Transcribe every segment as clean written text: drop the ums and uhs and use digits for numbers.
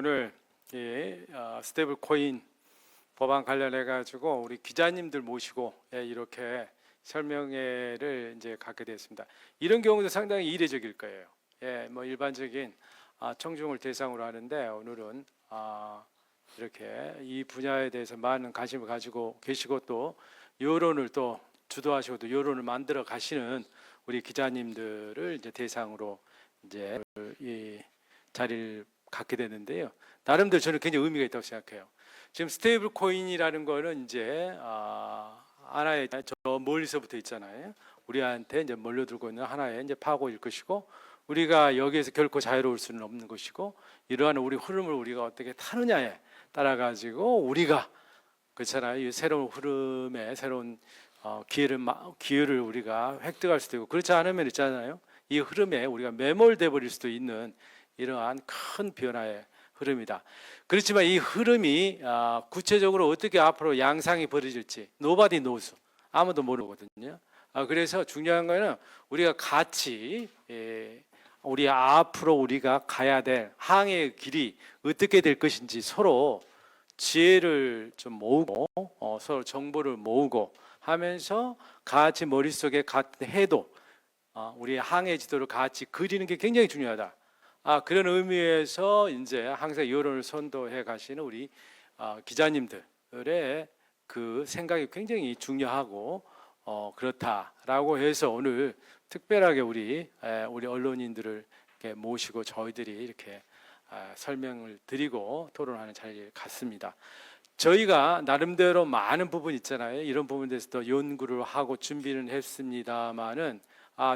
오늘 스테이블 코인 법안 관련해 가지고 우리 기자님들 모시고 이렇게 설명회를 이제 갖게 됐습니다. 이런 경우도 상당히 이례적일 거예요. 뭐 일반적인 청중을 대상으로 하는데 오늘은 이렇게 이 분야에 대해서 많은 관심을 가지고 계시고 또 여론을 또 주도하시고 또 여론을 만들어 가시는 우리 기자님들을 이제 대상으로 이제 이 자리를 갖게 되는데요. 나름대로 저는 굉장히 의미가 있다고 생각해요. 지금 스테이블 코인이라는 거는 이제 하나의 저 멀리서부터 있잖아요. 우리한테 이제 몰려들고 있는 하나의 이제 파고일 것이고 우리가 여기에서 결코 자유로울 수는 없는 것이고 이러한 우리 흐름을 우리가 어떻게 타느냐에 따라 가지고 우리가 그렇잖아요. 이 새로운 흐름에 새로운 기회를 우리가 획득할 수도 있고 그렇지 않으면 있잖아요. 이 흐름에 우리가 매몰돼 버릴 수도 있는 이러한 큰 변화의 흐름이다. 그렇지만 이 흐름이 구체적으로 어떻게 앞으로 양상이 벌어질지 nobody knows. 아무도 모르거든요. 그래서 중요한 거는 우리가 같이 우리 앞으로 우리가 가야 될 항해의 길이 어떻게 될 것인지 서로 지혜를 좀 모으고 서로 정보를 모으고 하면서 같이 머릿속에 같은 해도 우리의 항해 지도를 같이 그리는 게 굉장히 중요하다. 그런 의미에서 이제 항상 여론을 선도해 가시는 우리 기자님들의 그 생각이 굉장히 중요하고 그렇다라고 해서 오늘 특별하게 우리 언론인들을 이렇게 모시고 저희들이 이렇게 설명을 드리고 토론하는 자리를 갖습니다. 저희가 나름대로 많은 부분 있잖아요. 이런 부분에 대해서도 연구를 하고 준비는 했습니다만은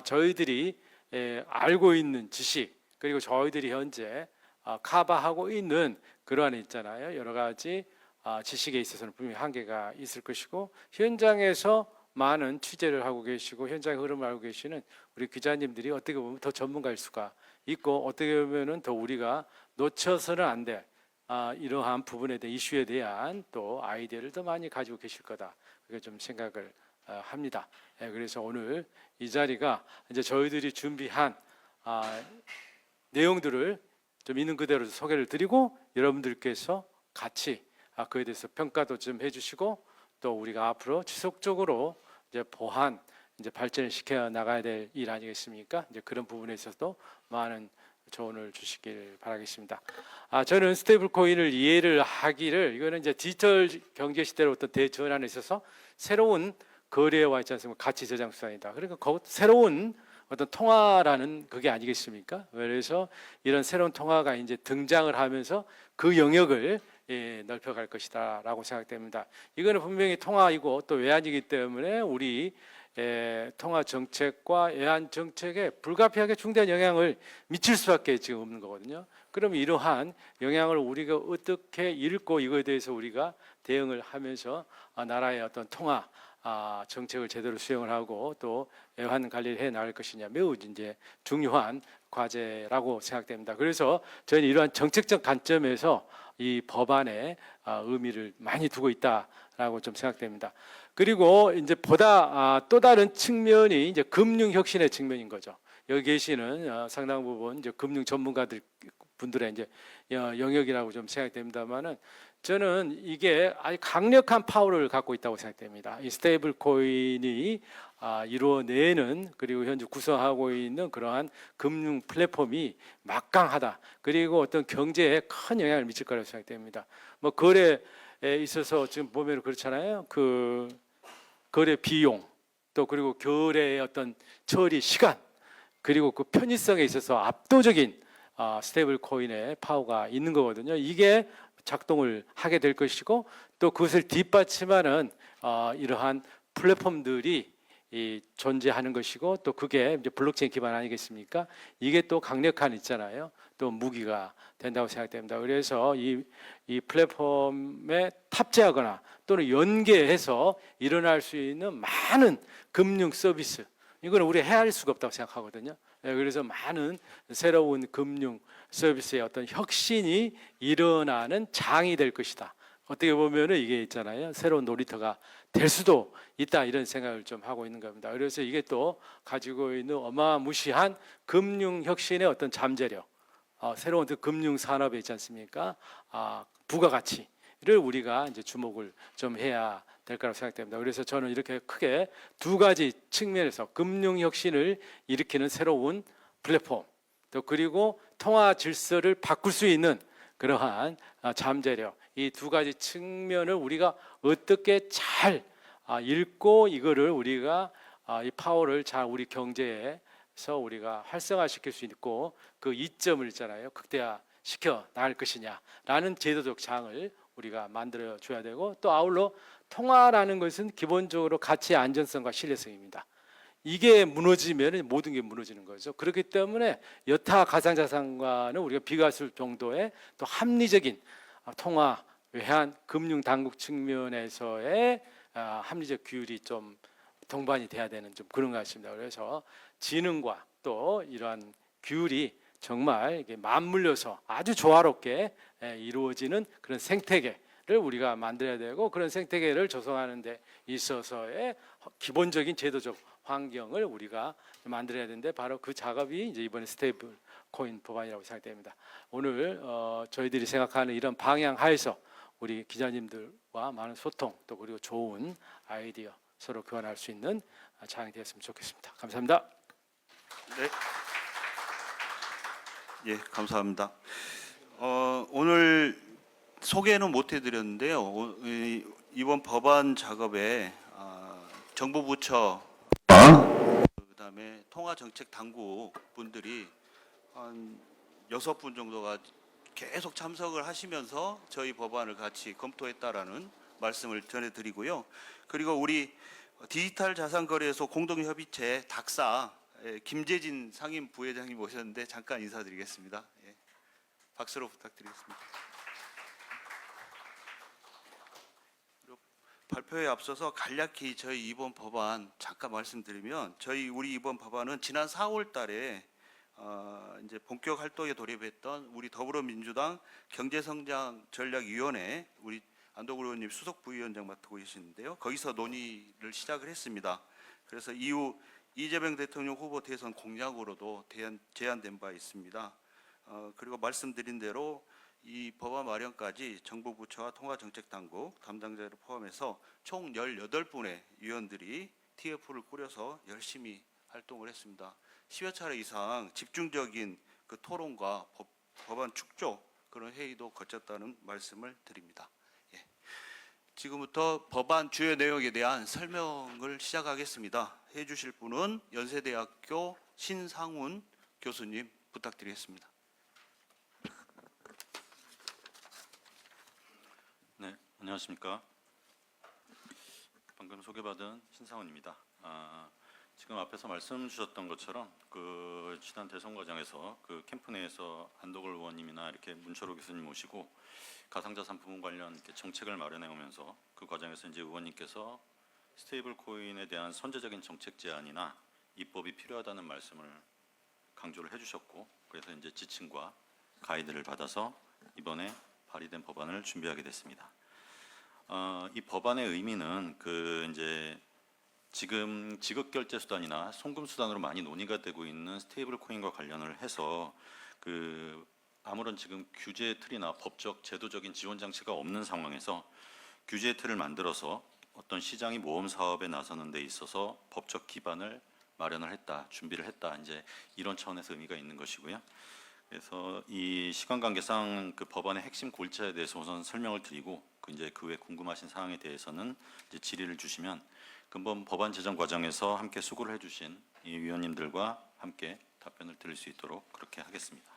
저희들이 알고 있는 지식 그리고 저희들이 현재 커버하고 있는 그러한 있잖아요. 여러 가지 지식에 있어서는 분명히 한계가 있을 것이고 현장에서 많은 취재를 하고 계시고 현장의 흐름을 알고 계시는 우리 기자님들이 어떻게 보면 더 전문가일 수가 있고 어떻게 보면은 더 우리가 놓쳐서는 안 될 이러한 부분에 대한 이슈에 대한 또 아이디어를 더 많이 가지고 계실 거다. 그렇게 좀 생각을 합니다. 그래서 오늘 이 자리가 이제 저희들이 준비한 내용들을 좀 있는 그대로 소개를 드리고 여러분들께서 같이 그에 대해서 평가도 좀 해주시고 또 우리가 앞으로 지속적으로 이제 보완 이제 발전을 시켜 나가야 될 일 아니겠습니까? 이제 그런 부분에 있어서도 많은 조언을 주시길 바라겠습니다. 저는 스테이블 코인을 이해를 하기를 이거는 이제 디지털 경제 시대로부터 대전환에 있어서 새로운 거래와 있지 않습니까? 가치 저장 수단이다. 그러니까 새로운 어떤 통화라는 그게 아니겠습니까? 그래서 이런 새로운 통화가 이제 등장을 하면서 그 영역을 넓혀갈 것이다라고 생각됩니다. 이거는 분명히 통화이고 또 외환이기 때문에 우리 통화 정책과 외환 정책에 불가피하게 중대한 영향을 미칠 수밖에 지금 없는 거거든요. 그럼 이러한 영향을 우리가 어떻게 읽고 이거에 대해서 우리가 대응을 하면서 나라의 어떤 통화 정책을 제대로 수행을 하고 또 외환 관리를 해 나갈 것이냐 매우 이제 중요한 과제라고 생각됩니다. 그래서 저희는 이러한 정책적 관점에서 이 법안에 의미를 많이 두고 있다라고 좀 생각됩니다. 그리고 이제 보다 또 다른 측면이 이제 금융 혁신의 측면인 거죠. 여기 계시는 상당 부분 이제 금융 전문가들 분들의 이제 영역이라고 좀 생각됩니다만은 저는 이게 아주 강력한 파워를 갖고 있다고 생각됩니다. 이 스테이블 코인이 이루어내는 그리고 현재 구성하고 있는 그러한 금융 플랫폼이 막강하다. 그리고 어떤 경제에 큰 영향을 미칠 거라고 생각됩니다. 뭐 거래에 있어서 지금 보면 그렇잖아요. 그 거래 비용 또 그리고 거래의 어떤 처리 시간 그리고 그 편의성에 있어서 압도적인 스테이블 코인의 파워가 있는 거거든요. 이게 작동을 하게 될 것이고 또 그것을 뒷받침하는 이러한 플랫폼들이 존재하는 것이고 또 그게 이제 블록체인 기반 아니겠습니까? 이게 또 강력한 있잖아요. 또 무기가 된다고 생각됩니다. 그래서 이 플랫폼에 탑재하거나 또는 연계해서 일어날 수 있는 많은 금융 서비스 이거는 우리가 헤아릴 수가 없다고 생각하거든요. 그래서 많은 새로운 금융 서비스의 어떤 혁신이 일어나는 장이 될 것이다. 어떻게 보면은 이게 있잖아요. 새로운 놀이터가 될 수도 있다 이런 생각을 좀 하고 있는 겁니다. 그래서 이게 또 가지고 있는 어마무시한 금융 혁신의 어떤 잠재력 새로운 금융 산업에 있지 않습니까? 부가가치를 우리가 이제 주목을 좀 해야 될 거라고 생각됩니다. 그래서 저는 이렇게 크게 두 가지 측면에서 금융 혁신을 일으키는 새로운 플랫폼, 또 그리고 통화 질서를 바꿀 수 있는 그러한 잠재력, 이 두 가지 측면을 우리가 어떻게 잘 읽고 이거를 우리가 이 파워를 잘 우리 경제에서 우리가 활성화시킬 수 있고 그 이점을 있잖아요, 극대화시켜 나갈 것이냐라는 제도적 장을 우리가 만들어 줘야 되고, 또 아울러 통화라는 것은 기본적으로 가치의 안전성과 신뢰성입니다. 이게 무너지면 모든 게 무너지는 거죠. 그렇기 때문에 여타 가상자산과는 우리가 비교할 정도의 또 합리적인 통화, 외환, 금융 당국 측면에서의 합리적 규율이 좀 동반이 돼야 되는 좀 그런 것 같습니다. 그래서 지능과 또 이러한 규율이 정말 이게 맞물려서 아주 조화롭게 이루어지는 그런 생태계를 우리가 만들어야 되고, 그런 생태계를 조성하는 데 있어서의 기본적인 제도적 환경을 우리가 만들어야 되는데, 바로 그 작업이 이제 이번에 스테이블 코인 법안이라고 생각됩니다. 오늘 저희들이 생각하는 이런 방향 하에서 우리 기자님들과 많은 소통, 또 그리고 좋은 아이디어 서로 교환할 수 있는 장이 되었으면 좋겠습니다. 감사합니다. 네. 예, 감사합니다. 오늘 소개는 못 해드렸는데요. 이번 법안 작업에 정부 부처, 그다음에 통화정책 당국 분들이 한 6분 정도가 계속 참석을 하시면서 저희 법안을 같이 검토했다라는 말씀을 전해드리고요. 그리고 우리 디지털 자산거래소 공동협의체 닥사 김재진 상임 부회장님 오셨는데 잠깐 인사드리겠습니다. 예. 박수로 부탁드리겠습니다. 발표에 앞서서 간략히 저희 이번 법안 잠깐 말씀드리면, 우리 이번 법안은 지난 4월달에 이제 본격 활동에 돌입했던 우리 더불어민주당 경제성장전략위원회, 우리 안덕을 의원님 수석 부위원장 맡고 계시는데요. 거기서 논의를 시작을 했습니다. 그래서 이후 이재명 대통령 후보 대선 공약으로도 제안된 바 있습니다. 그리고 말씀드린 대로 이 법안 마련까지 정부 부처와 통화정책당국 담당자를 포함해서 총 18분의 위원들이 TF를 꾸려서 열심히 활동을 했습니다. 10여 차례 이상 집중적인 그 토론과 법안 축조 그런 회의도 거쳤다는 말씀을 드립니다. 예. 지금부터 법안 주요 내용에 대한 설명을 시작하겠습니다. 해주실 분은 연세대학교 신상훈 교수님 부탁드리겠습니다. 네, 안녕하십니까. 방금 소개받은 신상훈입니다. 지금 앞에서 말씀 주셨던 것처럼 그 지난 대선 과정에서 그 캠프 내에서 안덕을 의원님이나 이렇게 문철호 교수님 모시고 가상자산 부분 관련 이렇게 정책을 마련해 오면서 그 과정에서 이제 의원님께서 스테이블 코인에 대한 선제적인 정책 제안이나 입법이 필요하다는 말씀을 강조를 해주셨고, 그래서 이제 지침과 가이드를 받아서 이번에 발의된 법안을 준비하게 됐습니다. 이 법안의 의미는 그 이제 지금 지급 결제 수단이나 송금 수단으로 많이 논의가 되고 있는 스테이블 코인과 관련을 해서 그 아무런 지금 규제 틀이나 법적 제도적인 지원 장치가 없는 상황에서 규제 틀을 만들어서 어떤 시장이 모험 사업에 나서는 데 있어서 법적 기반을 마련을 했다, 준비를 했다, 이제 이런 차원에서 의미가 있는 것이고요. 그래서 이 시간 관계상 그 법안의 핵심 골자에 대해서 우선 설명을 드리고, 이제 그 외 궁금하신 사항에 대해서는 이제 질의를 주시면 근본 법안 제정 과정에서 함께 수고를 해주신 이 위원님들과 함께 답변을 드릴 수 있도록 그렇게 하겠습니다.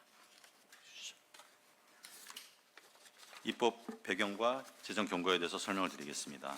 입법 배경과 제정 경과에 대해서 설명을 드리겠습니다.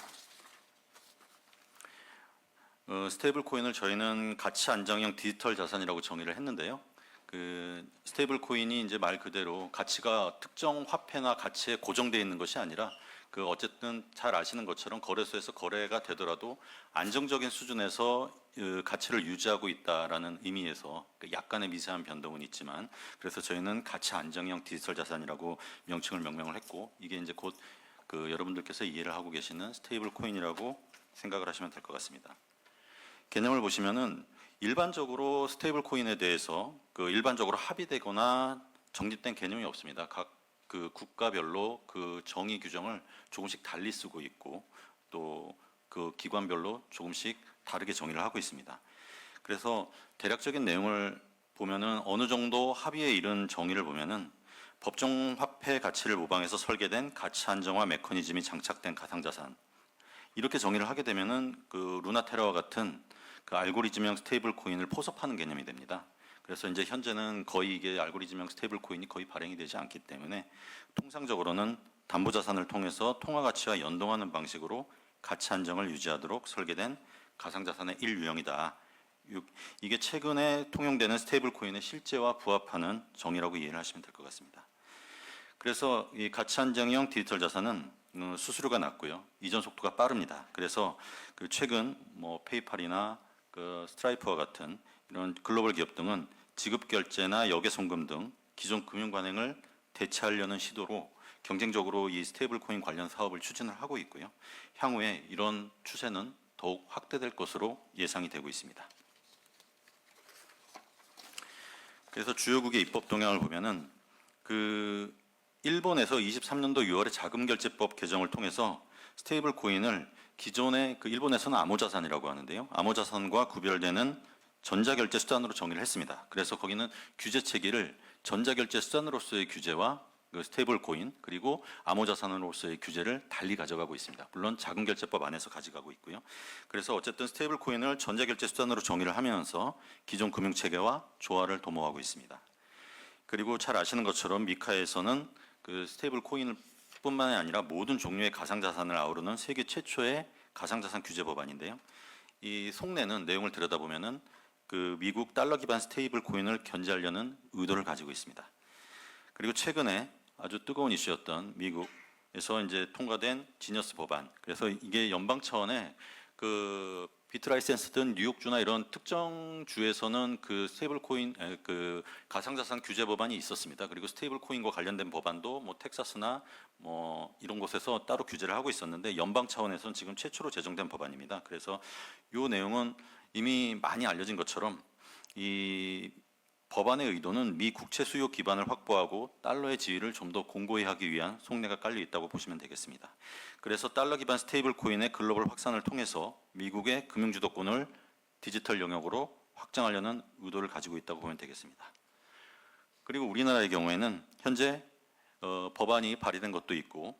스테이블 코인을 저희는 가치 안정형 디지털 자산이라고 정의를 했는데요. 그 스테이블 코인이 이제 말 그대로 가치가 특정 화폐나 가치에 고정되어 있는 것이 아니라 그 어쨌든 잘 아시는 것처럼 거래소에서 거래가 되더라도 안정적인 수준에서 가치를 유지하고 있다라는 의미에서 약간의 미세한 변동은 있지만, 그래서 저희는 가치 안정형 디지털 자산이라고 명명을 했고, 이게 이제 곧 그 여러분들께서 이해를 하고 계시는 스테이블 코인이라고 생각을 하시면 될 것 같습니다. 개념을 보시면은 일반적으로 스테이블 코인에 대해서 그 일반적으로 합의되거나 정립된 개념이 없습니다. 각 그 국가별로 그 정의 규정을 조금씩 달리 쓰고 있고 또 그 기관별로 조금씩 다르게 정의를 하고 있습니다. 그래서 대략적인 내용을 보면은 어느 정도 합의에 이른 정의를 보면은 법정 화폐 가치를 모방해서 설계된 가치 안정화 메커니즘이 장착된 가상자산, 이렇게 정의를 하게 되면은 그 루나테라와 같은 그 알고리즘형 스테이블 코인을 포섭하는 개념이 됩니다. 그래서 이제 현재는 거의 이게 알고리즘형 스테이블 코인이 거의 발행이 되지 않기 때문에 통상적으로는 담보자산을 통해서 통화 가치와 연동하는 방식으로 가치 안정을 유지하도록 설계된 가상자산의 일유형이다. 이게 최근에 통용되는 스테이블 코인의 실제와 부합하는 정의라고 이해를 하시면 될 것 같습니다. 그래서 이 가치 안정형 디지털 자산은 수수료가 낮고요, 이전 속도가 빠릅니다. 그래서 그 최근 뭐 페이팔이나 그 스트라이프와 같은 이런 글로벌 기업 등은 지급 결제나 역외 송금 등 기존 금융 관행을 대체하려는 시도로 경쟁적으로 이 스테이블 코인 관련 사업을 추진을 하고 있고요. 향후에 이런 추세는 더욱 확대될 것으로 예상이 되고 있습니다. 그래서 주요국의 입법 동향을 보면은 그 일본에서 23년도 6월에 자금결제법 개정을 통해서 스테이블 코인을 기존의 그 일본에서는 암호자산이라고 하는데요, 암호자산과 구별되는 전자결제 수단으로 정의를 했습니다. 그래서 거기는 규제 체계를 전자결제 수단으로서의 규제와 그 스테이블 코인 그리고 암호자산으로서의 규제를 달리 가져가고 있습니다. 물론 자금결제법 안에서 가져가고 있고요. 그래서 어쨌든 스테이블 코인을 전자결제 수단으로 정의를 하면서 기존 금융체계와 조화를 도모하고 있습니다. 그리고 잘 아시는 것처럼 미카에서는 그 스테이블 코인을 뿐만이 아니라 모든 종류의 가상자산을 아우르는 세계 최초의 가상자산 규제 법안인데요. 이 속내는 내용을 들여다보면은 그 미국 달러 기반 스테이블 코인을 견제하려는 의도를 가지고 있습니다. 그리고 최근에 아주 뜨거운 이슈였던 미국에서 이제 통과된 지니어스 법안. 그래서 이게 연방 차원의 그 비트 라이센스든 뉴욕주나 이런 특정 주에서는 그 스테이블 코인 그 가상자산 규제 법안이 있었습니다. 그리고 스테이블 코인과 관련된 법안도 뭐 텍사스나 뭐 이런 곳에서 따로 규제를 하고 있었는데 연방 차원에서는 지금 최초로 제정된 법안입니다. 그래서 이 내용은 이미 많이 알려진 것처럼 이 법안의 의도는 미 국채 수요 기반을 확보하고 달러의 지위를 좀 더 공고히 하기 위한 속내가 깔려 있다고 보시면 되겠습니다. 그래서 달러 기반 스테이블 코인의 글로벌 확산을 통해서 미국의 금융 주도권을 디지털 영역으로 확장하려는 의도를 가지고 있다고 보면 되겠습니다. 그리고 우리나라의 경우에는 현재 법안이 발의된 것도 있고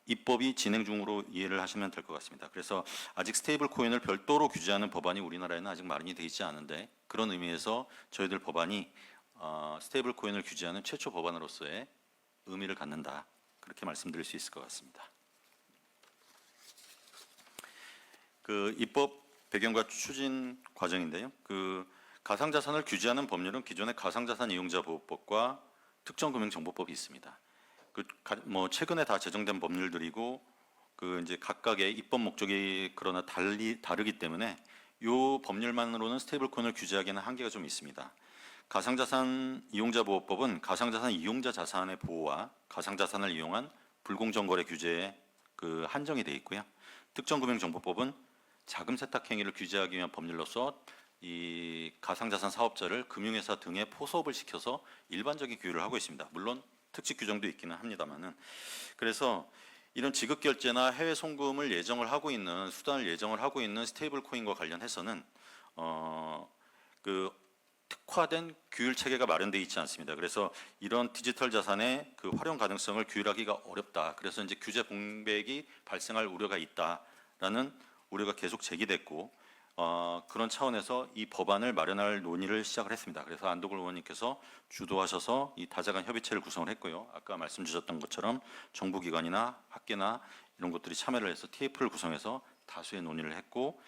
입법이 진행 중으로 이해를 하시면 될 것 같습니다. 그래서 아직 스테이블 코인을 별도로 규제하는 법안이 우리나라에는 아직 마련이 되어 있지 않은데 그런 의미에서 저희들 법안이 스테이블 코인을 규제하는 최초 법안으로서의 의미를 갖는다, 그렇게 말씀드릴 수 있을 것 같습니다. 그 입법 배경과 추진 과정인데요. 그 가상자산을 규제하는 법률은 기존의 가상자산 이용자 보호법과 특정금융정보법이 있습니다. 뭐 최근에 다 제정된 법률들이고 그 이제 각각의 입법 목적이 그러나 다르기 때문에 이 법률만으로는 스테이블 코인을 규제하기에는 한계가 좀 있습니다. 가상자산 이용자 보호법은 가상자산 이용자 자산의 보호와 가상자산을 이용한 불공정 거래 규제에 그 한정이 되어 있고요. 특정금융정보법은 자금 세탁 행위를 규제하기 위한 법률로서 이 가상자산 사업자를 금융회사 등에 포섭을 시켜서 일반적인 규율을 하고 있습니다. 물론 특직 규정도 있기는 합니다만은. 그래서 이런 지급 결제나 해외 송금을 예정을 하고 있는 수단을 예정을 하고 있는 스테이블 코인과 관련해서는 그 특화된 규율 체계가 마련되어 있지 않습니다. 그래서 이런 디지털 자산의 그 활용 가능성을 규율하기가 어렵다. 그래서 이제 규제 공백이 발생할 우려가 있다라는 우려가 계속 제기됐고 그런 차원에서 이 법안을 마련할 논의를 시작을 했습니다. 그래서 안도걸 의원님께서 주도하셔서 이 다자간 협의체를 구성을 했고요. 아까 말씀 주셨던 것처럼 정부기관이나 학계나 이런 것들이 참여를 해서 TF를 구성해서 다수의 논의를 했고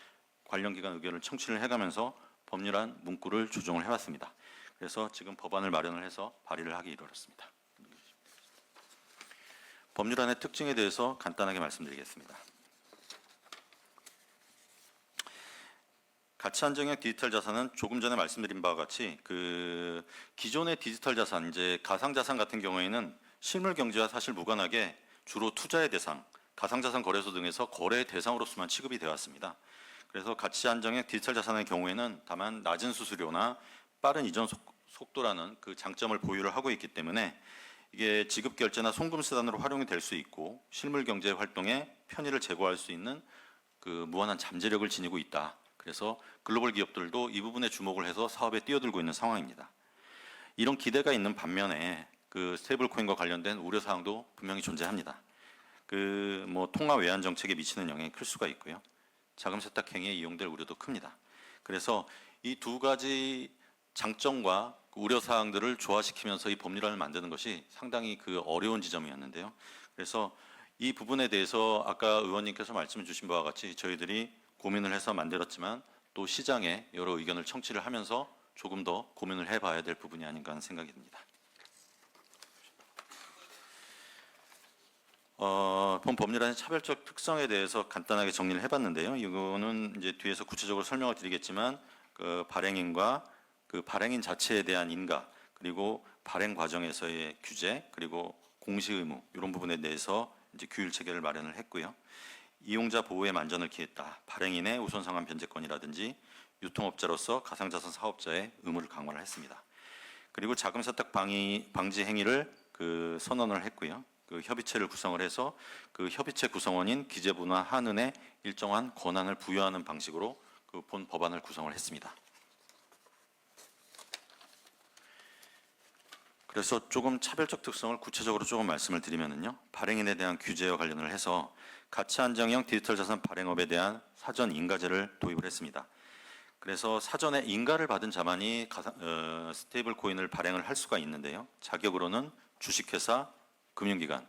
관련 기관 의견을 청취를 해가면서 법률안 문구를 조정을 해왔습니다. 그래서 지금 법안을 마련을 해서 발의를 하기 이르렀습니다. 법률안의 특징에 대해서 간단하게 말씀드리겠습니다. 가치 안정형 디지털 자산은 조금 전에 말씀드린 바와 같이 그 기존의 디지털 자산, 이제 가상 자산 같은 경우에는 실물 경제와 사실 무관하게 주로 투자의 대상, 가상 자산 거래소 등에서 거래의 대상으로서만 취급이 되어 왔습니다. 그래서 가치 안정형 디지털 자산의 경우에는 다만 낮은 수수료나 빠른 이전 속도라는 그 장점을 보유를 하고 있기 때문에 이게 지급 결제나 송금 수단으로 활용이 될 수 있고 실물 경제 활동에 편의를 제공할 수 있는 그 무한한 잠재력을 지니고 있다. 그래서 글로벌 기업들도 이 부분에 주목을 해서 사업에 뛰어들고 있는 상황입니다. 이런 기대가 있는 반면에 그 스테이블 코인과 관련된 우려 사항도 분명히 존재합니다. 그 뭐 통화 외환 정책에 미치는 영향이 클 수가 있고요. 자금 세탁 행위에 이용될 우려도 큽니다. 그래서 이 두 가지 장점과 우려 사항들을 조화시키면서 이 법률안을 만드는 것이 상당히 그 어려운 지점이었는데요. 그래서 이 부분에 대해서 아까 의원님께서 말씀 주신 바와 같이 저희들이 고민을 해서 만들었지만 또 시장의 여러 의견을 청취를 하면서 조금 더 고민을 해봐야 될 부분이 아닌가 하는 생각이 듭니다. 본 법률안의 차별적 특성에 대해서 간단하게 정리를 해봤는데요. 이거는 이제 뒤에서 구체적으로 설명을 드리겠지만 그 발행인과 그 발행인 자체에 대한 인가 그리고 발행 과정에서의 규제 그리고 공시 의무 이런 부분에 대해서 이제 규율 체계를 마련을 했고요. 이용자 보호에 만전을 기했다. 발행인의 우선 상환 변제권이라든지 유통업자로서 가상자산 사업자의 의무를 강화를 했습니다. 그리고 자금 세탁 방지 행위를 그 선언을 했고요. 그 협의체를 구성을 해서 그 협의체 구성원인 기재부나 한은에 일정한 권한을 부여하는 방식으로 그 본 법안을 구성을 했습니다. 그래서 조금 차별적 특성을 구체적으로 조금 말씀을 드리면요. 발행인에 대한 규제와 관련을 해서 가치 한정형 디지털 자산 발행업에 대한 사전 인가제를 도입을 했습니다. 그래서 사전에 인가를 받은 자만이 스테이블 코인을 발행을 할 수가 있는데요. 자격으로는 주식회사, 금융기관,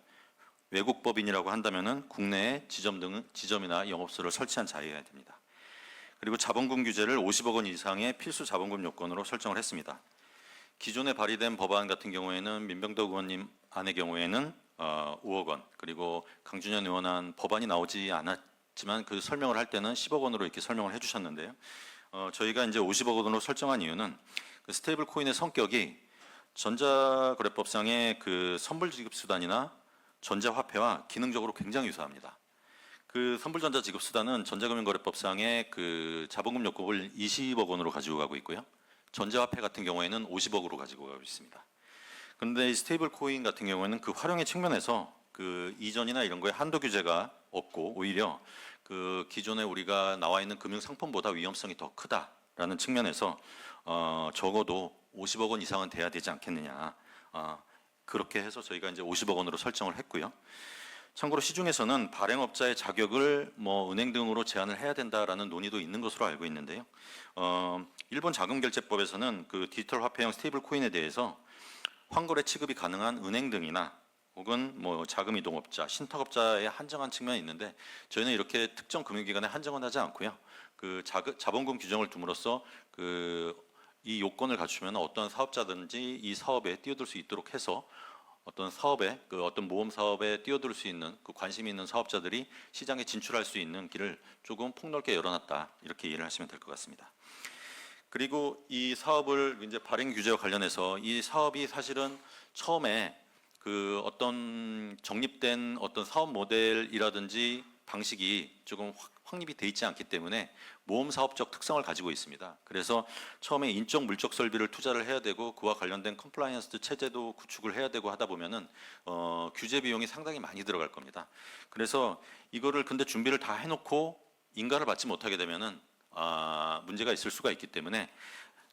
외국 법인이라고 한다면은 국내에 지점이나 영업소를 설치한 자여야 됩니다. 그리고 자본금 규제를 50억 원 이상의 필수 자본금 요건으로 설정을 했습니다. 기존에 발의된 법안 같은 경우에는 민병덕 의원님 안의 경우에는 5억 원 그리고 강준현 의원안 법안이 나오지 않았지만 그 설명을 할 때는 10억 원으로 이렇게 설명을 해주셨는데요. 저희가 이제 50억 원으로 설정한 이유는 그 스테이블 코인의 성격이 전자거래법상의 그 선불 지급 수단이나 전자화폐와 기능적으로 굉장히 유사합니다. 그 선불전자 지급 수단은 전자금융거래법상의 그 자본금 요건을 20억 원으로 가지고 가고 있고요. 전자화폐 같은 경우에는 50억으로 가지고 가고 있습니다. 그런데 이 스테이블 코인 같은 경우에는 그 활용의 측면에서 그 이전이나 이런 거에 한도 규제가 없고 오히려 그 기존에 우리가 나와 있는 금융 상품보다 위험성이 더 크다라는 측면에서 적어도 50억 원 이상은 돼야 되지 않겠느냐. 그렇게 해서 저희가 이제 50억 원으로 설정을 했고요. 참고로 시중에서는 발행업자의 자격을 뭐 은행 등으로 제한을 해야 된다라는 논의도 있는 것으로 알고 있는데요. 일본 자금결제법에서는 그 디지털 화폐형 스테이블 코인에 대해서 환거래 취급이 가능한 은행 등이나 혹은 뭐 자금이동업자, 신탁업자에 한정한 측면이 있는데 저희는 이렇게 특정 금융기관에 한정은 하지 않고요. 그 자본금 규정을 둠으로써 그 이 요건을 갖추면 어떤 사업자든지 이 사업에 뛰어들 수 있도록 해서 어떤 사업에 그 어떤 모험 사업에 뛰어들 수 있는 그 관심이 있는 사업자들이 시장에 진출할 수 있는 길을 조금 폭넓게 열어놨다 이렇게 이해를 하시면 될 것 같습니다. 그리고 이 사업을 이제 발행 규제와 관련해서 이 사업이 사실은 처음에 그 어떤 정립된 어떤 사업 모델이라든지 방식이 조금 확립이 돼 있지 않기 때문에 모험 사업적 특성을 가지고 있습니다. 그래서 처음에 인적 물적 설비를 투자를 해야 되고 그와 관련된 컴플라이언스 체제도 구축을 해야 되고 하다 보면은 규제 비용이 상당히 많이 들어갈 겁니다. 그래서 이거를 근데 준비를 다 해놓고 인가를 받지 못하게 되면은 문제가 있을 수가 있기 때문에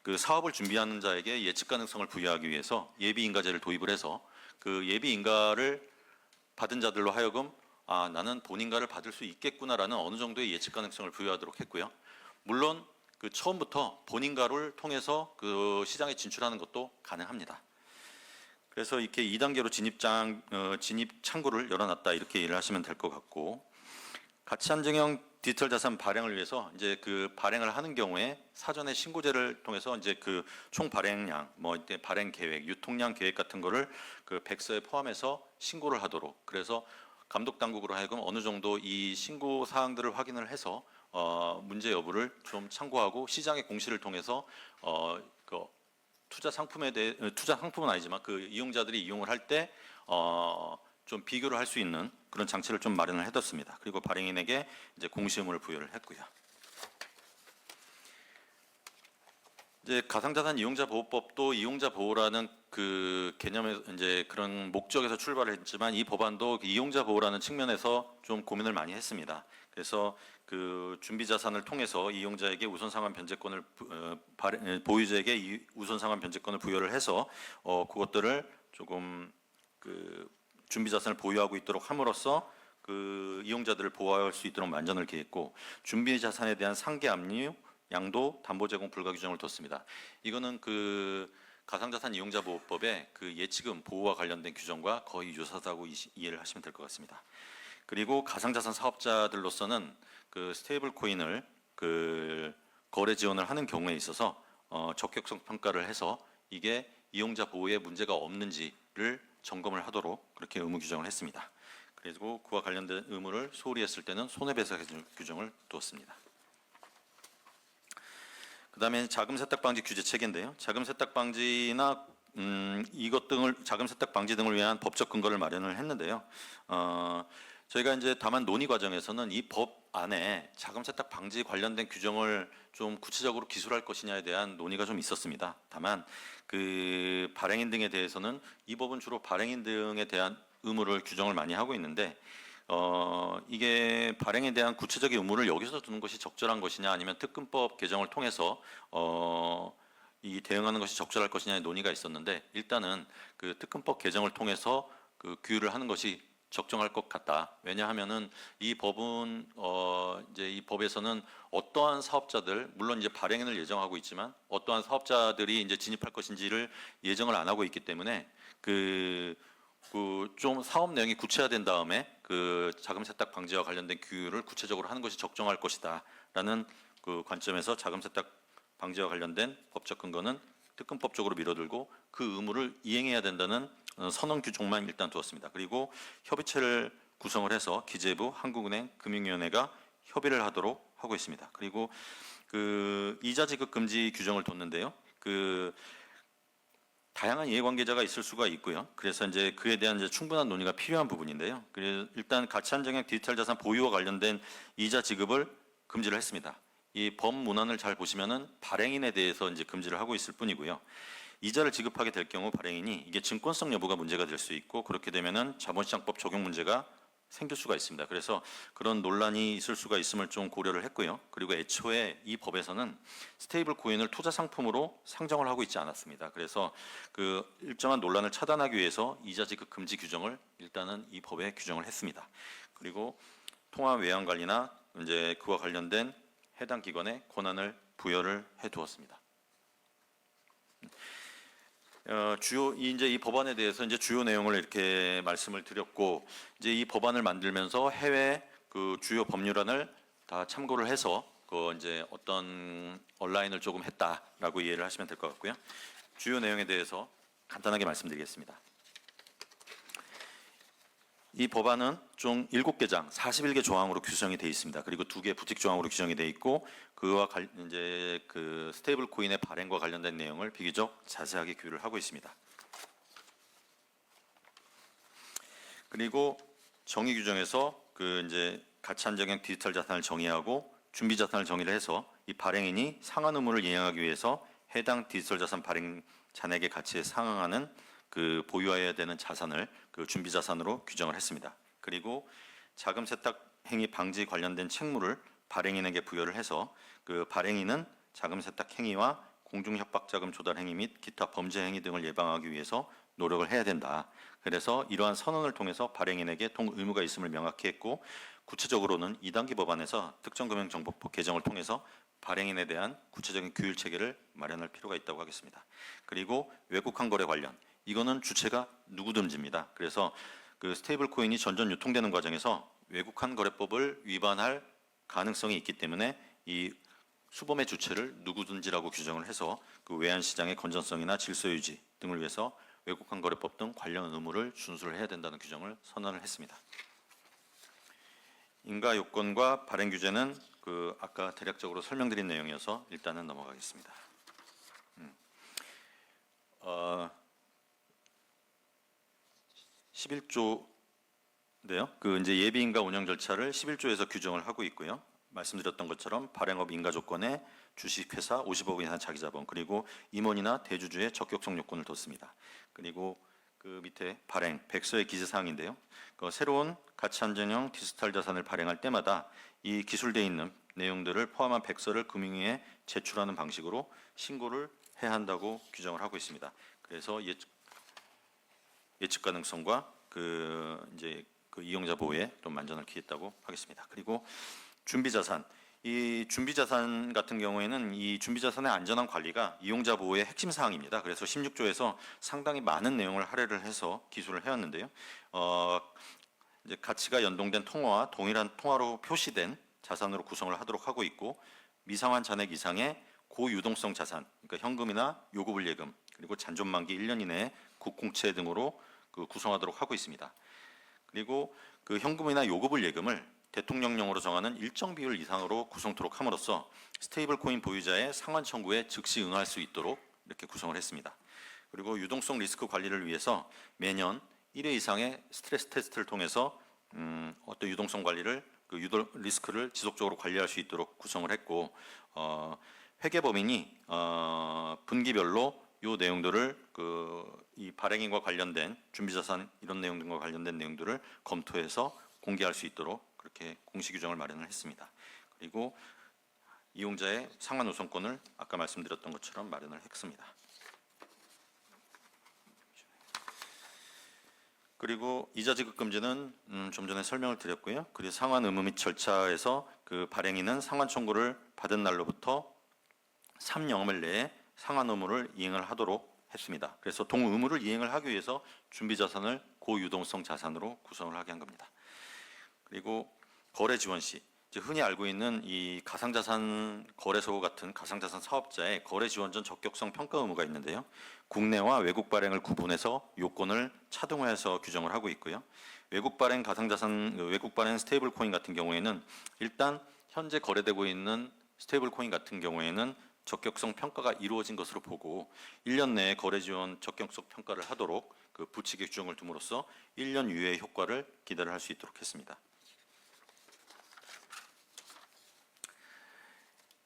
그 사업을 준비하는 자에게 예측 가능성을 부여하기 위해서 예비 인가제를 도입을 해서 그 예비 인가를 받은 자들로 하여금 나는 본인가를 받을 수 있겠구나라는 어느 정도의 예측 가능성을 부여하도록 했고요. 물론 그 처음부터 본인가를 통해서 그 시장에 진출하는 것도 가능합니다. 그래서 이렇게 2단계로 진입 창구를 열어놨다 이렇게 이해를 하시면 될 것 같고 가치 한정형 디지털 자산 발행을 위해서 이제 그 발행을 하는 경우에 사전에 신고제를 통해서 이제 그 총 발행량, 뭐 이때 발행 계획, 유통량 계획 같은 거를 그 백서에 포함해서 신고를 하도록 그래서 감독 당국으로 하여금 어느 정도 이 신고 사항들을 확인을 해서 문제 여부를 좀 참고하고 시장의 공시를 통해서 그 투자 상품은 아니지만 그 이용자들이 이용을 할 때 좀 비교를 할 수 있는 그런 장치를 좀 마련을 해뒀습니다. 그리고 발행인에게 이제 공시 의무를 부여를 했고요. 이제 가상자산 이용자 보호법도 이용자 보호라는 그 개념에 이제 그런 목적에서 출발을 했지만 이 법안도 그 이용자 보호라는 측면에서 좀 고민을 많이 했습니다. 그래서 그 준비 자산을 통해서 이용자에게 우선 상환 변제권을 보유자에게 우선 상환 변제권을 부여를 해서 그것들을 조금 그 준비 자산을 보유하고 있도록 함으로써 그 이용자들을 보호할 수 있도록 만전을 기했고 준비 자산에 대한 상계 압류 양도 담보 제공 불가 규정을 뒀습니다. 이거는 그 가상자산 이용자 보호법의 그 예치금 보호와 관련된 규정과 거의 유사하다고 이해를 하시면 될 것 같습니다. 그리고 가상자산 사업자들로서는 그 스테이블 코인을 그 거래 지원을 하는 경우에 있어서 적격성 평가를 해서 이게 이용자 보호에 문제가 없는지를 점검을 하도록 그렇게 의무 규정을 했습니다. 그리고 그와 관련된 의무를 소홀히 했을 때는 손해배상 규정을 두었습니다. 그다음에 자금 세탁 방지 규제 체계인데요. 자금 세탁 방지나 이것 등을 자금 세탁 방지 등을 위한 법적 근거를 마련을 했는데요. 저희가 이제 다만 논의 과정에서는 이 법 안에 자금 세탁 방지 관련된 규정을 좀 구체적으로 기술할 것이냐에 대한 논의가 좀 있었습니다. 다만 그 발행인 등에 대해서는 이 법은 주로 발행인 등에 대한 의무를 규정을 많이 하고 있는데 이게 발행에 대한 구체적인 의무를 여기서 두는 것이 적절한 것이냐 아니면 특근법 개정을 통해서 이 대응하는 것이 적절할 것이냐의 논의가 있었는데 일단은 그 특근법 개정을 통해서 그 규율을 하는 것이 적정할 것 같다. 왜냐하면은 이 법은 이제 이 법에서는 어떠한 사업자들 물론 이제 발행인을 예정하고 있지만 어떠한 사업자들이 이제 진입할 것인지를 예정을 안 하고 있기 때문에 그 좀 사업 내용이 구체화된 다음에 그 자금 세탁 방지와 관련된 규율을 구체적으로 하는 것이 적정할 것이다라는 그 관점에서 자금 세탁 방지와 관련된 법적 근거는 특근법 쪽으로 밀어들고 그 의무를 이행해야 된다는 선언 규정만 일단 두었습니다. 그리고 협의체를 구성을 해서 기재부, 한국은행, 금융위원회가 협의를 하도록 하고 있습니다. 그리고 그 이자 지급 금지 규정을 뒀는데요. 그 다양한 이해관계자가 있을 수가 있고요. 그래서 이제 그에 대한 이제 충분한 논의가 필요한 부분인데요. 그래서 일단 가치한정액 디지털 자산 보유와 관련된 이자 지급을 금지를 했습니다. 이 법 문안을 잘 보시면은 발행인에 대해서 이제 금지를 하고 있을 뿐이고요. 이자를 지급하게 될 경우 발행인이 이게 증권성 여부가 문제가 될 수 있고 그렇게 되면은 자본시장법 적용 문제가 생길 수가 있습니다. 그래서 그런 논란이 있을 수가 있음을 좀 고려를 했고요. 그리고 애초에 이 법에서는 스테이블 코인을 투자 상품으로 상정을 하고 있지 않았습니다. 그래서 그 일정한 논란을 차단하기 위해서 이자 지급 금지 규정을 일단은 이 법에 규정을 했습니다. 그리고 통화 외환 관리나 이제 그와 관련된 해당 기관에 권한을 부여를 해 두었습니다. 이제 이 법안에 대해서 이제 주요 내용을 이렇게 말씀을 드렸고 이제 이 법안을 만들면서 해외 그 주요 법률안을 다 참고를 해서 그 이제 어떤 온라인을 조금 했다라고 이해를 하시면 될 것 같고요. 주요 내용에 대해서 간단하게 말씀드리겠습니다. 이 법안은 총 7개 장 41개 조항으로 규정이 되어 있습니다. 그리고 2개 부칙 조항으로 규정이 되어 있고 그와 이제 그 스테이블 코인의 발행과 관련된 내용을 비교적 자세하게 규율을 하고 있습니다. 그리고 정의 규정에서 그 이제 가치 한정형 디지털 자산을 정의하고 준비 자산을 정의를 해서 이 발행인이 상환 의무를 이행하기 위해서 해당 디지털 자산 발행 잔액의 가치에 상응하는 그 보유해야 되는 자산을 그 준비 자산으로 규정을 했습니다. 그리고 자금 세탁 행위 방지 관련된 책무를 발행인에게 부여를 해서 그 발행인은 자금 세탁 행위와 공중 협박 자금 조달 행위 및 기타 범죄 행위 등을 예방하기 위해서 노력을 해야 된다. 그래서 이러한 선언을 통해서 발행인에게 통 의무가 있음을 명확히 했고 구체적으로는 2단계 법안에서 특정금융정보법 개정을 통해서 발행인에 대한 구체적인 규율 체계를 마련할 필요가 있다고 하겠습니다. 그리고 외국환 거래 관련 이거는 주체가 누구든지입니다. 그래서 그 스테이블 코인이 전전 유통되는 과정에서 외국환 거래법을 위반할 가능성이 있기 때문에 이 수범의 주체를 누구든지라고 규정을 해서 그 외환 시장의 건전성이나 질서 유지 등을 위해서 외국환 거래법 등 관련 의무를 준수를 해야 된다는 규정을 선언을 했습니다. 인가 요건과 발행 규제는 그 아까 대략적으로 설명드린 내용이어서 일단은 넘어가겠습니다. 11조인데요. 그 이제 예비인가 운영 절차를 11조에서 규정을 하고 있고요. 말씀드렸던 것처럼 발행업 인가 조건에 주식회사 50억 이상 자기자본 그리고 임원이나 대주주의 적격성 요건을 뒀습니다. 그리고 그 밑에 발행 백서의 기재사항인데요. 그 새로운 가치 안정형 디지털 자산을 발행할 때마다 이 기술되어 있는 내용들을 포함한 백서를 금융위에 제출하는 방식으로 신고를 해야 한다고 규정을 하고 있습니다. 그래서 예측 가능성과 이제 그 이용자 보호에 좀 만전을 기했다고 하겠습니다. 그리고 준비 자산. 이 준비 자산 같은 경우에는 이 준비 자산의 안전한 관리가 이용자 보호의 핵심 사항입니다. 그래서 16조에서 상당히 많은 내용을 할애를 해서 기술을 해왔는데요. 이제 가치가 연동된 통화와 동일한 통화로 표시된 자산으로 구성을 하도록 하고 있고 미상환 잔액 이상의 고유동성 자산, 그러니까 현금이나 요구불 예금 그리고 잔존 만기 1년 이내에 국공채 등으로 그 구성하도록 하고 있습니다. 그리고 그 현금이나 요구불 예금을 대통령령으로 정하는 일정 비율 이상으로 구성토록 함으로써 스테이블 코인 보유자의 상환 청구에 즉시 응할 수 있도록 이렇게 구성을 했습니다. 그리고 유동성 리스크 관리를 위해서 매년 1회 이상의 스트레스 테스트를 통해서 어떤 유동성 관리를 리스크를 지속적으로 관리할 수 있도록 구성을 했고 회계법인이 분기별로 이 내용들을 이 발행인과 관련된 준비자산 이런 내용들과 관련된 내용들을 검토해서 공개할 수 있도록 그렇게 공시 규정을 마련을 했습니다. 그리고 이용자의 상환 우선권을 아까 말씀드렸던 것처럼 마련을 했습니다. 그리고 이자 지급 금지는 좀 전에 설명을 드렸고요. 그리고 상환 의무 및 절차에서 그 발행인은 상환 청구를 받은 날로부터 3영업일 내에 상환 의무를 이행을 하도록 했습니다. 그래서 동의무를 이행을 하기 위해서 준비 자산을 고유동성 자산으로 구성을 하게 한 겁니다. 그리고 거래 지원 시 흔히 알고 있는 이 가상자산 거래소 같은 가상자산 사업자의 거래 지원 전 적격성 평가 의무가 있는데요. 국내와 외국 발행을 구분해서 요건을 차등화해서 규정을 하고 있고요. 외국 발행 가상자산, 외국 발행 스테이블 코인 같은 경우에는 일단 현재 거래되고 있는 스테이블 코인 같은 경우에는 적격성 평가가 이루어진 것으로 보고 1년 내에 거래 지원 적격성 평가를 하도록 그 부칙의 규정을 둠으로써 1년 이후의 효과를 기대를 할 수 있도록 했습니다.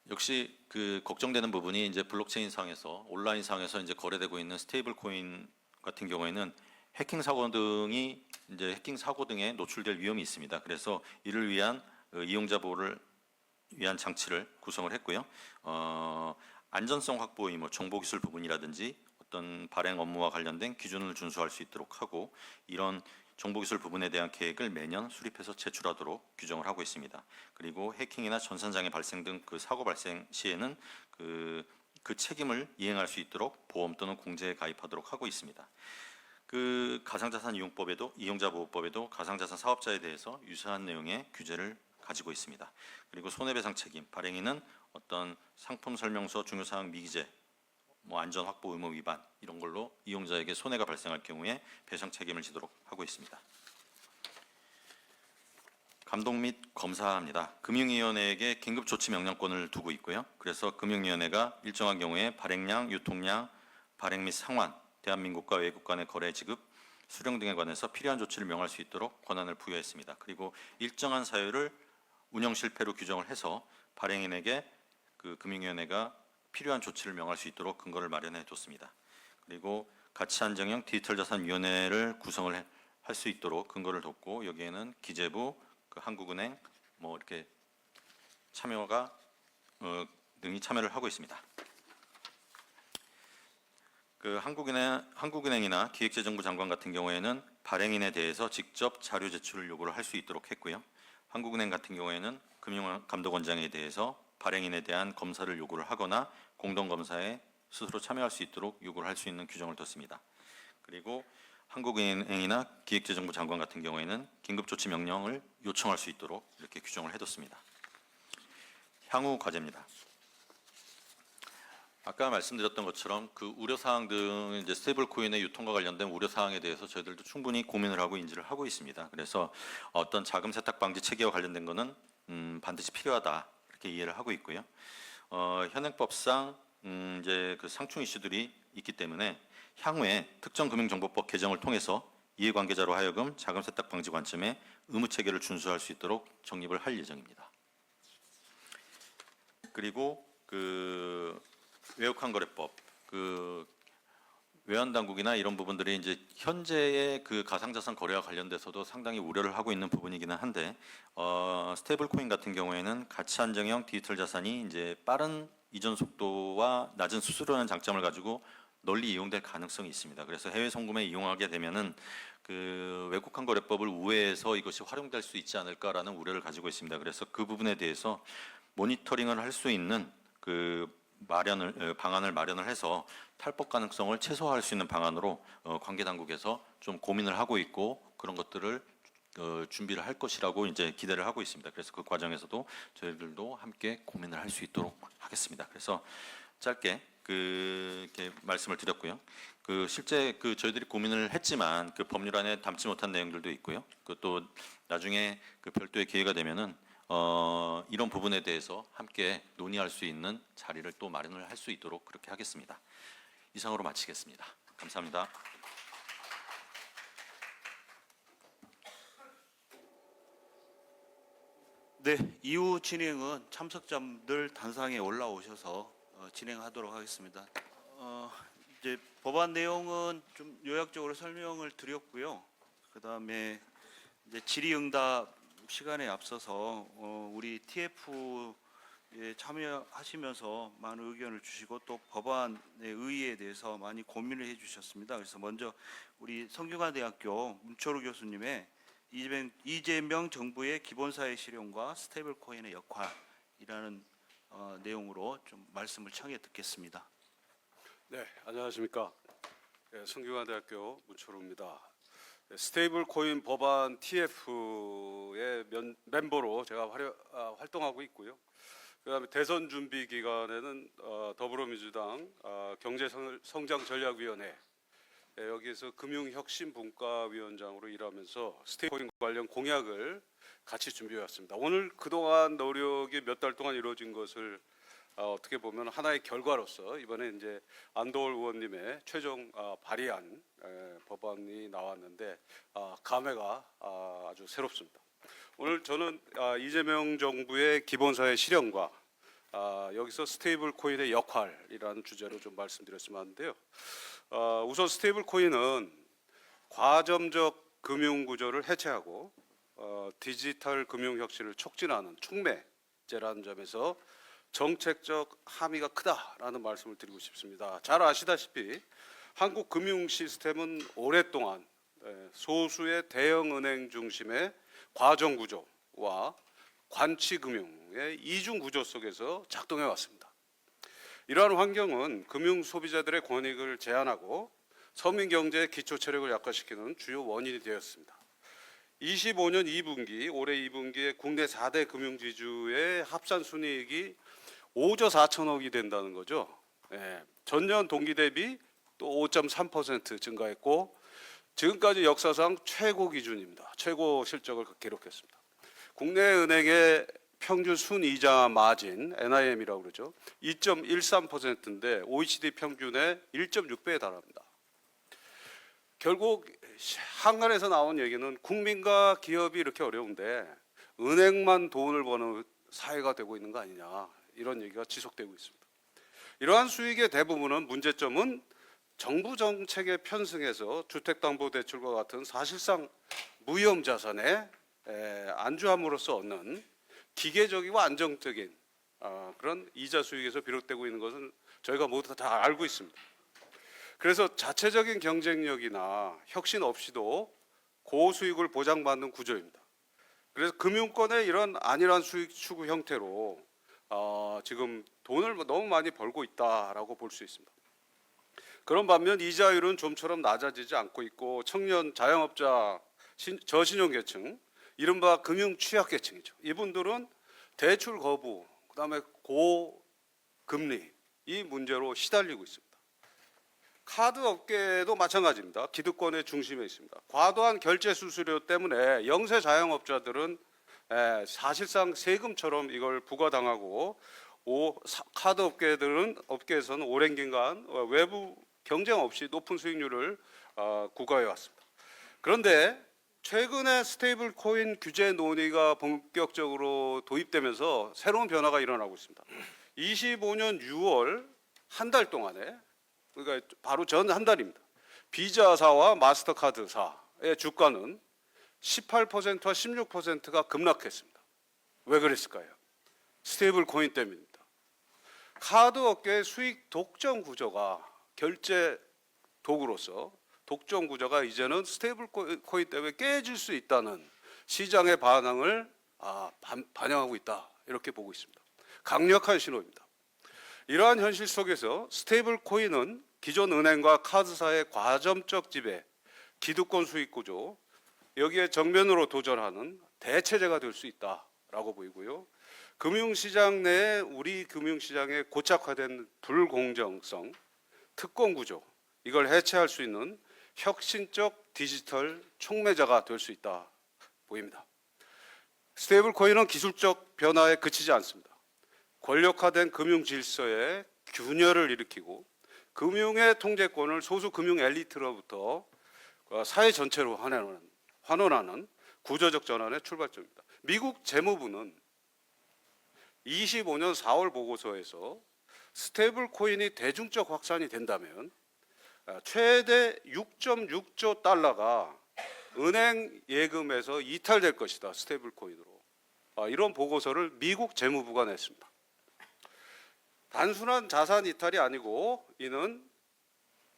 역시 그 걱정되는 부분이 이제 블록체인 상에서 온라인 상에서 이제 거래되고 있는 스테이블 코인 같은 경우에는 해킹 사고 등이 이제 해킹 사고 등에 노출될 위험이 있습니다. 그래서 이를 위한 이용자 보호를 위한 장치를 구성을 했고요. 안전성 확보 의무, 정보기술 부분이라든지 어떤 발행 업무와 관련된 기준을 준수할 수 있도록 하고 이런 정보기술 부분에 대한 계획을 매년 수립해서 제출하도록 규정을 하고 있습니다. 그리고 해킹이나 전산장애 발생 등 그 사고 발생 시에는 그 책임을 이행할 수 있도록 보험 또는 공제에 가입하도록 하고 있습니다. 그 가상자산 이용법에도 이용자 보호법에도 가상자산 사업자에 대해서 유사한 내용의 규제를 가지고 있습니다. 그리고 손해배상 책임, 발행인은 어떤 상품 설명서 중요사항 미기재, 안전 확보 의무 위반 이런 걸로 이용자에게 손해가 발생할 경우에 배상 책임을 지도록 하고 있습니다. 감독 및 검사합니다. 금융위원회에게 긴급 조치 명령권을 두고 있고요. 그래서 금융위원회가 일정한 경우에 발행량, 유통량, 발행 및 상환, 대한민국과 외국 간의 거래 지급, 수령 등에 관해서 필요한 조치를 명할 수 있도록 권한을 부여했습니다. 그리고 일정한 사유를 운영 실패로 규정을 해서 발행인에게 그 금융위원회가 필요한 조치를 명할 수 있도록 근거를 마련해 뒀습니다. 그리고 가치 안정형 디지털 자산 위원회를 구성을 할 수 있도록 근거를 뒀고 여기에는 기재부, 그 한국은행 이렇게 참여가 등이 참여를 하고 있습니다. 그 한국은행이나 기획재정부 장관 같은 경우에는 발행인에 대해서 직접 자료 제출을 요구를 할 수 있도록 했고요. 한국은행 같은 경우에는 금융감독원장에 대해서 발행인에 대한 검사를 요구를 하거나 공동검사에 스스로 참여할 수 있도록 요구를 할 수 있는 규정을 뒀습니다. 그리고 한국은행이나 기획재정부 장관 같은 경우에는 긴급조치 명령을 요청할 수 있도록 이렇게 규정을 해뒀습니다. 향후 과제입니다. 아까 말씀드렸던 것처럼 그 우려사항 등 이제 스테이블 코인의 유통과 관련된 우려사항에 대해서 저희들도 충분히 고민을 하고 인지를 하고 있습니다. 그래서 어떤 자금 세탁 방지 체계와 관련된 것은 반드시 필요하다 이렇게 이해를 하고 있고요. 현행법상 이제 그 상충 이슈들이 있기 때문에 향후에 특정금융정보법 개정을 통해서 이해관계자로 하여금 자금 세탁 방지 관점에 의무 체계를 준수할 수 있도록 정립을 할 예정입니다. 그리고 그 외국환 거래법, 그 외환 당국이나 이런 부분들이 이제 현재의 그 가상자산 거래와 관련돼서도 상당히 우려를 하고 있는 부분이기는 한데, 스테이블 코인 같은 경우에는 가치 안정형 디지털 자산이 이제 빠른 이전 속도와 낮은 수수료라는 장점을 가지고 널리 이용될 가능성이 있습니다. 그래서 해외 송금에 이용하게 되면은 그 외국환 거래법을 우회해서 이것이 활용될 수 있지 않을까라는 우려를 가지고 있습니다. 그래서 그 부분에 대해서 모니터링을 할 수 있는 그 방안을 마련을 해서 탈법 가능성을 최소화할 수 있는 방안으로 관계 당국에서 좀 고민을 하고 있고, 그런 것들을 준비를 할 것이라고 이제 기대를 하고 있습니다. 그래서 그 과정에서도 저희들도 함께 고민을 할 수 있도록 하겠습니다. 그래서 짧게 이렇게 말씀을 드렸고요. 그 실제 그 저희들이 고민을 했지만 그 법률안에 담지 못한 내용들도 있고요. 그 또 나중에 그 별도의 기회가 되면은 이런 부분에 대해서 함께 논의할 수 있는 자리를 또 마련을 할 수 있도록 그렇게 하겠습니다. 이상으로 마치겠습니다. 감사합니다. 네, 이후 진행은 참석자들 단상에 올라오셔서 진행하도록 하겠습니다. 이제 법안 내용은 좀 요약적으로 설명을 드렸고요. 그다음에 이제 질의응답 시간에 앞서서 우리 TF에 참여하시면서 많은 의견을 주시고 또 법안의 의의에 대해서 많이 고민을 해주셨습니다. 그래서 먼저 우리 성균관대학교 문철우 교수님의 이재명 정부의 기본사회 실현과 스테이블 코인의 역할이라는 내용으로 좀 말씀을 청해 듣겠습니다. 네, 안녕하십니까. 성균관대학교 문철우입니다. 스테이블 코인 법안 TF의 멤버로 제가 활동하고 있고요. 그다음에 대선 준비 기간에는 더불어민주당 경제성장전략위원회 여기에서 금융혁신분과위원장으로 일하면서 스테이블 코인 관련 공약을 같이 준비해 왔습니다. 오늘 그동안 노력이 몇 달 동안 이루어진 것을 어떻게 보면 하나의 결과로서 이번에 이제 안도월 의원님의 최종 발의안 법안이 나왔는데 감회가 아주 새롭습니다. 오늘 저는 이재명 정부의 기본사회 실현과 여기서 스테이블 코인의 역할이라는 주제로 좀 말씀드렸으면 하는데요. 우선 스테이블 코인은 과점적 금융 구조를 해체하고 디지털 금융 혁신을 촉진하는 촉매제라는 점에서 정책적 함의가 크다라는 말씀을 드리고 싶습니다. 잘 아시다시피 한국 금융 시스템은 오랫동안 소수의 대형 은행 중심의 과정 구조와 관치 금융의 이중 구조 속에서 작동해 왔습니다. 이러한 환경은 금융 소비자들의 권익을 제한하고 서민 경제의 기초 체력을 약화시키는 주요 원인이 되었습니다. 25년 2분기, 올해 2분기에 국내 4대 금융지주의 합산 순이익이 5조 4천억이 된다는 거죠. 전년 동기 대비 또 5.3% 증가했고 지금까지 역사상 최고 기준입니다. 최고 실적을 기록했습니다. 국내 은행의 평균 순이자 마진 NIM이라고 그러죠. 2.13%인데 OECD 평균의 1.6배에 달합니다. 결국 한간에서 나온 얘기는 국민과 기업이 이렇게 어려운데 은행만 돈을 버는 사회가 되고 있는 거 아니냐, 이런 얘기가 지속되고 있습니다. 이러한 수익의 대부분은 문제점은 정부 정책에 편승해서 주택담보대출과 같은 사실상 무위험 자산에 안주함으로써 얻는 기계적이고 안정적인 그런 이자 수익에서 비롯되고 있는 것은 저희가 모두 다 알고 있습니다. 그래서 자체적인 경쟁력이나 혁신 없이도 고수익을 보장받는 구조입니다. 그래서 금융권의 이런 안일한 수익 추구 형태로 지금 돈을 너무 많이 벌고 있다라고 볼 수 있습니다. 그런 반면 이자율은 좀처럼 낮아지지 않고 있고 청년 자영업자 저신용계층, 이른바 금융 취약계층이죠. 이분들은 대출 거부, 그다음에 고금리 이 문제로 시달리고 있습니다. 카드 업계도 마찬가지입니다. 기득권의 중심에 있습니다. 과도한 결제 수수료 때문에 영세 자영업자들은 사실상 세금처럼 이걸 부과당하고 카드 업계에서는 오랜 기간 외부 경쟁 없이 높은 수익률을 구가해 왔습니다. 그런데 최근에 스테이블 코인 규제 논의가 본격적으로 도입되면서 새로운 변화가 일어나고 있습니다. 25년 6월 한 달 동안에, 그러니까 바로 전 한 달입니다. 비자사와 마스터카드사의 주가는 18%와 16%가 급락했습니다. 왜 그랬을까요? 스테이블 코인 때문입니다. 카드 업계의 수익 독점 구조가, 결제 도구로서 독점 구조가 이제는 스테이블 코인 때문에 깨질 수 있다는 시장의 반응을 반영하고 있다, 이렇게 보고 있습니다. 강력한 신호입니다. 이러한 현실 속에서 스테이블 코인은 기존 은행과 카드사의 과점적 지배, 기득권 수익 구조, 여기에 정면으로 도전하는 대체제가 될 수 있다라고 보이고요. 금융시장 내에, 우리 금융시장의 고착화된 불공정성, 특권 구조, 이걸 해체할 수 있는 혁신적 디지털 촉매자가 될 수 있다 보입니다. 스테이블 코인은 기술적 변화에 그치지 않습니다. 권력화된 금융 질서에 균열을 일으키고 금융의 통제권을 소수 금융 엘리트로부터 사회 전체로 환원하는 구조적 전환의 출발점입니다. 미국 재무부는 25년 4월 보고서에서 스테이블 코인이 대중적 확산이 된다면 최대 6.6조 달러가 은행 예금에서 이탈될 것이다, 스테이블 코인으로. 이런 보고서를 미국 재무부가 냈습니다. 단순한 자산 이탈이 아니고 이는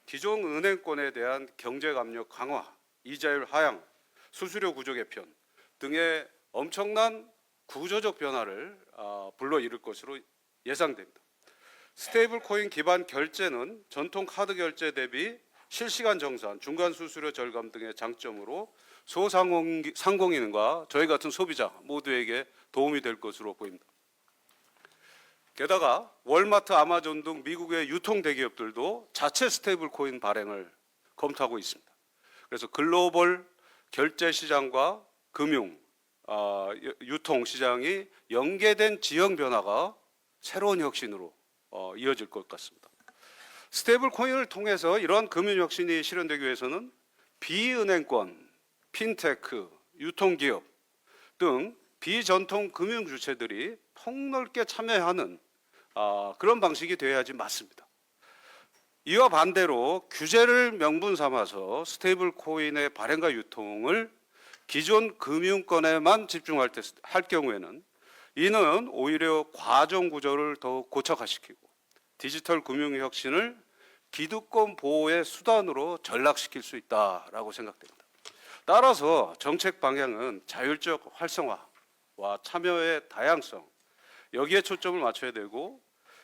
기존 은행권에 대한 경제 압력 강화, 이자율 하향, 수수료 구조 개편 등의 엄청난 구조적 변화를 불러일으킬 것으로 예상됩니다. 스테이블 코인 기반 결제는 전통 카드 결제 대비 실시간 정산, 중간 수수료 절감 등의 장점으로 소상공인과 저희 같은 소비자 모두에게 도움이 될 것으로 보입니다. 게다가 월마트, 아마존 등 미국의 유통 대기업들도 자체 스테이블 코인 발행을 검토하고 있습니다. 그래서 글로벌 결제 시장과 금융, 유통 시장이 연계된 지형 변화가 새로운 혁신으로 이어질 것 같습니다. 스테이블 코인을 통해서 이러한 금융 혁신이 실현되기 위해서는 비은행권, 핀테크, 유통기업 등 비전통 금융 주체들이 폭넓게 참여하는 그런 방식이 되어야지 맞습니다. 이와 반대로 규제를 명분 삼아서 스테이블 코인의 발행과 유통을 기존 금융권에만 집중할 경우에는 이는 오히려 과정 구조를 더욱 고착화시키고 디지털 금융 혁신을 기득권 보호의 수단으로 전락시킬 수 있다라고 생각됩니다. 따라서 정책 방향은 자율적 활성화와 참여의 다양성, 여기에 초점을 맞춰야 되고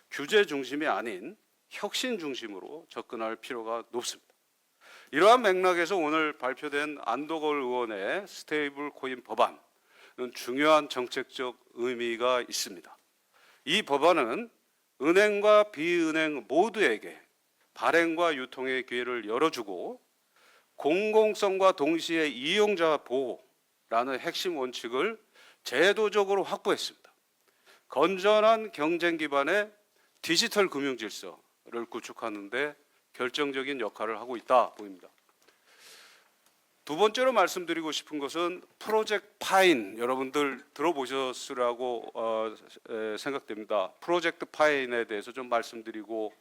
규제 중심이 아닌 혁신 중심으로 접근할 필요가 높습니다. 이러한 맥락에서 오늘 발표된 안도걸 의원의 스테이블 코인 법안은 중요한 정책적 의미가 있습니다. 이 법안은 은행과 비은행 모두에게 발행과 유통의 기회를 열어주고 공공성과 동시에 이용자 보호라는 핵심 원칙을 제도적으로 확보했습니다. 건전한 경쟁 기반의 디지털 금융 질서를 구축하는 데 결정적인 역할을 하고 있다 보입니다. 두 번째로 말씀드리고 싶은 것은 프로젝트 파인, 여러분들 들어보셨으라고 생각됩니다. 프로젝트 파인에 대해서 좀 말씀드리고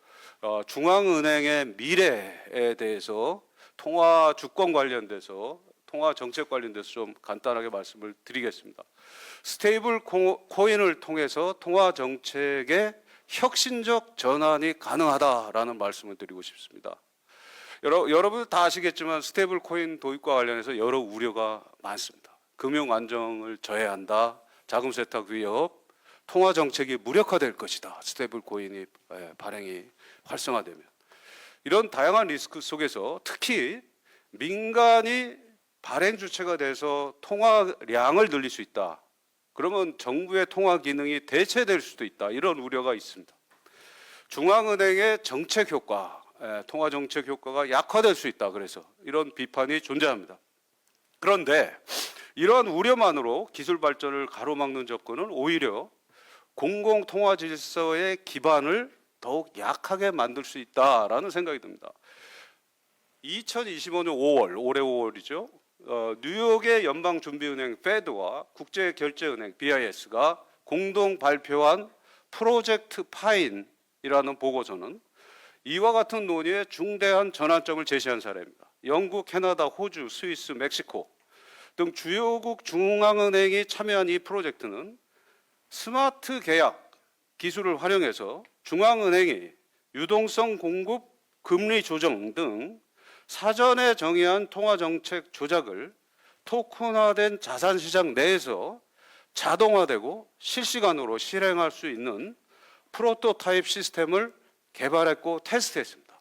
중앙은행의 미래에 대해서 통화 주권 관련돼서 통화 정책 관련돼서 좀 간단하게 말씀을 드리겠습니다. 스테이블 코인을 통해서 통화 정책의 혁신적 전환이 가능하다라는 말씀을 드리고 싶습니다. 여러분 다 아시겠지만 스테이블 코인 도입과 관련해서 여러 우려가 많습니다. 금융 안정을 저해한다, 자금 세탁 위협, 통화 정책이 무력화될 것이다. 스테이블 코인이 발행이 활성화되면 이런 다양한 리스크 속에서 특히 민간이 발행 주체가 돼서 통화량을 늘릴 수 있다. 그러면 정부의 통화 기능이 대체될 수도 있다. 이런 우려가 있습니다. 중앙은행의 정책 효과, 통화 정책 효과가 약화될 수 있다. 그래서 이런 비판이 존재합니다. 그런데 이러한 우려만으로 기술 발전을 가로막는 접근은 오히려 공공 통화 질서의 기반을 더욱 약하게 만들 수 있다라는 생각이 듭니다. 2025년 5월, 올해 5월이죠. 뉴욕의 연방준비은행 페드와 국제결제은행 BIS가 공동 발표한 프로젝트 파인이라는 보고서는 이와 같은 논의에 중대한 전환점을 제시한 사례입니다. 영국, 캐나다, 호주, 스위스, 멕시코 등 주요국 중앙은행이 참여한 이 프로젝트는 스마트 계약 기술을 활용해서 중앙은행이 유동성 공급, 금리 조정 등 사전에 정의한 통화정책 조작을 토큰화된 자산시장 내에서 자동화되고 실시간으로 실행할 수 있는 프로토타입 시스템을 개발했고 테스트했습니다.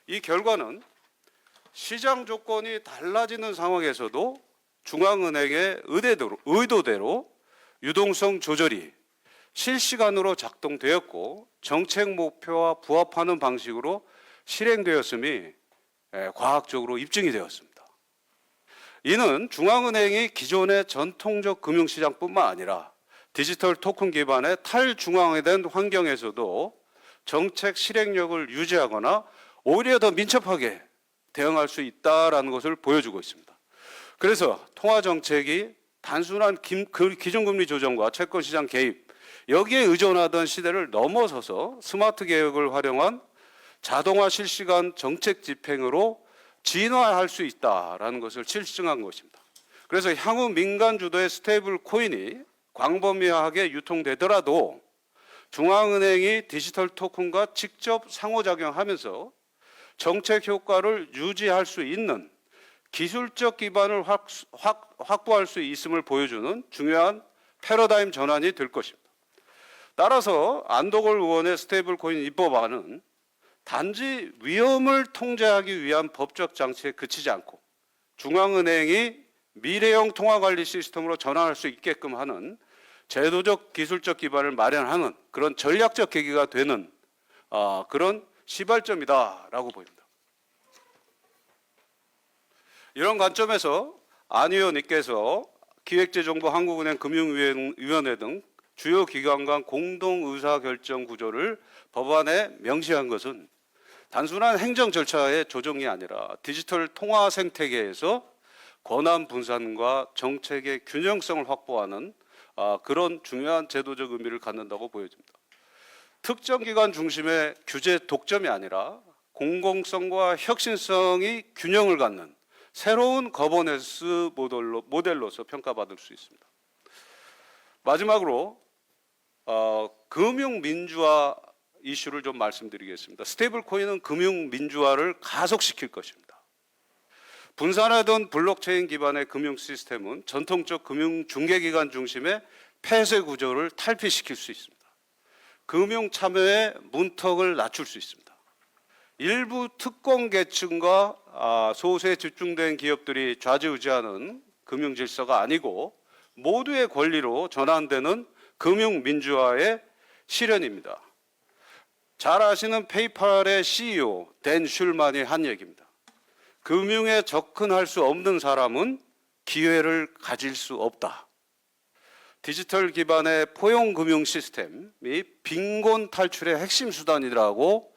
이 결과는 시장 조건이 달라지는 상황에서도 중앙은행의 의도대로 유동성 조절이 실시간으로 작동되었고 정책 목표와 부합하는 방식으로 실행되었음이 과학적으로 입증이 되었습니다. 이는 중앙은행이 기존의 전통적 금융시장뿐만 아니라 디지털 토큰 기반의 탈중앙화된 환경에서도 정책 실행력을 유지하거나 오히려 더 민첩하게 대응할 수 있다라는 것을 보여주고 있습니다. 그래서 통화 정책이 단순한 기준금리 조정과 채권시장 개입 여기에 의존하던 시대를 넘어서서 스마트 개혁을 활용한 자동화 실시간 정책 집행으로 진화할 수 있다라는 것을 실증한 것입니다. 그래서 향후 민간 주도의 스테이블 코인이 광범위하게 유통되더라도 중앙은행이 디지털 토큰과 직접 상호작용하면서 정책 효과를 유지할 수 있는 기술적 기반을 확보할 수 있음을 보여주는 중요한 패러다임 전환이 될 것입니다. 따라서 안도걸 의원의 스테이블 코인 입법안은 단지 위험을 통제하기 위한 법적 장치에 그치지 않고 중앙은행이 미래형 통화관리 시스템으로 전환할 수 있게끔 하는 제도적 기술적 기반을 마련하는 그런 전략적 계기가 되는 그런 시발점이다라고 보입니다. 이런 관점에서 안 의원님께서 기획재정부, 한국은행, 금융위원회 등 주요 기관 간 공동 의사결정 구조를 법안에 명시한 것은 단순한 행정 절차의 조정이 아니라 디지털 통화 생태계에서 권한 분산과 정책의 균형성을 확보하는 그런 중요한 제도적 의미를 갖는다고 보여집니다. 특정 기관 중심의 규제 독점이 아니라 공공성과 혁신성이 균형을 갖는 새로운 거버넌스 모델로서 평가받을 수 있습니다. 마지막으로 금융민주화 이슈를 좀 말씀드리겠습니다. 스테이블 코인은 금융민주화를 가속시킬 것입니다. 분산하던 블록체인 기반의 금융 시스템은 전통적 금융 중개기관 중심의 폐쇄 구조를 탈피시킬 수 있습니다. 금융 참여의 문턱을 낮출 수 있습니다. 일부 특권 계층과 소수에 집중된 기업들이 좌지우지하는 금융 질서가 아니고 모두의 권리로 전환되는 금융 민주화의 실현입니다. 잘 아시는 페이팔의 CEO 댄 슐만이 한 얘기입니다. 금융에 접근할 수 없는 사람은 기회를 가질 수 없다. 디지털 기반의 포용 금융 시스템이 빈곤 탈출의 핵심 수단이라고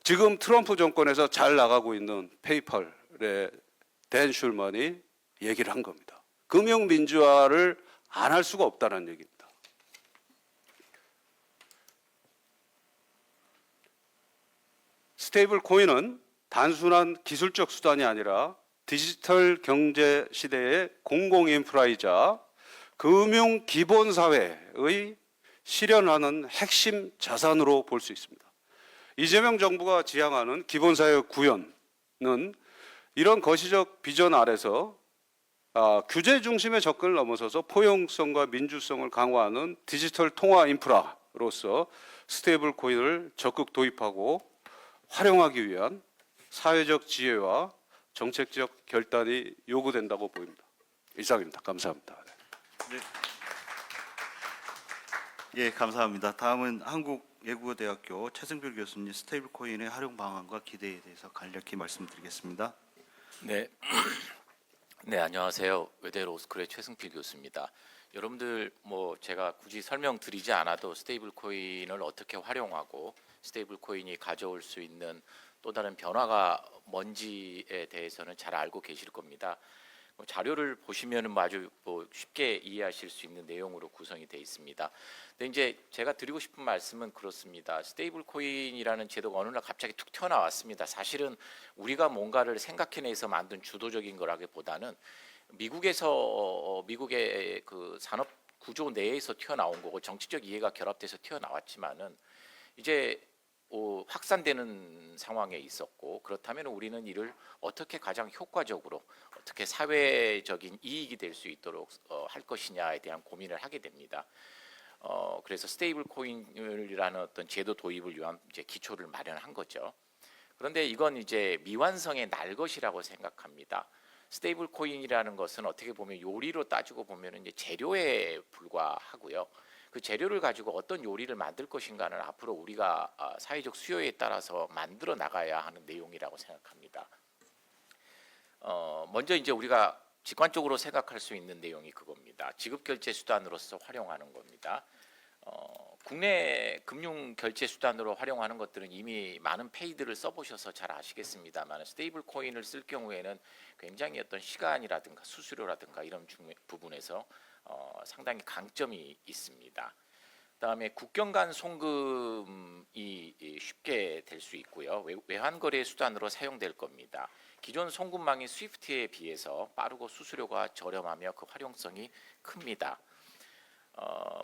지금 트럼프 정권에서 잘 나가고 있는 페이팔의 댄 슐만이 얘기를 한 겁니다. 금융 민주화를 안 할 수가 없다는 얘기입니다. 스테이블 코인은 단순한 기술적 수단이 아니라 디지털 경제 시대의 공공 인프라이자 금융 기본 사회의 실현하는 핵심 자산으로 볼 수 있습니다. 이재명 정부가 지향하는 기본사회 구현은 이런 거시적 비전 아래서 규제 중심의 접근을 넘어서서 포용성과 민주성을 강화하는 디지털 통화 인프라로서 스테이블 코인을 적극 도입하고 활용하기 위한 사회적 지혜와 정책적 결단이 요구된다고 보입니다. 이상입니다. 감사합니다. 예, 감사합니다. 다음은 한국외국어대학교 최승필 교수님 스테이블 코인의 활용 방안과 기대에 대해서 간략히 말씀드리겠습니다. 네. 네, 안녕하세요. 외대 로스쿨의 최승필 교수입니다. 여러분들 제가 굳이 설명드리지 않아도 스테이블 코인을 어떻게 활용하고 스테이블 코인이 가져올 수 있는 또 다른 변화가 뭔지에 대해서는 잘 알고 계실 겁니다. 자료를 보시면은 아주 쉽게 이해하실 수 있는 내용으로 구성이 되어 있습니다. 근데 이제 제가 드리고 싶은 말씀은 그렇습니다. 스테이블 코인이라는 제도가 어느 날 갑자기 툭 튀어나왔습니다. 사실은 우리가 뭔가를 생각해내서 만든 주도적인 거라기보다는 미국의 그 산업 구조 내에서 튀어나온 거고 정치적 이해가 결합돼서 튀어나왔지만은 이제 확산되는 상황에 있었고, 그렇다면 우리는 이를 어떻게 가장 효과적으로 어떻게 사회적인 이익이 될 수 있도록 할 것이냐에 대한 고민을 하게 됩니다. 그래서 스테이블 코인이라는 어떤 제도 도입을 위한 이제 기초를 마련한 거죠. 그런데 이건 이제 미완성의 날 것이라고 생각합니다. 스테이블 코인이라는 것은 어떻게 보면 요리로 따지고 보면 이제 재료에 불과하고요. 그 재료를 가지고 어떤 요리를 만들 것인가는 앞으로 우리가 사회적 수요에 따라서 만들어 나가야 하는 내용이라고 생각합니다. 먼저 이제 우리가 직관적으로 생각할 수 있는 내용이 그겁니다. 지급 결제 수단으로서 활용하는 겁니다. 국내 금융 결제 수단으로 활용하는 것들은 이미 많은 페이드를 써보셔서 잘 아시겠습니다만, 스테이블 코인을 쓸 경우에는 굉장히 어떤 시간이라든가 수수료라든가 이런 부분에서 상당히 강점이 있습니다. 그다음에 국경 간 송금이 쉽게 될 수 있고요. 외환 거래 수단으로 사용될 겁니다. 기존 송금망인 스위프트에 비해서 빠르고 수수료가 저렴하며 그 활용성이 큽니다.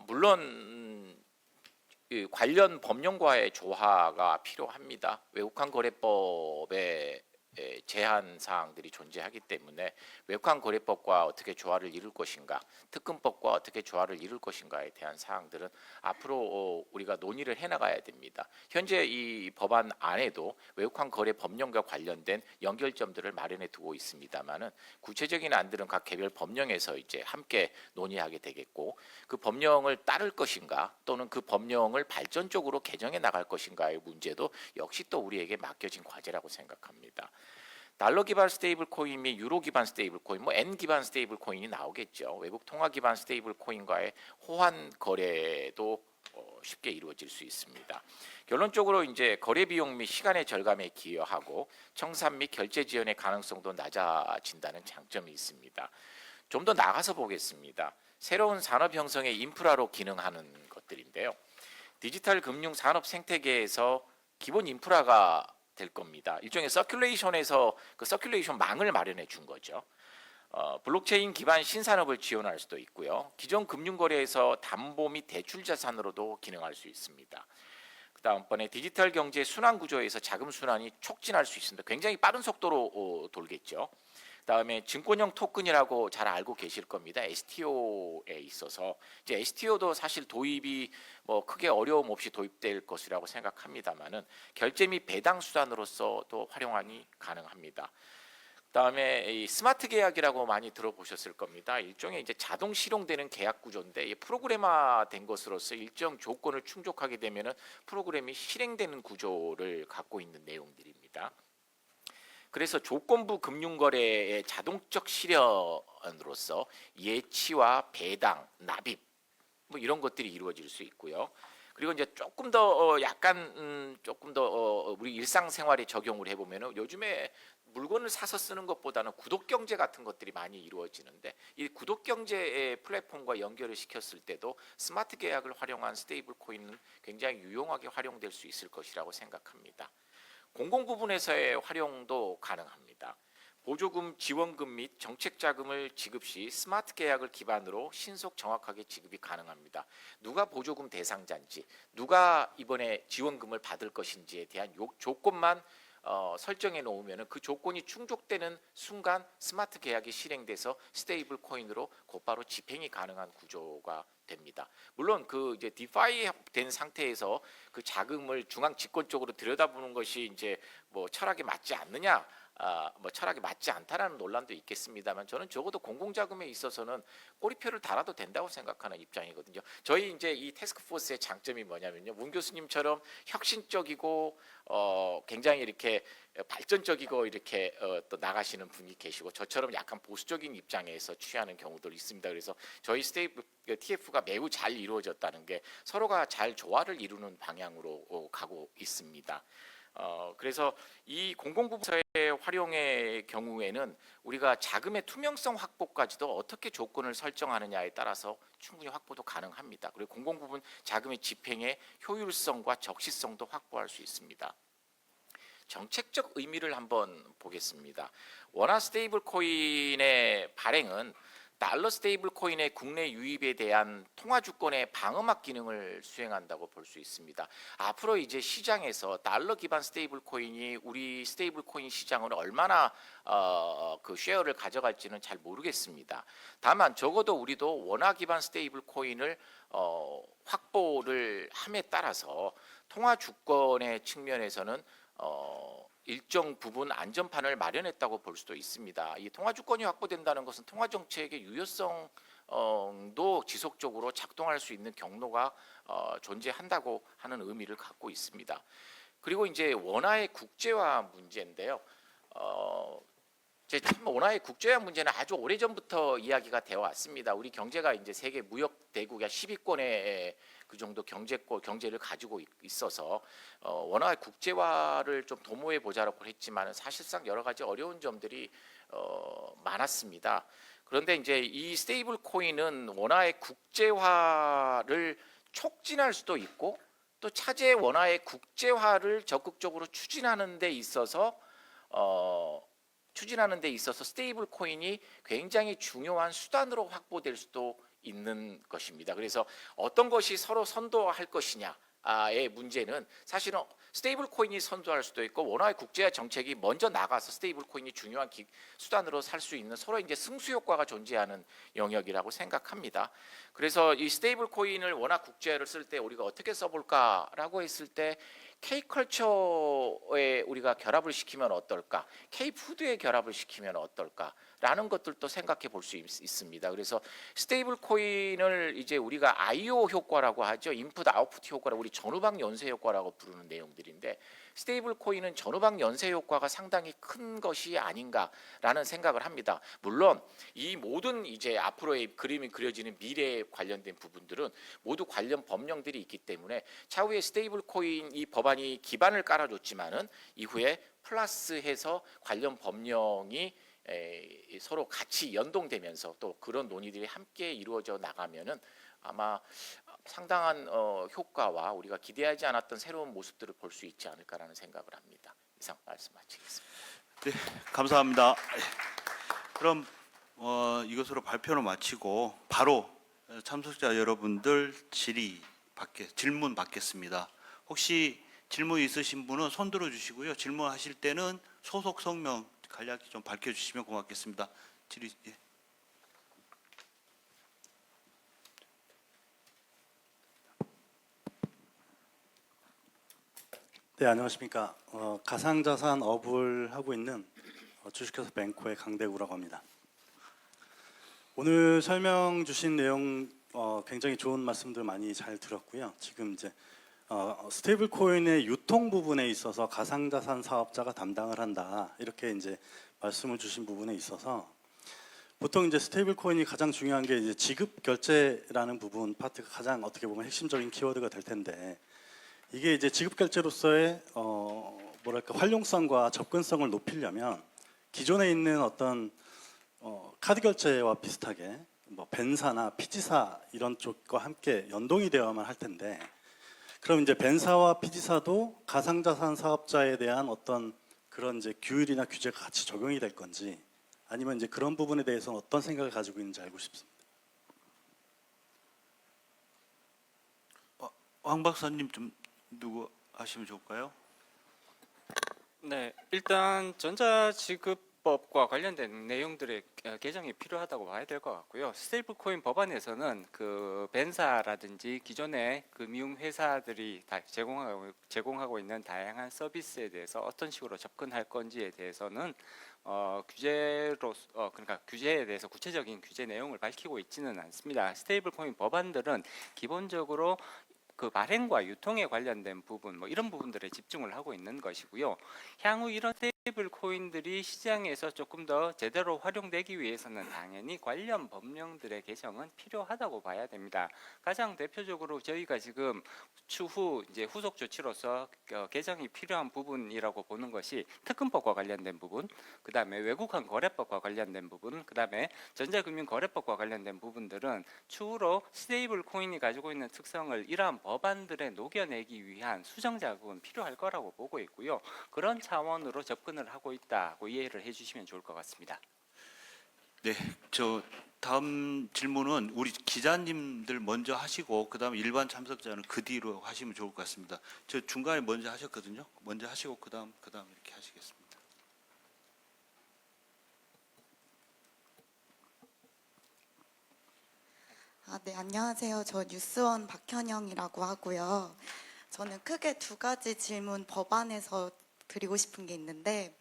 물론 관련 법령과의 조화가 필요합니다. 외국환 거래법에 제한 사항들이 존재하기 때문에 외국환 거래법과 어떻게 조화를 이룰 것인가, 특근법과 어떻게 조화를 이룰 것인가에 대한 사항들은 앞으로 우리가 논의를 해나가야 됩니다. 현재 이 법안 안에도 외국환 거래 법령과 관련된 연결점들을 마련해 두고 있습니다만은 구체적인 안들은 각 개별 법령에서 이제 함께 논의하게 되겠고, 그 법령을 따를 것인가 또는 그 법령을 발전적으로 개정해 나갈 것인가의 문제도 역시 또 우리에게 맡겨진 과제라고 생각합니다. 달러 기반 스테이블 코인 및 유로 기반 스테이블 코인, N 기반 스테이블 코인이 나오겠죠. 외국 통화 기반 스테이블 코인과의 호환 거래도 쉽게 이루어질 수 있습니다. 결론적으로 이제 거래 비용 및 시간의 절감에 기여하고 청산 및 결제 지연의 가능성도 낮아진다는 장점이 있습니다. 좀 더 나가서 보겠습니다. 새로운 산업 형성의 인프라로 기능하는 것들인데요. 디지털 금융 산업 생태계에서 기본 인프라가 될 겁니다. 일종의 서큘레이션에서 그 서큘레이션 망을 마련해 준 거죠. 블록체인 기반 신산업을 지원할 수도 있고요. 기존 금융거래에서 담보 및 대출 자산으로도 기능할 수 있습니다. 그다음번에 디지털 경제 순환 구조에서 자금 순환이 촉진할 수 있습니다. 굉장히 빠른 속도로 돌겠죠. 그다음에 증권형 토큰이라고 잘 알고 계실 겁니다. STO에 있어서 이제 STO도 사실 도입이 크게 어려움 없이 도입될 것이라고 생각합니다만은 결제 및 배당 수단으로서도 활용이 가능합니다. 그다음에 이 스마트 계약이라고 많이 들어보셨을 겁니다. 일종의 이제 자동 실용되는 계약 구조인데 프로그래머된 것으로서 일정 조건을 충족하게 되면은 프로그램이 실행되는 구조를 갖고 있는 내용들입니다. 그래서 조건부 금융거래의 자동적 실현으로서 예치와 배당, 납입 이런 것들이 이루어질 수 있고요. 그리고 이제 조금 더 조금 더 우리 일상생활에 적용을 해보면은 요즘에 물건을 사서 쓰는 것보다는 구독경제 같은 것들이 많이 이루어지는데 이 구독경제 플랫폼과 연결을 시켰을 때도 스마트 계약을 활용한 스테이블 코인은 굉장히 유용하게 활용될 수 있을 것이라고 생각합니다. 공공 부분에서의 활용도 가능합니다. 보조금, 지원금 및 정책 자금을 지급 시 스마트 계약을 기반으로 신속 정확하게 지급이 가능합니다. 누가 보조금 대상자인지, 누가 이번에 지원금을 받을 것인지에 대한 조건만 설정해 놓으면 그 조건이 충족되는 순간 스마트 계약이 실행돼서 스테이블 코인으로 곧바로 집행이 가능한 구조가 됩니다. 물론 그 이제 디파이 된 상태에서 그 자금을 중앙 집권 쪽으로 들여다보는 것이 이제 철학에 맞지 않느냐, 철학에 맞지 않다라는 논란도 있겠습니다만 저는 적어도 공공자금에 있어서는 꼬리표를 달아도 된다고 생각하는 입장이거든요. 저희 이제 이 태스크포스의 장점이 뭐냐면요, 문 교수님처럼 혁신적이고 굉장히 이렇게 발전적이고 이렇게 또 나가시는 분이 계시고 저처럼 약간 보수적인 입장에서 취하는 경우도 있습니다. 그래서 저희 스테이블 TF가 매우 잘 이루어졌다는 게 서로가 잘 조화를 이루는 방향으로 가고 있습니다. 그래서 이 공공부문서의 활용의 경우에는 우리가 자금의 투명성 확보까지도 어떻게 조건을 설정하느냐에 따라서 충분히 확보도 가능합니다. 그리고 공공부문 자금의 집행의 효율성과 적시성도 확보할 수 있습니다. 정책적 의미를 한번 보겠습니다. 원화 스테이블 코인의 발행은 달러 스테이블 코인의 국내 유입에 대한 통화 주권의 방어막 기능을 수행한다고 볼 수 있습니다. 앞으로 이제 시장에서 달러 기반 스테이블 코인이 우리 스테이블 코인 시장을 얼마나 그 쉐어를 가져갈지는 잘 모르겠습니다. 다만 적어도 우리도 원화 기반 스테이블 코인을 확보를 함에 따라서 통화 주권의 측면에서는 일정 부분 안전판을 마련했다고 볼 수도 있습니다. 이 통화 주권이 확보된다는 것은 통화 정책의 유효성도 지속적으로 작동할 수 있는 경로가 존재한다고 하는 의미를 갖고 있습니다. 그리고 이제 원화의 국제화 문제인데요. 참 원화의 국제화 문제는 아주 오래전부터 이야기가 되어 왔습니다. 우리 경제가 이제 세계 무역 대국의 10위권의 그 정도 경제를 가지고 있어서 원화의 국제화를 좀 도모해 보자라고 했지만 사실상 여러 가지 어려운 점들이 많았습니다. 그런데 이제 이 스테이블 코인은 원화의 국제화를 촉진할 수도 있고 또 차제 원화의 국제화를 적극적으로 추진하는 데 있어서 스테이블 코인이 굉장히 중요한 수단으로 확보될 수도 있는 것입니다. 그래서 어떤 것이 서로 선도할 것이냐의 문제는 사실은 스테이블 코인이 선도할 수도 있고 원화의 국제화 정책이 먼저 나가서 스테이블 코인이 중요한 수단으로 살 수 있는 서로 이제 승수 효과가 존재하는 영역이라고 생각합니다. 그래서 이 스테이블 코인을 원화 국제화를 쓸 때 우리가 어떻게 써볼까라고 했을 때 K컬처에 우리가 결합을 시키면 어떨까? K푸드에 결합을 시키면 어떨까라는 것들도 생각해 볼 수 있습니다. 그래서 스테이블 코인을 이제 우리가 IO 효과라고 하죠. 인풋 아웃풋 효과라고 우리 전후방 연쇄 효과라고 부르는 내용들인데 스테이블 코인은 전후방 연쇄 효과가 상당히 큰 것이 아닌가라는 생각을 합니다. 물론 이 모든 이제 앞으로의 그림이 그려지는 미래에 관련된 부분들은 모두 관련 법령들이 있기 때문에 차후에 스테이블 코인 이 법안이 기반을 깔아줬지만은 이후에 플러스해서 관련 법령이 서로 같이 연동되면서 또 그런 논의들이 함께 이루어져 나가면은 아마 상당한 효과와 우리가 기대하지 않았던 새로운 모습들을 볼 수 있지 않을까라는 생각을 합니다. 이상 말씀 마치겠습니다. 네, 감사합니다. 그럼 이것으로 발표를 마치고 바로 참석자 여러분들 질문 받겠습니다. 혹시 질문 있으신 분은 손 들어 주시고요. 질문하실 때는 소속 성명 간략히 좀 밝혀주시면 고맙겠습니다. 예. 네, 안녕하십니까. 가상자산 업을 하고 있는 주식회사 뱅코의 강대구라고 합니다. 오늘 설명 주신 내용 굉장히 좋은 말씀들 많이 잘 들었고요. 지금 이제 스테이블 코인의 유통 부분에 있어서 가상자산 사업자가 담당을 한다 이렇게 이제 말씀을 주신 부분에 있어서 보통 이제 스테이블 코인이 가장 중요한 게 이제 지급 결제라는 부분 파트가 가장 어떻게 보면 핵심적인 키워드가 될 텐데. 이게 이제 지급 결제로서의 뭐랄까 활용성과 접근성을 높이려면 기존에 있는 어떤 카드 결제와 비슷하게 뭐 벤사나 피지사 이런 쪽과 함께 연동이 되어야만 할 텐데 그럼 이제 벤사와 피지사도 가상자산 사업자에 대한 어떤 그런 이제 규율이나 규제가 같이 적용이 될 건지 아니면 이제 그런 부분에 대해서는 어떤 생각을 가지고 있는지 알고 싶습니다. 황 박사님 좀 누구 하시면 좋을까요? 네, 일단 전자지급법과 관련된 내용들의 개정이 필요하다고 봐야 될 것 같고요. 스테이블 코인 법안에서는 그 벤사라든지 기존의 금융 회사들이 다 제공하고 있는 다양한 서비스에 대해서 어떤 식으로 접근할 건지에 대해서는 그러니까 규제에 대해서 구체적인 규제 내용을 밝히고 있지는 않습니다. 스테이블 코인 법안들은 기본적으로 그 발행과 유통에 관련된 부분, 뭐 이런 부분들에 집중을 하고 있는 것이고요. 향후 이런 스테이블 코인들이 시장에서 조금 더 제대로 활용되기 위해서는 당연히 관련 법령들의 개정은 필요하다고 봐야 됩니다. 가장 대표적으로 저희가 지금 추후 이제 후속 조치로서 개정이 필요한 부분이라고 보는 것이 특근법과 관련된 부분, 그다음에 외국환 거래법과 관련된 부분, 그다음에 전자금융거래법과 관련된 부분들은 추후로 스테이블 코인이 가지고 있는 특성을 이러한 법안들에 녹여내기 위한 수정 작업은 필요할 거라고 보고 있고요. 그런 차원으로 접근을 하고 있다고 이해를 해주시면 좋을 것 같습니다. 네, 저 다음 질문은 우리 기자님들 먼저 하시고 그다음에 일반 참석자는 그 뒤로 하시면 좋을 것 같습니다. 저 중간에 먼저 하셨거든요. 먼저 하시고 그다음 이렇게 하시겠습니다. 네, 안녕하세요. 저 뉴스원 박현영이라고 하고요. 저는 크게 두 가지 질문 법안에서 드리고 싶은 게 있는데,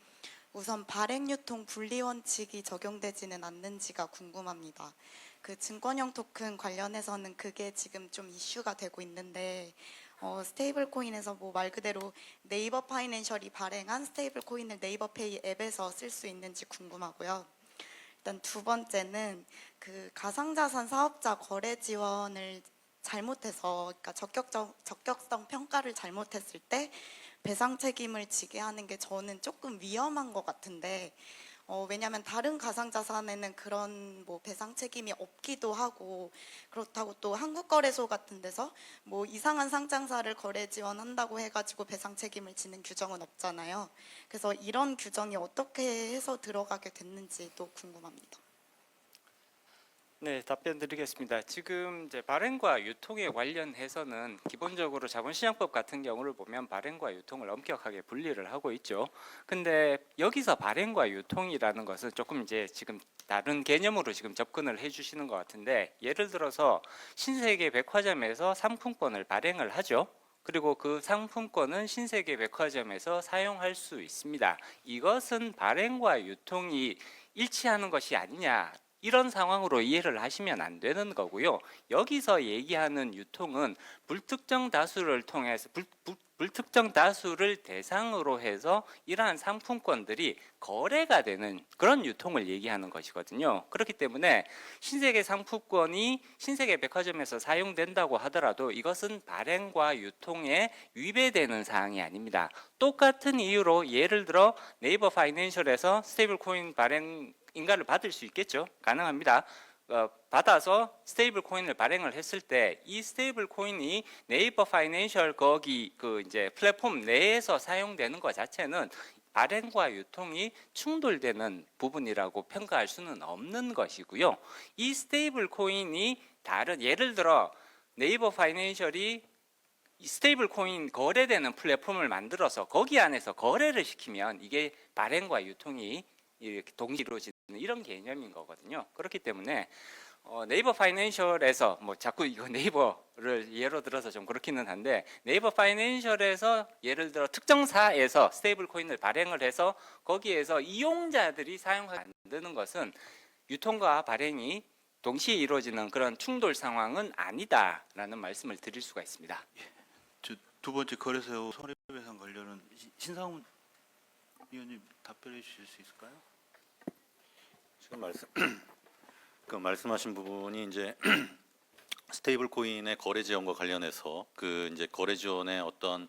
우선 발행유통 분리 원칙이 적용되지는 않는지가 궁금합니다. 그 증권형 토큰 관련해서는 그게 지금 좀 이슈가 되고 있는데, 스테이블 코인에서 뭐 말 그대로 네이버 파이낸셜이 발행한 스테이블 코인을 네이버페이 앱에서 쓸 수 있는지 궁금하고요. 일단 두 번째는 그 가상자산 사업자 거래 지원을 잘못해서, 그러니까 적격성 평가를 잘못했을 때 배상 책임을 지게 하는 게 저는 조금 위험한 것 같은데, 왜냐하면 다른 가상자산에는 그런 뭐 배상 책임이 없기도 하고, 그렇다고 또 한국거래소 같은 데서 뭐 이상한 상장사를 거래 지원한다고 해가지고 배상 책임을 지는 규정은 없잖아요. 그래서 이런 규정이 어떻게 해서 들어가게 됐는지도 궁금합니다. 네, 답변 드리겠습니다. 지금 이제 발행과 유통에 관련해서는 기본적으로 자본시장법 같은 경우를 보면 발행과 유통을 엄격하게 분리를 하고 있죠. 근데 여기서 발행과 유통이라는 것은 조금 이제 지금 다른 개념으로 지금 접근을 해주시는 것 같은데, 예를 들어서 신세계 백화점에서 상품권을 발행을 하죠. 그리고 그 상품권은 신세계 백화점에서 사용할 수 있습니다. 이것은 발행과 유통이 일치하는 것이 아니냐, 이런 상황으로 이해를 하시면 안 되는 거고요. 여기서 얘기하는 유통은 불특정 다수를 통해서 불특정 다수를 대상으로 해서 이러한 상품권들이 거래가 되는 그런 유통을 얘기하는 것이거든요. 그렇기 때문에 신세계 상품권이 신세계 백화점에서 사용된다고 하더라도 이것은 발행과 유통에 위배되는 사항이 아닙니다. 똑같은 이유로 예를 들어 네이버 파이낸셜에서 스테이블 코인 발행 인가를 받을 수 있겠죠. 가능합니다. 받아서 스테이블 코인을 발행을 했을 때 이 스테이블 코인이 네이버 파이낸셜 거기 그 이제 플랫폼 내에서 사용되는 것 자체는 발행과 유통이 충돌되는 부분이라고 평가할 수는 없는 것이고요. 이 스테이블 코인이 다른, 예를 들어 네이버 파이낸셜이 스테이블 코인 거래되는 플랫폼을 만들어서 거기 안에서 거래를 시키면 이게 발행과 유통이 이렇게 동시에 이루어지는 이런 개념인 거거든요. 그렇기 때문에 네이버 파이낸셜에서 뭐 자꾸 이거 네이버를 예로 들어서 좀 그렇기는 한데, 네이버 파이낸셜에서 예를 들어 특정사에서 스테이블 코인을 발행을 해서 거기에서 이용자들이 사용하지 않는 것은 유통과 발행이 동시에 이루어지는 그런 충돌 상황은 아니다라는 말씀을 드릴 수가 있습니다. 저 두 번째 거래소 손해배상 관련은 신상훈 위원님 답변해 주실 수 있을까요? 지금 말씀하신 부분이 이제 스테이블 코인의 거래 지원과 관련해서 그 이제 거래 지원의 어떤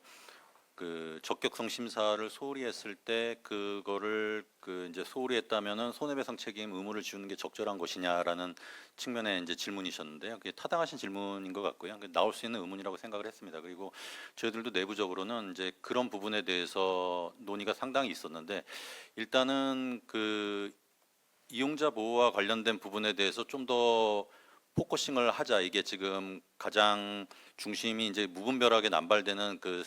그 적격성 심사를 소홀히 했을 때 그거를 그 이제 소홀히 했다면은 손해배상 책임 의무를 지우는 게 적절한 것이냐라는 측면의 이제 질문이셨는데요. 그게 타당하신 질문인 것 같고요. 나올 수 있는 의문이라고 생각을 했습니다. 그리고 저희들도 내부적으로는 이제 그런 부분에 대해서 논의가 상당히 있었는데, 일단은 그 이용자 보호와 관련된 부분에 대해서 좀 더 포커싱을 하자. 이게 지금 가장 중심이 이제 무분별하게 남발되는 그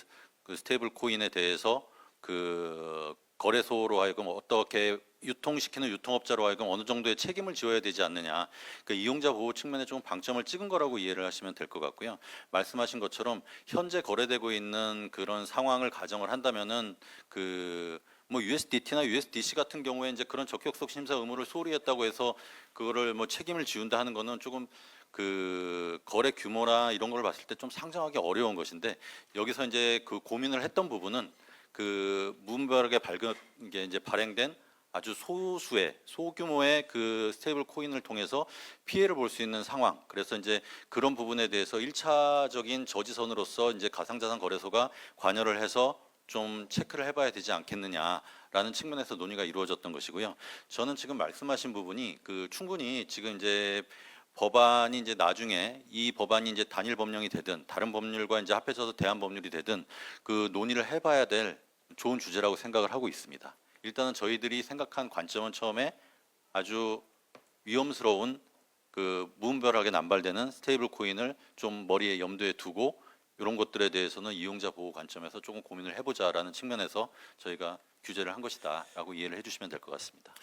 스테이블 코인에 대해서 그 거래소로 하여금 어떻게 유통시키는 유통업자로 하여금 어느 정도의 책임을 지어야 되지 않느냐, 그 이용자 보호 측면에 좀 방점을 찍은 거라고 이해를 하시면 될 것 같고요. 말씀하신 것처럼 현재 거래되고 있는 그런 상황을 가정을 한다면은 그 뭐 USDT나 USDC 같은 경우에 이제 그런 적격성 심사 의무를 소홀히 했다고 해서 그거를 뭐 책임을 지운다 하는 거는 조금 그 거래 규모나 이런 걸 봤을 때 좀 상정하기 어려운 것인데, 여기서 이제 그 고민을 했던 부분은 그 무분별하게 이게 이제 발행된 아주 소규모의 그 스테이블 코인을 통해서 피해를 볼 수 있는 상황. 그래서 이제 그런 부분에 대해서 1차적인 저지선으로서 이제 가상자산 거래소가 관여를 해서 좀 체크를 해봐야 되지 않겠느냐라는 측면에서 논의가 이루어졌던 것이고요. 저는 지금 말씀하신 부분이 그 충분히 지금 이제 법안이 이제 나중에 이 법안이 이제 단일 법령이 되든 다른 법률과 이제 합해져서 대안 법률이 되든 그 논의를 해봐야 될 좋은 주제라고 생각을 하고 있습니다. 일단은 저희들이 생각한 관점은 처음에 아주 위험스러운 그 무분별하게 남발되는 스테이블 코인을 좀 머리에 염두에 두고 이런 것들에 대해서는 이용자 보호 관점에서 조금 고민을 해보자라는 측면에서 저희가 규제를 한 것이다라고 이해를 해주시면 될 것 같습니다.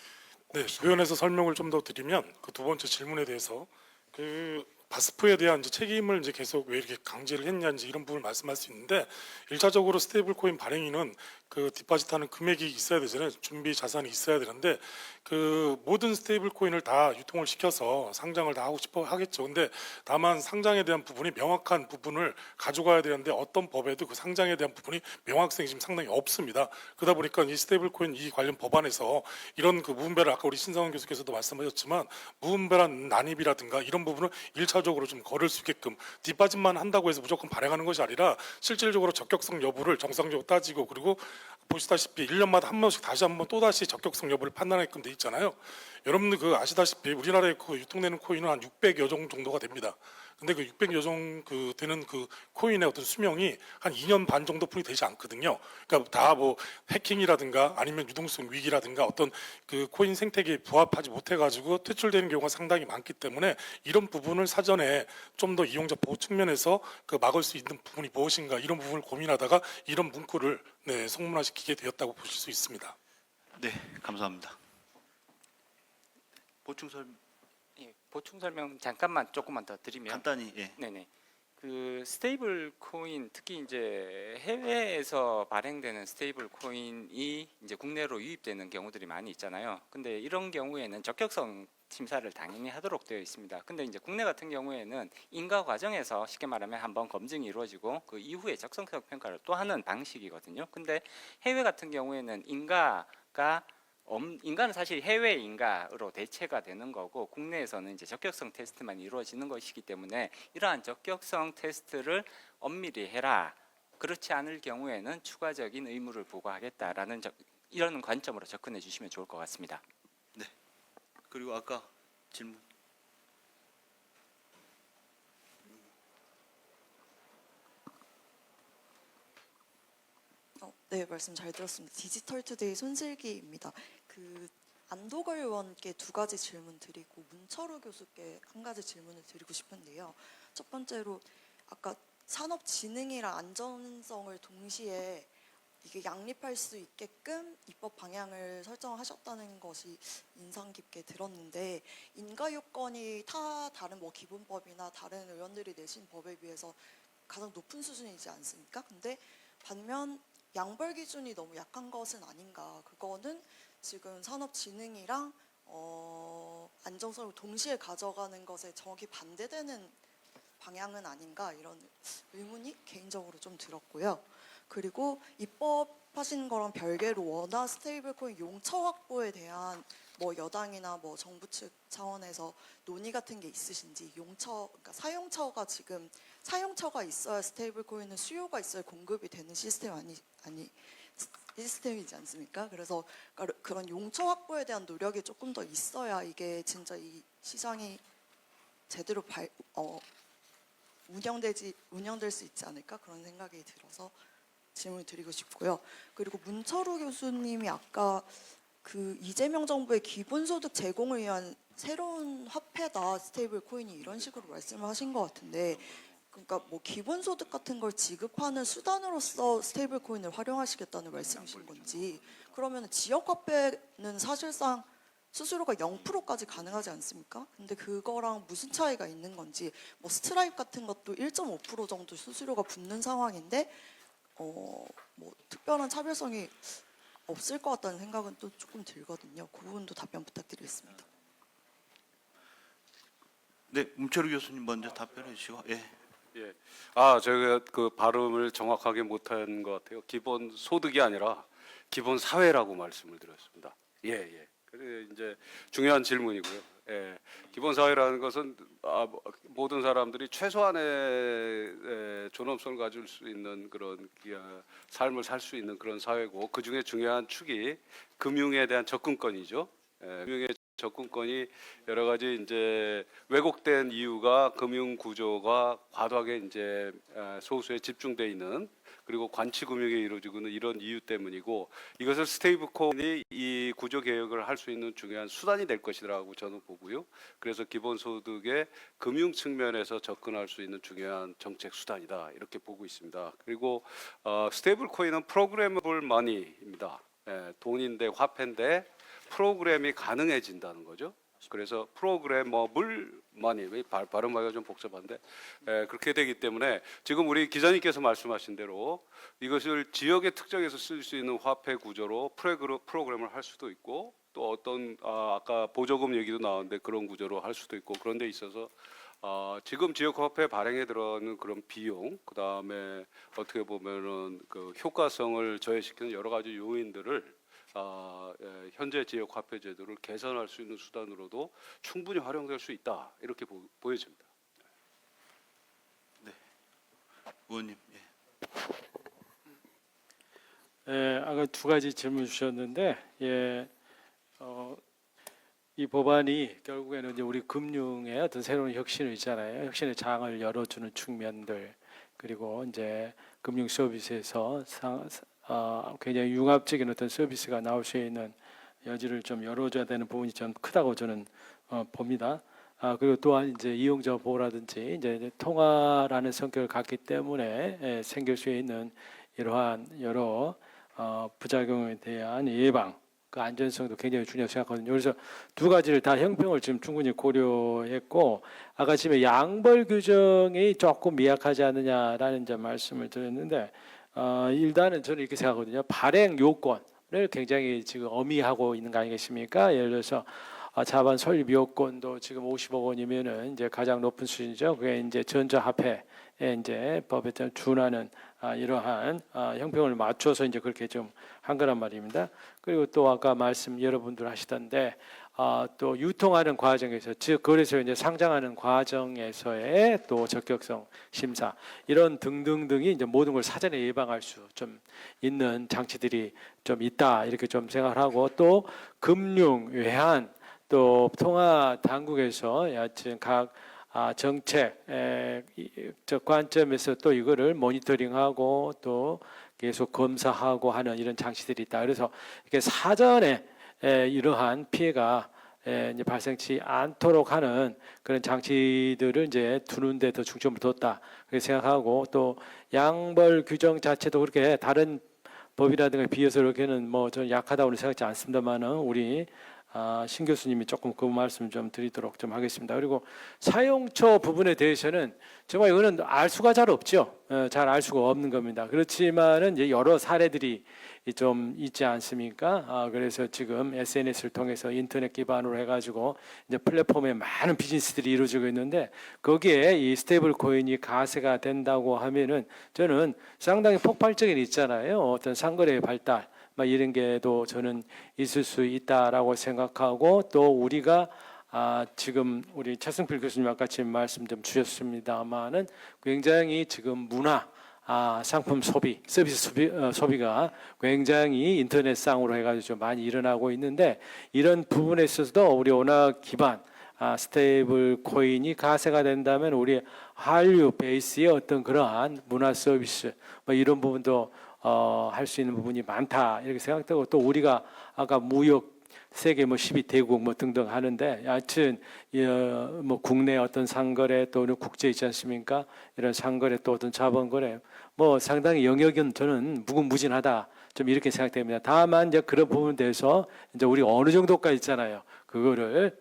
네, 의원에서 설명을 좀 더 드리면 그 두 번째 질문에 대해서 그 바스프에 대한 이제 책임을 이제 계속 왜 이렇게 강제를 했냐는지 이런 부분을 말씀할 수 있는데, 1차적으로 스테이블 코인 발행인은 그 디파짓하는 금액이 있어야 되잖아요. 준비 자산이 있어야 되는데 그 모든 스테이블 코인을 다 유통을 시켜서 상장을 다 하고 싶어 하겠죠. 근데 다만 상장에 대한 부분이 명확한 부분을 가져가야 되는데 어떤 법에도 그 상장에 대한 부분이 명확성이 지금 상당히 없습니다. 그러다 보니까 이 스테이블 코인 이 관련 법안에서 이런 그 무분별한, 아까 우리 신상원 교수께서도 말씀하셨지만 무분별한 난입이라든가 이런 부분을 1차적으로 좀 걸을 수 있게끔, 뒷받침만 한다고 해서 무조건 발행하는 것이 아니라 실질적으로 적격성 여부를 정상적으로 따지고, 그리고 보시다시피 1년마다 한 번씩 다시 한번 또다시 적격성 여부를 판단하게끔 돼 있잖아요. 여러분들 그 아시다시피 우리나라에 그 유통되는 코인은 한 600여 종 정도가 됩니다. 근데 그 600여 종 그 되는 그 코인의 어떤 수명이 한 2년 반 정도뿐이 되지 않거든요. 그러니까 다 뭐 해킹이라든가 아니면 유동성 위기라든가 어떤 그 코인 생태계에 부합하지 못해가지고 퇴출되는 경우가 상당히 많기 때문에 이런 부분을 사전에 좀 더 이용자 보호 측면에서 그 막을 수 있는 부분이 무엇인가, 이런 부분을 고민하다가 이런 문구를 성문화시키게 되었다고 보실 수 있습니다. 네, 감사합니다. 보충 설명 예, 보충 설명 잠깐만 조금만 더 드리면, 간단히. 예. 네네. 그 스테이블 코인, 특히 이제 해외에서 발행되는 스테이블 코인이 이제 국내로 유입되는 경우들이 많이 있잖아요. 근데 이런 경우에는 적격성 심사를 당연히 하도록 되어 있습니다. 근데 이제 국내 같은 경우에는 인가 과정에서 쉽게 말하면 한번 검증이 이루어지고 그 이후에 적성성 평가를 또 하는 방식이거든요. 근데 해외 같은 경우에는 인가는 사실 해외 인가로 대체가 되는 거고, 국내에서는 이제 적격성 테스트만 이루어지는 것이기 때문에 이러한 적격성 테스트를 엄밀히 해라, 그렇지 않을 경우에는 추가적인 의무를 부과하겠다라는 이런 관점으로 접근해 주시면 좋을 것 같습니다. 그리고 아까 질문. 네, 말씀 잘 들었습니다. 디지털투데이 손슬기입니다. 그 안도걸 의원께 두 가지 질문 드리고 문철우 교수께 한 가지 질문을 드리고 싶은데요. 첫 번째로 아까 산업진흥이랑 안전성을 동시에 이게 양립할 수 있게끔 입법 방향을 설정하셨다는 것이 인상 깊게 들었는데, 인가 요건이 다른 뭐 기본법이나 다른 의원들이 내신 법에 비해서 가장 높은 수준이지 않습니까? 근데 반면 양벌 기준이 너무 약한 것은 아닌가. 그거는 지금 산업진흥이랑 안정성을 동시에 가져가는 것에 정확히 반대되는 방향은 아닌가, 이런 의문이 개인적으로 좀 들었고요. 그리고 입법하신 거랑 별개로 원화 스테이블코인 용처 확보에 대한 뭐 여당이나 뭐 정부 측 차원에서 논의 같은 게 있으신지, 그러니까 사용처가 있어야 스테이블코인은 수요가 있어야 공급이 되는 시스템이지 않습니까? 그래서 그런 용처 확보에 대한 노력이 조금 더 있어야 이게 진짜 이 시장이 제대로 운영될 수 있지 않을까, 그런 생각이 들어서 질문을 드리고 싶고요. 그리고 문철우 교수님이 아까 그 이재명 정부의 기본소득 제공을 위한 새로운 화폐다 스테이블 코인이, 이런 식으로 말씀을 하신 것 같은데, 그러니까 뭐 기본소득 같은 걸 지급하는 수단으로서 스테이블 코인을 활용하시겠다는 말씀이신 건지, 그러면 지역 화폐는 사실상 수수료가 0%까지 가능하지 않습니까? 근데 그거랑 무슨 차이가 있는 건지, 뭐 스트라이프 같은 것도 1.5% 정도 수수료가 붙는 상황인데 뭐 특별한 차별성이 없을 것 같다는 생각은 또 조금 들거든요. 그 부분도 답변 부탁드리겠습니다. 네, 문철우 교수님 먼저 답변해 주시고. 예. 예. 제가 그 발음을 정확하게 못한 것 같아요. 기본 소득이 아니라 기본 사회라고 말씀을 드렸습니다. 예, 예. 그래 이제 중요한 질문이고요. 예. 기본 사회라는 것은 모든 사람들이 최소한의 존엄성을 가질 수 있는 그런 삶을 살 수 있는 그런 사회고, 그 중에 중요한 축이 금융에 대한 접근권이죠. 금융의 접근권이 여러 가지 이제 왜곡된 이유가 금융 구조가 과도하게 이제 소수에 집중돼 있는, 그리고 관치 금융에 이루어지고 있는 이런 이유 때문이고, 이것을 스테이블 코인이 이 구조 개혁을 할 수 있는 중요한 수단이 될 것이라고 저는 보고요. 그래서 기본소득의 금융 측면에서 접근할 수 있는 중요한 정책 수단이다, 이렇게 보고 있습니다. 그리고 스테이블 코인은 프로그래머블 머니입니다. 돈인데 화폐인데 프로그램이 가능해진다는 거죠. 그래서 프로그래머블 머니, 발음하기가 좀 복잡한데 그렇게 되기 때문에 지금 우리 기자님께서 말씀하신 대로 이것을 지역의 특정에서 쓸 수 있는 화폐 구조로 프로그램을 할 수도 있고, 또 어떤 아까 보조금 얘기도 나왔는데 그런 구조로 할 수도 있고, 그런 데 있어서 지금 지역 화폐 발행에 들어가는 그런 비용, 그 다음에 어떻게 보면은 그 효과성을 저해시키는 여러 가지 요인들을 현재 지역 화폐 제도를 개선할 수 있는 수단으로도 충분히 활용될 수 있다, 이렇게 보여집니다. 네, 의원님. 예. 예, 아까 두 가지 질문 주셨는데, 예, 이 법안이 결국에는 이제 우리 금융의 어떤 새로운 혁신을 있잖아요. 혁신의 장을 열어주는 측면들, 그리고 이제 금융 서비스에서 굉장히 융합적인 어떤 서비스가 나올 수 있는 여지를 좀 열어줘야 되는 부분이 좀 크다고 저는 봅니다. 그리고 또한 이제 이용자 보호라든지 이제 통화라는 성격을 갖기 때문에 생길 수 있는 이러한 여러 부작용에 대한 예방, 그 안전성도 굉장히 중요하다고 생각하거든요. 그래서 두 가지를 다 형평을 지금 충분히 고려했고, 아까 지금 양벌 규정이 조금 미약하지 않느냐라는 이제 말씀을 드렸는데, 일단은 저는 이렇게 생각하거든요. 발행 요건을 굉장히 지금 엄의하고 있는 거 아니겠습니까? 예를 들어서 자반 설립 요건도 지금 50억 원이면은 이제 가장 높은 수준이죠. 그게 이제 전자화폐에 이제 법에 준하는 이러한 형평을 맞춰서 이제 그렇게 좀 한 거란 말입니다. 그리고 또 아까 말씀 여러분들 하시던데 또 유통하는 과정에서, 즉 거래소에 이제 상장하는 과정에서의 또 적격성 심사, 이런 등등등이 이제 모든 걸 사전에 예방할 수 좀 있는 장치들이 좀 있다, 이렇게 좀 생각을 하고, 또 금융 외환 또 통화 당국에서 여하튼 각 정책 저 관점에서 또 이거를 모니터링하고 또 계속 검사하고 하는 이런 장치들이 있다. 그래서 이렇게 사전에 이러한 피해가 이제 발생치 않도록 하는 그런 장치들을 이제 두는 데 더 중점을 뒀다, 그렇게 생각하고, 또 양벌 규정 자체도 그렇게 다른 법이라든가 비해서 이렇게는 뭐 저는 약하다고는 생각하지 않습니다만은 우리 신 교수님이 조금 그 말씀 좀 드리도록 좀 하겠습니다. 그리고 사용처 부분에 대해서는 정말 이거는 알 수가 잘 없죠. 잘 알 수가 없는 겁니다. 그렇지만은 이제 여러 사례들이 좀 있지 않습니까? 그래서 지금 SNS를 통해서 인터넷 기반으로 해가지고 이제 플랫폼에 많은 비즈니스들이 이루어지고 있는데, 거기에 이 스테이블 코인이 가세가 된다고 하면은 저는 상당히 폭발적인 있잖아요. 어떤 상거래의 발달, 이런 게도 저는 있을 수 있다라고 생각하고, 또 우리가 지금 우리 최승필 교수님 아까 지금 말씀 좀 주셨습니다만은 굉장히 지금 문화, 상품 소비, 서비스 소비가 굉장히 인터넷상으로 해가지고 좀 많이 일어나고 있는데, 이런 부분에 있어서도 우리 워낙 기반 스테이블 코인이 가세가 된다면 우리 한류 베이스의 어떤 그러한 문화 서비스 이런 부분도 할 수 있는 부분이 많다, 이렇게 생각되고, 또 우리가 아까 무역 세계 12대국 등등 하는데, 여하튼 뭐 국내 어떤 상거래 또 국제 있지 않습니까? 이런 상거래 또 어떤 자본거래 상당히 영역은 저는 무궁무진하다, 좀 이렇게 생각됩니다. 다만 이제 그런 부분에 대해서 이제 우리 어느 정도까지 있잖아요. 그거를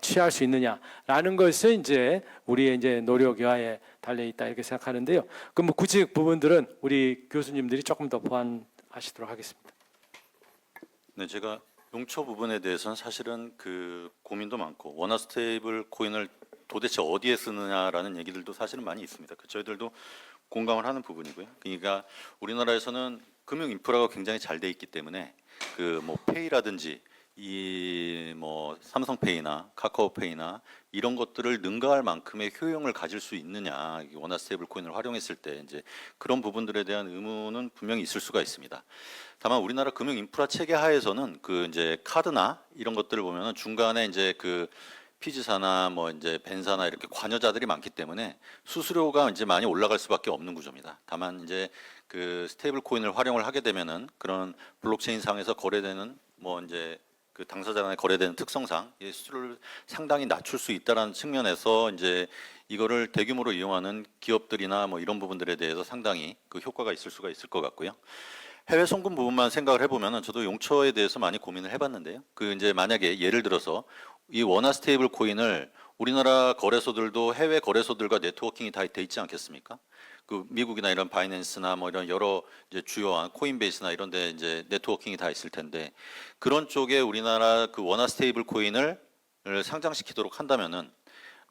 취할 수 있느냐라는 것은 이제 우리의 이제 노력에 달려 있다, 이렇게 생각하는데요. 그 구체적 부분들은 우리 교수님들이 조금 더 보완하시도록 하겠습니다. 네, 제가 용처 부분에 대해서는 사실은 그 고민도 많고 원화 스테이블 코인을 도대체 어디에 쓰느냐라는 얘기들도 사실은 많이 있습니다. 저희들도 공감을 하는 부분이고요. 그러니까 우리나라에서는 금융 인프라가 굉장히 잘 돼 있기 때문에 그 뭐 페이라든지 이 뭐 삼성페이나 카카오페이나 이런 것들을 능가할 만큼의 효용을 가질 수 있느냐, 이 원화 스테이블 코인을 활용했을 때 이제 그런 부분들에 대한 의문은 분명히 있을 수가 있습니다. 다만 우리나라 금융 인프라 체계 하에서는 그 이제 카드나 이런 것들을 보면은 중간에 이제 그 피지사나 뭐 이제 벤사나 이렇게 관여자들이 많기 때문에 수수료가 이제 많이 올라갈 수밖에 없는 구조입니다. 다만 이제 그 스테이블 코인을 활용을 하게 되면은 그런 블록체인 상에서 거래되는 뭐 이제 그 당사자 간에 거래되는 특성상 이 수수료를 상당히 낮출 수 있다라는 측면에서 이제 이거를 대규모로 이용하는 기업들이나 뭐 이런 부분들에 대해서 상당히 그 효과가 있을 수가 있을 것 같고요. 해외 송금 부분만 생각을 해보면은 저도 용처에 대해서 많이 고민을 해봤는데요. 그 이제 만약에 예를 들어서 이 원화 스테이블 코인을 우리나라 거래소들도 해외 거래소들과 네트워킹이 다 돼 있지 않겠습니까? 그 미국이나 이런 바이낸스나 뭐 이런 여러 이제 주요한 코인베이스나 이런 데 이제 네트워킹이 다 있을 텐데 그런 쪽에 우리나라 그 원화 스테이블 코인을 상장시키도록 한다면은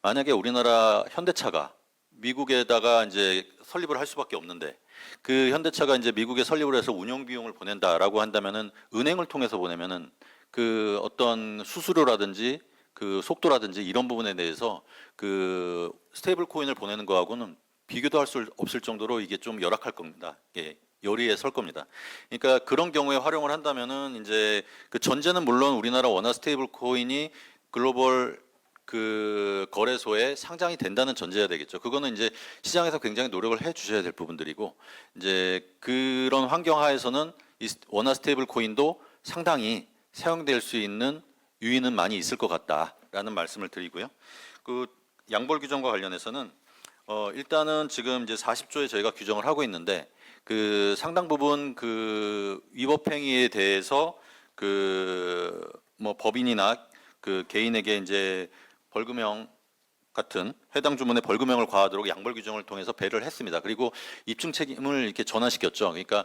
만약에 우리나라 현대차가 미국에다가 이제 설립을 할 수밖에 없는데 그 현대차가 이제 미국에 설립을 해서 운영 비용을 보낸다라고 한다면은 은행을 통해서 보내면은 그 어떤 수수료라든지 그 속도라든지 이런 부분에 대해서 그 스테이블 코인을 보내는 거하고는 비교도 할 수 없을 정도로 이게 좀 열악할 겁니다. 예, 요리에 설 겁니다. 그러니까 그런 경우에 활용을 한다면은 이제 그 전제는 물론 우리나라 원화 스테이블 코인이 글로벌 그 거래소에 상장이 된다는 전제가 되겠죠. 그거는 이제 시장에서 굉장히 노력을 해 주셔야 될 부분들이고 이제 그런 환경 하에서는 이 원화 스테이블 코인도 상당히 사용될 수 있는 유인은 많이 있을 것 같다라는 말씀을 드리고요. 그 양벌 규정과 관련해서는 일단은 지금 이제 40조에 저희가 규정을 하고 있는데 그 상당 부분 그 위법 행위에 대해서 그 뭐 법인이나 그 개인에게 이제 벌금형 같은 해당 주문에 벌금형을 과하도록 양벌 규정을 통해서 배려를 했습니다. 그리고 입증 책임을 이렇게 전환시켰죠. 그러니까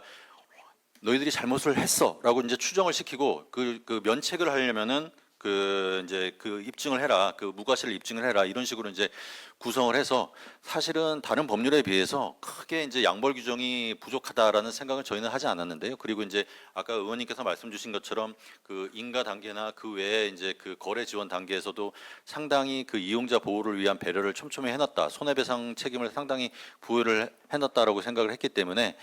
너희들이 잘못을 했어라고 이제 추정을 시키고 그 면책을 하려면은 그 이제 그 입증을 해라, 그 무과실을 입증을 해라 이런 식으로 이제 구성을 해서 사실은 다른 법률에 비해서 크게 이제 양벌 규정이 부족하다라는 생각을 저희는 하지 않았는데요. 그리고 이제 아까 의원님께서 말씀 주신 것처럼 그 인가 단계나 그 외에 이제 그 거래 지원 단계에서도 상당히 그 이용자 보호를 위한 배려를 촘촘히 해놨다, 손해배상 책임을 상당히 부여를 해놨다라고 생각을 했기 때문에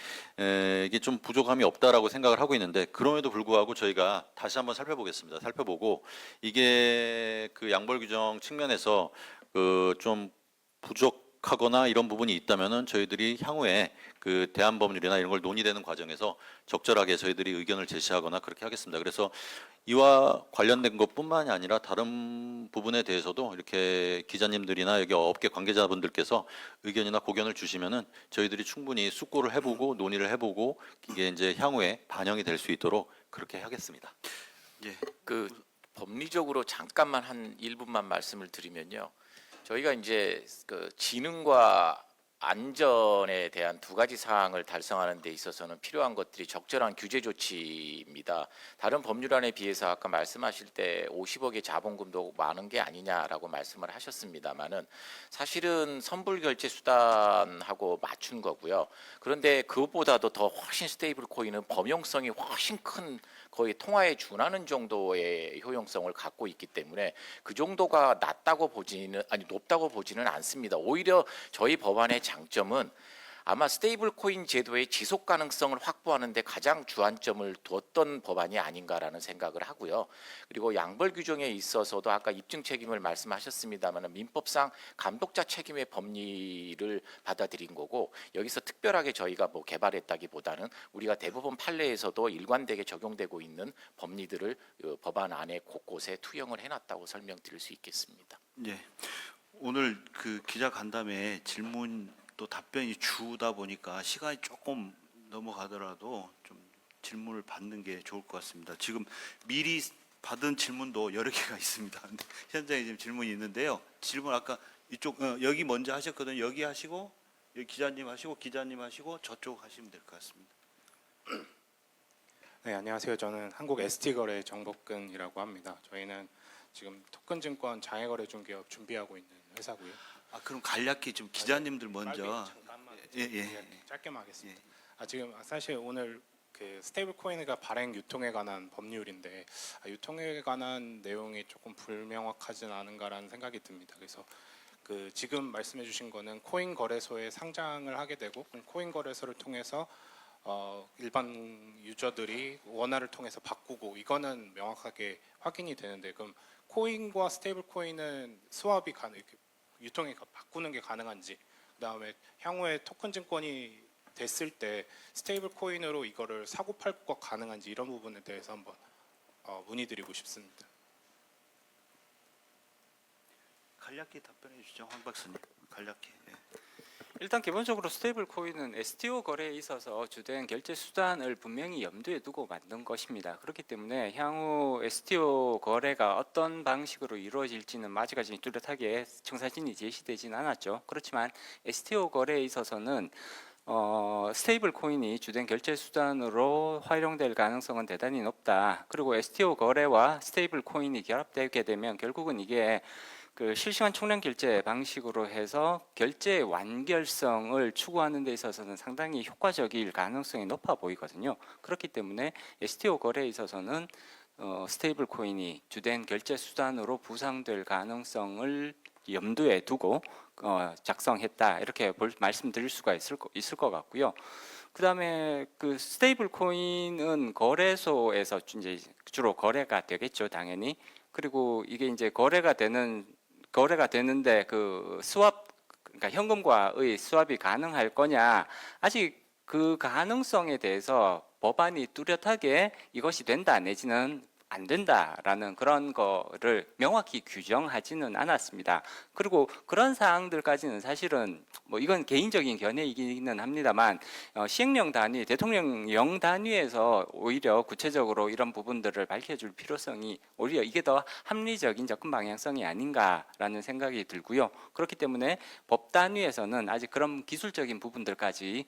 이게 좀 부족함이 없다라고 생각을 하고 있는데 그럼에도 불구하고 저희가 다시 한번 살펴보겠습니다. 살펴보고 이게 그 양벌 규정 측면에서 그 좀 부족하거나 이런 부분이 있다면은 저희들이 향후에 그 대안 법률이나 이런 걸 논의되는 과정에서 적절하게 저희들이 의견을 제시하거나 그렇게 하겠습니다. 그래서 이와 관련된 것뿐만이 아니라 다른 부분에 대해서도 이렇게 기자님들이나 여기 업계 관계자분들께서 의견이나 고견을 주시면은 저희들이 충분히 숙고를 해보고 논의를 해보고 이게 이제 향후에 반영이 될 수 있도록 그렇게 하겠습니다. 예. 그 법리적으로 잠깐만 한 1분만 말씀을 드리면요. 저희가 이제 그 지능과 안전에 대한 두 가지 사항을 달성하는 데 있어서는 필요한 것들이 적절한 규제 조치입니다. 다른 법률안에 비해서 아까 말씀하실 때 50억의 자본금도 많은 게 아니냐라고 말씀을 하셨습니다만은 사실은 선불 결제 수단하고 맞춘 거고요. 그런데 그것보다도 더 훨씬 스테이블 코인은 범용성이 훨씬 큰 거의 통화에 준하는 정도의 효용성을 갖고 있기 때문에 그 정도가 높다고 보지는 않습니다. 오히려 저희 법안의 장점은 아마 스테이블 코인 제도의 지속 가능성을 확보하는 데 가장 주안점을 두었던 법안이 아닌가라는 생각을 하고요. 그리고 양벌 규정에 있어서도 아까 입증 책임을 말씀하셨습니다만 민법상 감독자 책임의 법리를 받아들인 거고 여기서 특별하게 저희가 뭐 개발했다기보다는 우리가 대부분 판례에서도 일관되게 적용되고 있는 법리들을 법안 안에 곳곳에 투영을 해놨다고 설명드릴 수 있겠습니다. 예. 오늘 그 기자 간담회 질문 또 답변이 주다 보니까 시간이 조금 넘어가더라도 좀 질문을 받는 게 좋을 것 같습니다. 지금 미리 받은 질문도 여러 개가 있습니다. 현장에 지금 질문이 있는데요. 질문 아까 이쪽 여기 먼저 하셨거든요. 여기 하시고 여기 기자님 하시고 저쪽 하시면 될 것 같습니다. 네, 안녕하세요. 저는 한국 ST거래 정복근이라고 합니다. 저희는 지금 토큰증권 장외거래중개업 준비하고 있는 회사고요. 아, 그럼 간략히 좀 기자님들 먼저. 잠깐만 예. 짧게만 하겠습니다. 지금 사실 오늘 그 스테이블 코인과 발행 유통에 관한 법률인데 유통에 관한 내용이 조금 불명확하진 않은가라는 생각이 듭니다. 그래서 그 지금 말씀해주신 거는 코인 거래소에 상장을 하게 되고 코인 거래소를 통해서 일반 유저들이 원화를 통해서 바꾸고 이거는 명확하게 확인이 되는데 그럼 코인과 스테이블 코인은 스왑이 유통이 바꾸는 게 가능한지 그다음에 향후에 토큰 증권이 됐을 때 스테이블 코인으로 이거를 사고 팔고가 가능한지 이런 부분에 대해서 한번 문의드리고 싶습니다. 간략히 답변해 주시죠, 황 박사님. 간략히. 예. 일단 기본적으로 스테이블 코인은 STO 거래에 있어서 주된 결제 수단을 분명히 염두에 두고 만든 것입니다. 그렇기 때문에 향후 STO 거래가 어떤 방식으로 이루어질지는 아직까지 뚜렷하게 청사진이 제시되진 않았죠. 그렇지만 STO 거래에 있어서는 스테이블 코인이 주된 결제 수단으로 활용될 가능성은 대단히 높다. 그리고 STO 거래와 스테이블 코인이 결합되게 되면 결국은 이게 그 실시간 총량 결제 방식으로 해서 결제의 완결성을 추구하는 데 있어서는 상당히 효과적일 가능성이 높아 보이거든요. 그렇기 때문에 STO 거래에 있어서는 스테이블 코인이 주된 결제 수단으로 부상될 가능성을 염두에 두고 작성했다 이렇게 말씀드릴 수가 있을 것 같고요. 그다음에 그 스테이블 코인은 거래소에서 이제 주로 거래가 되겠죠, 당연히. 그리고 이게 이제 거래가 되는데 그 스왑 그러니까 현금과의 스왑이 가능할 거냐 아직 그 가능성에 대해서 법안이 뚜렷하게 이것이 된다 내지는 안 된다라는 그런 거를 명확히 규정하지는 않았습니다. 그리고 그런 사항들까지는 사실은 뭐 이건 개인적인 견해이기는 합니다만 시행령 단위, 대통령령 단위에서 오히려 구체적으로 이런 부분들을 밝혀줄 필요성이 오히려 이게 더 합리적인 접근 방향성이 아닌가라는 생각이 들고요. 그렇기 때문에 법 단위에서는 아직 그런 기술적인 부분들까지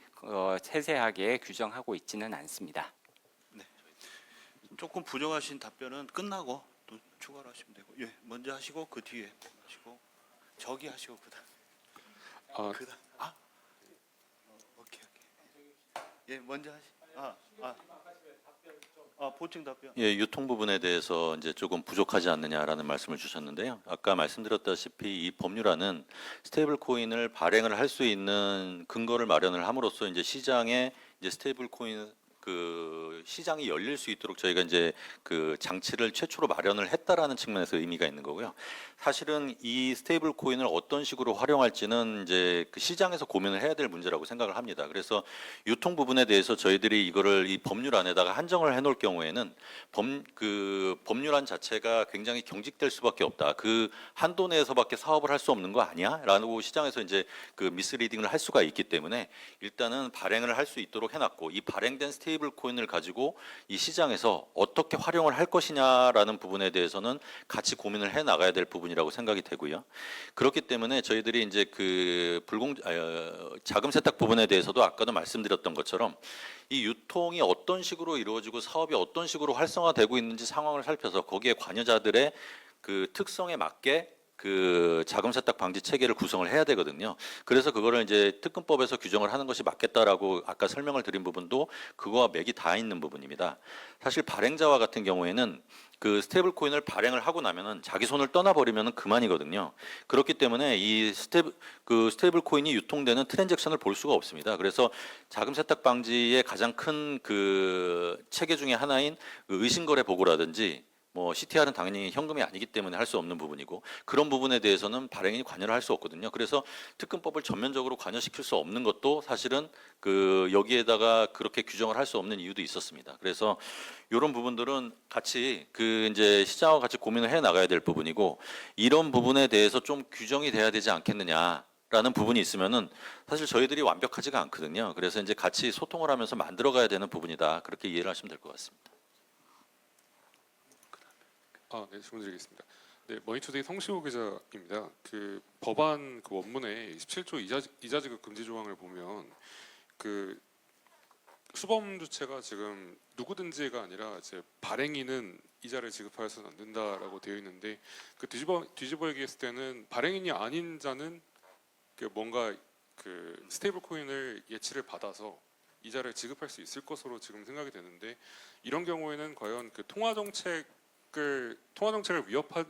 세세하게 규정하고 있지는 않습니다. 조금 부정하신 답변은 끝나고 또 추가로 하시면 되고. 예, 먼저 하시고 그 뒤에 하시고 저기 하시고 그다음. 오케이. 예, 먼저 하시. 보충 답변. 예, 유통 부분에 대해서 이제 조금 부족하지 않느냐라는 말씀을 주셨는데요. 아까 말씀드렸다시피 이 법률안은 스테이블 코인을 발행을 할 수 있는 근거를 마련을 함으로써 이제 시장에 이제 스테이블 코인 그 시장이 열릴 수 있도록 저희가 이제 그 장치를 최초로 마련을 했다라는 측면에서 의미가 있는 거고요. 사실은 이 스테이블 코인을 어떤 식으로 활용할지는 이제 그 시장에서 고민을 해야 될 문제라고 생각을 합니다. 그래서 유통 부분에 대해서 저희들이 이거를 이 법률안에다가 한정을 해놓을 경우에는 법률안 자체가 굉장히 경직될 수밖에 없다. 그 한도 내에서밖에 사업을 할 수 없는 거 아니야?라고 시장에서 이제 그 미스리딩을 할 수가 있기 때문에 일단은 발행을 할 수 있도록 해놨고 이 발행된 스테이블 코인을 가지고 이 시장에서 어떻게 활용을 할 것이냐라는 부분에 대해서는 같이 고민을 해 나가야 될 부분이라고 생각이 되고요. 그렇기 때문에 저희들이 이제 그 자금 세탁 부분에 대해서도 아까도 말씀드렸던 것처럼 이 유통이 어떤 식으로 이루어지고 사업이 어떤 식으로 활성화되고 있는지 상황을 살펴서 거기에 관여자들의 그 특성에 맞게 그 자금 세탁 방지 체계를 구성을 해야 되거든요. 그래서 그거를 이제 특근법에서 규정을 하는 것이 맞겠다라고 아까 설명을 드린 부분도 그거와 맥이 다 있는 부분입니다. 사실 발행자와 같은 경우에는 그 스테이블 코인을 발행을 하고 나면은 자기 손을 떠나버리면은 그만이거든요. 그렇기 때문에 이 스테이블 코인이 유통되는 트랜잭션을 볼 수가 없습니다. 그래서 자금 세탁 방지의 가장 큰 그 체계 중에 하나인 그 의신거래 보고라든지 뭐 CTR은 당연히 현금이 아니기 때문에 할 수 없는 부분이고 그런 부분에 대해서는 발행인이 관여를 할 수 없거든요. 그래서 특근법을 전면적으로 관여시킬 수 없는 것도 사실은 그 여기에다가 그렇게 규정을 할 수 없는 이유도 있었습니다. 그래서 이런 부분들은 같이 그 이제 시장과 같이 고민을 해 나가야 될 부분이고 이런 부분에 대해서 좀 규정이 돼야 되지 않겠느냐. 라는 부분이 있으면은 사실 저희들이 완벽하지가 않거든요. 그래서 이제 같이 소통을 하면서 만들어가야 되는 부분이다. 그렇게 이해를 하시면 될 것 같습니다. 네, 질문 드리겠습니다. 네, 머니투데이 성시호 기자입니다. 그 법안 그 원문에 17조 이자 지급 금지 조항을 보면 그 수범 주체가 지금 누구든지가 아니라 이제 발행인은 이자를 지급하여서는 안 된다라고 되어 있는데 그 뒤집어 얘기했을 때는 발행인이 아닌 자는 그 뭔가 그 스테이블 코인을 예치를 받아서 이자를 지급할 수 있을 것으로 지금 생각이 되는데 이런 경우에는 과연 그 통화 정책을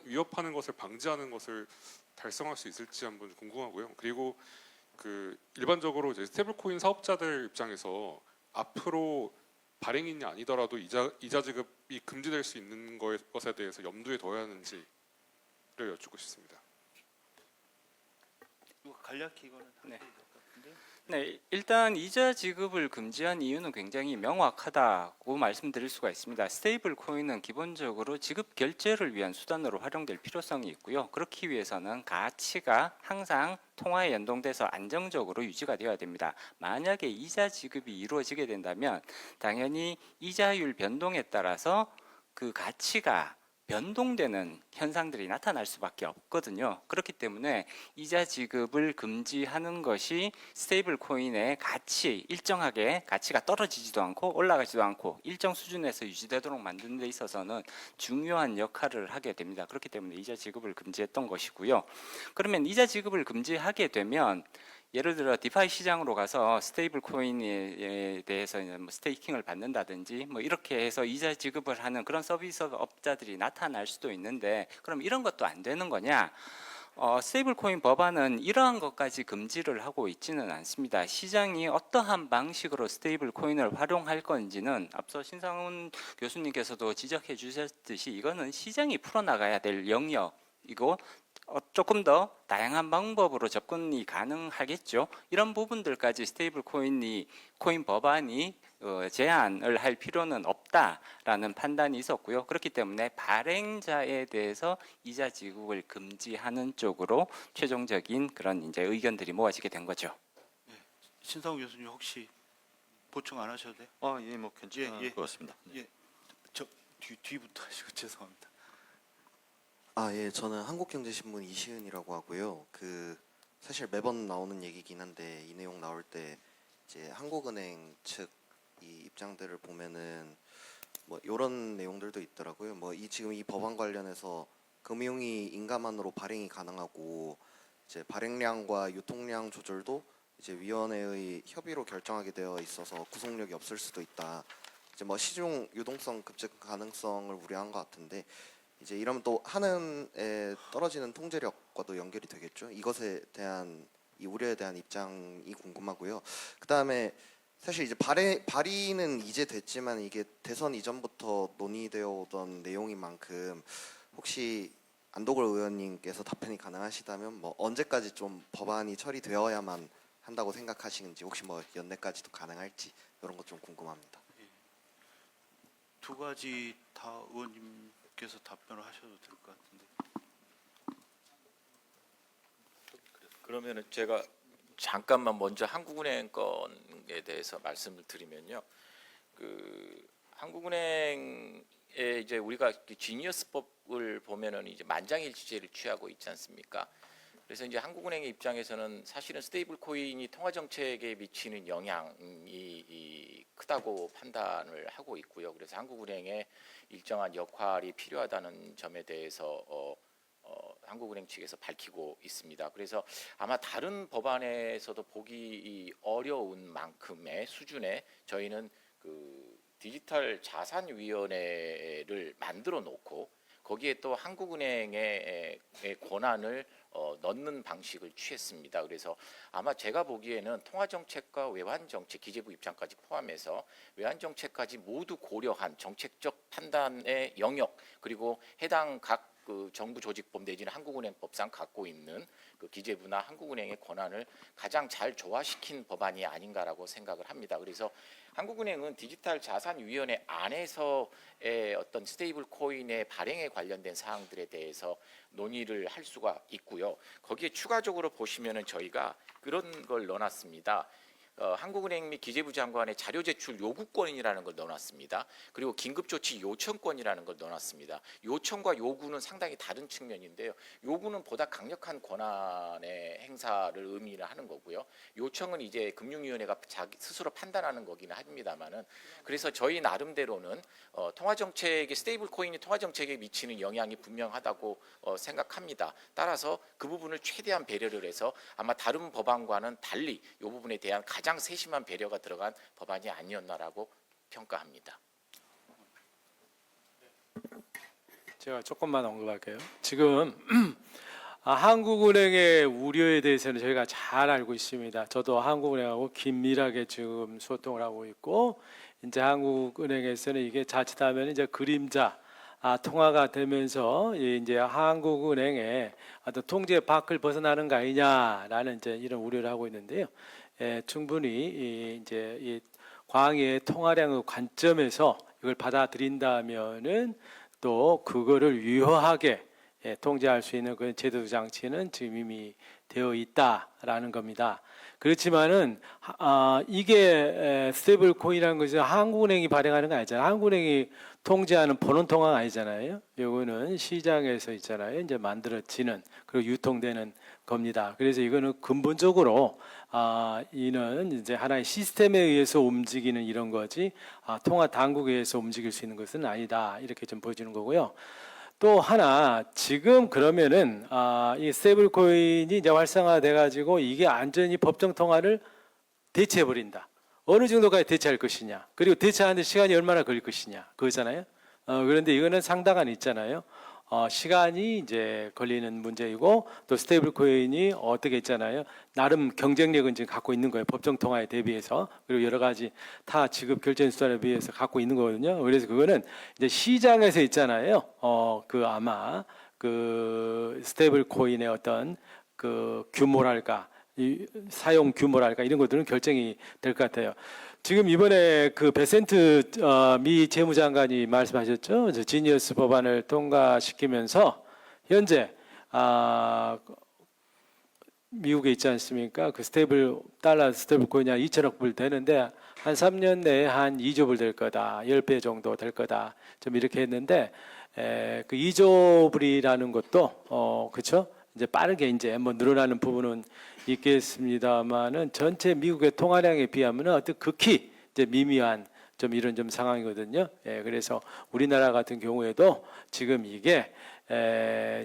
위협하는 것을 방지하는 것을 달성할 수 있을지 한번 궁금하고요. 그리고 그 일반적으로 이제 스테이블 코인 사업자들 입장에서 앞으로 발행인이 아니더라도 이자 지급이 금지될 수 있는 것에 대해서 염두에 둬야 하는지를 여쭙고 싶습니다. 이거 간략히 이거는 네. 될것 같은데요. 네, 일단 이자 지급을 금지한 이유는 굉장히 명확하다고 말씀드릴 수가 있습니다. 스테이블 코인은 기본적으로 지급 결제를 위한 수단으로 활용될 필요성이 있고요. 그렇기 위해서는 가치가 항상 통화에 연동돼서 안정적으로 유지가 되어야 됩니다. 만약에 이자 지급이 이루어지게 된다면 당연히 이자율 변동에 따라서 그 가치가 변동되는 현상들이 나타날 수밖에 없거든요. 그렇기 때문에 이자 지급을 금지하는 것이 스테이블 코인의 가치, 일정하게 가치가 떨어지지도 않고 올라가지도 않고 일정 수준에서 유지되도록 만드는 데 있어서는 중요한 역할을 하게 됩니다. 그렇기 때문에 이자 지급을 금지했던 것이고요. 그러면 이자 지급을 금지하게 되면 예를 들어 디파이 시장으로 가서 스테이블 코인에 대해서 뭐 스테이킹을 받는다든지 뭐 이렇게 해서 이자 지급을 하는 그런 서비스업자들이 나타날 수도 있는데 그럼 이런 것도 안 되는 거냐? 스테이블 코인 법안은 이러한 것까지 금지를 하고 있지는 않습니다. 시장이 어떠한 방식으로 스테이블 코인을 활용할 건지는 앞서 신상훈 교수님께서도 지적해 주셨듯이 이거는 시장이 풀어나가야 될 영역이고 조금 더 다양한 방법으로 접근이 가능하겠죠. 이런 부분들까지 스테이블 코인 법안이 제한을 할 필요는 없다라는 판단이 있었고요. 그렇기 때문에 발행자에 대해서 이자 지급을 금지하는 쪽으로 최종적인 그런 이제 의견들이 모아지게 된 거죠. 신상훈 교수님 혹시 보충 안 하셔도 돼요? 예, 뭐 괜찮을 예. 것 같습니다. 예. 저 뒤부터 하시고 죄송합니다. 예, 저는 한국경제신문 이시은이라고 하고요. 사실 매번 나오는 얘기긴 한데 이 내용 나올 때 이제 한국은행 측 이 입장들을 보면은 뭐 이런 내용들도 있더라고요. 뭐 지금 이 법안 관련해서 금융위 인가만으로 발행이 가능하고 이제 발행량과 유통량 조절도 이제 위원회의 협의로 결정하게 되어 있어서 구속력이 없을 수도 있다. 이제 뭐 시중 유동성 급증 가능성을 우려한 것 같은데. 이제 이러면 또 한은에 떨어지는 통제력과도 연결이 되겠죠. 이것에 대한 이 우려에 대한 입장이 궁금하고요. 그 다음에 사실 이제 발의는 이제 됐지만 이게 대선 이전부터 논의되어 오던 내용인 만큼 혹시 안도걸 의원님께서 답변이 가능하시다면 뭐 언제까지 좀 법안이 처리되어야만 한다고 생각하시는지 혹시 뭐 연내까지도 가능할지 이런 것 좀 궁금합니다. 두 가지 다 의원님께서 답변을 하셔도 될 것 같은데. 그러면은 제가 잠깐만 먼저 한국은행 건에 대해서 말씀을 드리면요. 한국은행에 이제 우리가 지니어스법을 보면은 이제 만장일치제를 취하고 있지 않습니까? 그래서 이제 한국은행의 입장에서는 사실은 스테이블 코인이 통화 정책에 미치는 영향이 크다고 판단을 하고 있고요. 그래서 한국은행에 일정한 역할이 필요하다는 점에 대해서 한국은행 측에서 밝히고 있습니다. 그래서 아마 다른 법안에서도 보기 어려운 만큼의 수준에 저희는 디지털 자산위원회를 만들어 놓고 거기에 또 한국은행의 권한을 넣는 방식을 취했습니다. 그래서 아마 제가 보기에는 통화정책과 외환정책, 기재부 입장까지 포함해서 외환정책까지 모두 고려한 정책적 판단의 영역 그리고 해당 각 정부 조직법 내지는 한국은행법상 갖고 있는 기재부나 한국은행의 권한을 가장 잘 조화시킨 법안이 아닌가라고 생각을 합니다. 그래서 한국은행은 디지털 자산위원회 안에서의 어떤 스테이블 코인의 발행에 관련된 사항들에 대해서 논의를 할 수가 있고요. 거기에 추가적으로 보시면은 저희가 그런 걸 넣어놨습니다. 한국은행 및 기재부 장관의 자료 제출 요구권이라는 걸 넣어놨습니다. 그리고 긴급조치 요청권이라는 걸 넣어놨습니다. 요청과 요구는 상당히 다른 측면인데요. 요구는 보다 강력한 권한의 행사를 의미를 하는 거고요. 요청은 이제 금융위원회가 자기 스스로 판단하는 거기는 합니다만은, 그래서 저희 나름대로는 통화정책의 스테이블 코인이 통화정책에 미치는 영향이 분명하다고 생각합니다. 따라서 그 부분을 최대한 배려를 해서 아마 다른 법안과는 달리 이 부분에 대한 가장 세심한 배려가 들어간 법안이 아니었나라고 평가합니다. 제가 조금만 언급할게요. 지금 한국은행의 우려에 대해서는 저희가 잘 알고 있습니다. 저도 한국은행하고 긴밀하게 지금 소통을 하고 있고, 이제 한국은행에서는 이게 자칫하면 이제 그림자 통화가 되면서 이제 한국은행의 어떤 통제 밖을 벗어나는 거 아니냐라는 이제 이런 우려를 하고 있는데요. 충분히 이제 이 광의의 통화량의 관점에서 이걸 받아들인다면은 또 그거를 유효하게 통제할 수 있는 그런 제도 장치는 지금 이미 되어 있다라는 겁니다. 그렇지만은 이게 스테이블 코인이라는 것은 한국은행이 발행하는 거 아니잖아요. 한국은행이 통제하는 본원 통화가 아니잖아요. 이거는 시장에서 있잖아요. 이제 만들어지는 그리고 유통되는 겁니다. 그래서 이거는 근본적으로 이는 이제 하나의 시스템에 의해서 움직이는 이런 거지 통화 당국에 의해서 움직일 수 있는 것은 아니다. 이렇게 좀 보여주는 거고요. 또 하나 지금 그러면은 이 스테이블 코인이 이제 활성화돼 가지고 이게 완전히 법정 통화를 대체해 버린다. 어느 정도까지 대체할 것이냐, 그리고 대체하는데 시간이 얼마나 걸릴 것이냐, 그거잖아요. 그런데 이거는 상당한 있잖아요. 시간이 이제 걸리는 문제이고, 또 스테이블 코인이 어떻게 있잖아요. 나름 경쟁력은 지금 갖고 있는 거예요. 법정 통화에 대비해서. 그리고 여러 가지 타 지급 결제 수단에 비해서 갖고 있는 거거든요. 그래서 그거는 이제 시장에서 있잖아요. 그 아마 그 스테이블 코인의 어떤 그 규모랄까, 이 사용 규모랄까 이런 것들은 결정이 될 것 같아요. 지금 이번에 그 베센트 미 재무장관이 말씀하셨죠. 지니어스 법안을 통과시키면서 현재 미국에 있지 않습니까? 그 달러 스테이블 코인이 한 2천억 불 되는데 한 3년 내에 한 2조 불 될 거다. 10배 정도 될 거다. 좀 이렇게 했는데 그 2조 불이라는 것도 그렇죠? 이제 빠르게 이제 뭐 늘어나는 부분은 있겠습니다만은 전체 미국의 통화량에 비하면은 어떤 극히 이제 미미한 좀 이런 좀 상황이거든요. 그래서 우리나라 같은 경우에도 지금 이게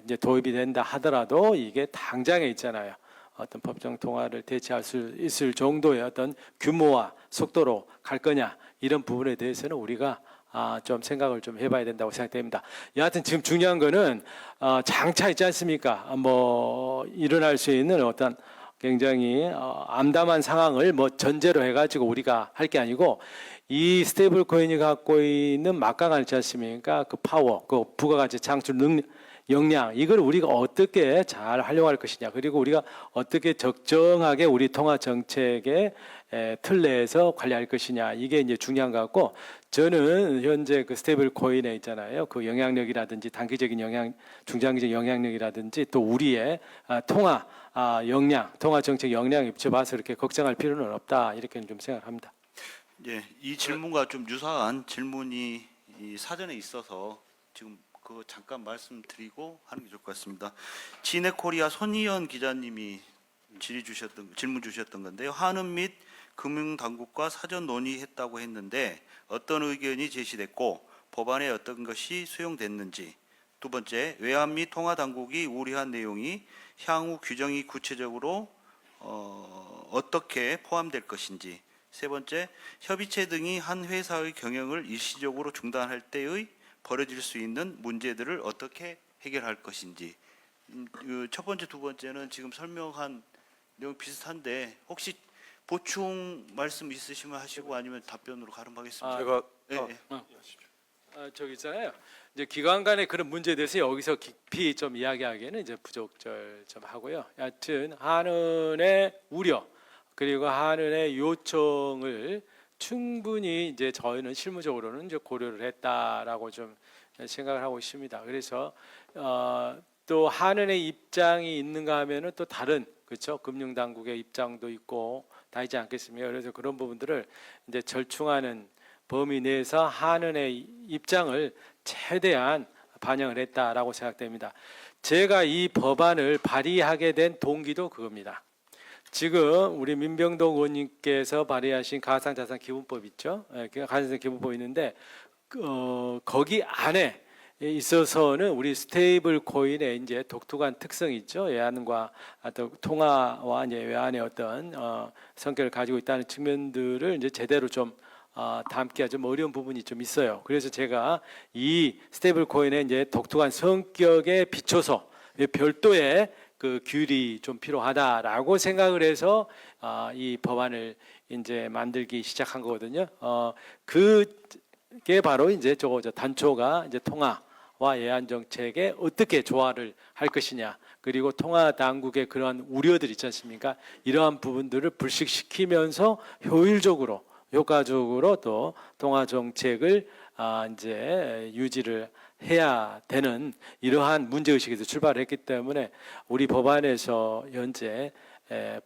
이제 도입이 된다 하더라도 이게 당장에 있잖아요. 어떤 법정 통화를 대체할 수 있을 정도의 어떤 규모와 속도로 갈 거냐 이런 부분에 대해서는 우리가 좀 생각을 좀 해봐야 된다고 생각됩니다. 여하튼 지금 중요한 거는 장차 있지 않습니까? 뭐 일어날 수 있는 어떤 굉장히 암담한 상황을 뭐 전제로 해가지고 우리가 할 게 아니고 이 스테이블 코인이 갖고 있는 막강한 있지 않습니까? 그 파워, 그 부가가치 창출 역량 이걸 우리가 어떻게 잘 활용할 것이냐, 그리고 우리가 어떻게 적정하게 우리 통화 정책의 틀 내에서 관리할 것이냐, 이게 이제 중요한 것 같고, 저는 현재 그 스테이블 코인에 있잖아요. 그 영향력이라든지 단기적인 중장기적 영향력이라든지 또 우리의 통화 역량, 통화 정책 역량에 비춰봐서 이렇게 걱정할 필요는 없다, 이렇게 좀 생각합니다. 예, 이 질문과 좀 유사한 질문이 이 사전에 있어서 지금 그거 잠깐 말씀드리고 하는 게 좋을 것 같습니다. 지네코리아 손희연 기자님이 질문 주셨던 건데요. 한은 및 금융당국과 사전 논의했다고 했는데 어떤 의견이 제시됐고 법안에 어떤 것이 수용됐는지, 두 번째, 외환 및 통화당국이 우려한 내용이 향후 규정이 구체적으로 어떻게 포함될 것인지, 세 번째, 협의체 등이 한 회사의 경영을 일시적으로 중단할 때의 벌어질 수 있는 문제들을 어떻게 해결할 것인지. 첫 번째, 두 번째는 지금 설명한 내용 비슷한데 혹시 보충 말씀 있으시면 하시고 아니면 답변으로 가름하겠습니다. 제가 저기 있잖아요. 이제 기관 간의 그런 문제에 대해서 여기서 깊이 좀 이야기하기에는 이제 부적절 좀 하고요. 여하튼 한은의 우려 그리고 한은의 요청을 충분히 이제 저희는 실무적으로는 이제 고려를 했다라고 좀 생각을 하고 있습니다. 그래서 또 한은의 입장이 있는가 하면은 또 다른, 그렇죠, 금융당국의 입장도 있고 다 있지 않겠습니까? 그래서 그런 부분들을 이제 절충하는 범위 내에서 한은의 입장을 최대한 반영을 했다라고 생각됩니다. 제가 이 법안을 발의하게 된 동기도 그겁니다. 지금 우리 민병동 의원님께서 발의하신 가상자산기본법 있죠? 가상자산기본법 있는데 거기 안에 있어서는 우리 스테이블 코인의 이제 독특한 특성이 있죠. 외환과 또 통화와 이제 외환의 어떤 성격을 가지고 있다는 측면들을 이제 제대로 좀 담기가 좀 어려운 부분이 좀 있어요. 그래서 제가 이 스테이블 코인의 이제 독특한 성격에 비춰서 별도의 그 규율이 좀 필요하다라고 생각을 해서 이 법안을 이제 만들기 시작한 거거든요. 그게 바로 이제 저 단초가 이제 통화와 예안 정책에 어떻게 조화를 할 것이냐, 그리고 통화 당국의 그런 우려들 있지 않습니까? 이러한 부분들을 불식시키면서 효율적으로, 효과적으로 또 통화 정책을 이제 유지를 해야 되는 이러한 문제의식에서 출발을 했기 때문에 우리 법안에서 현재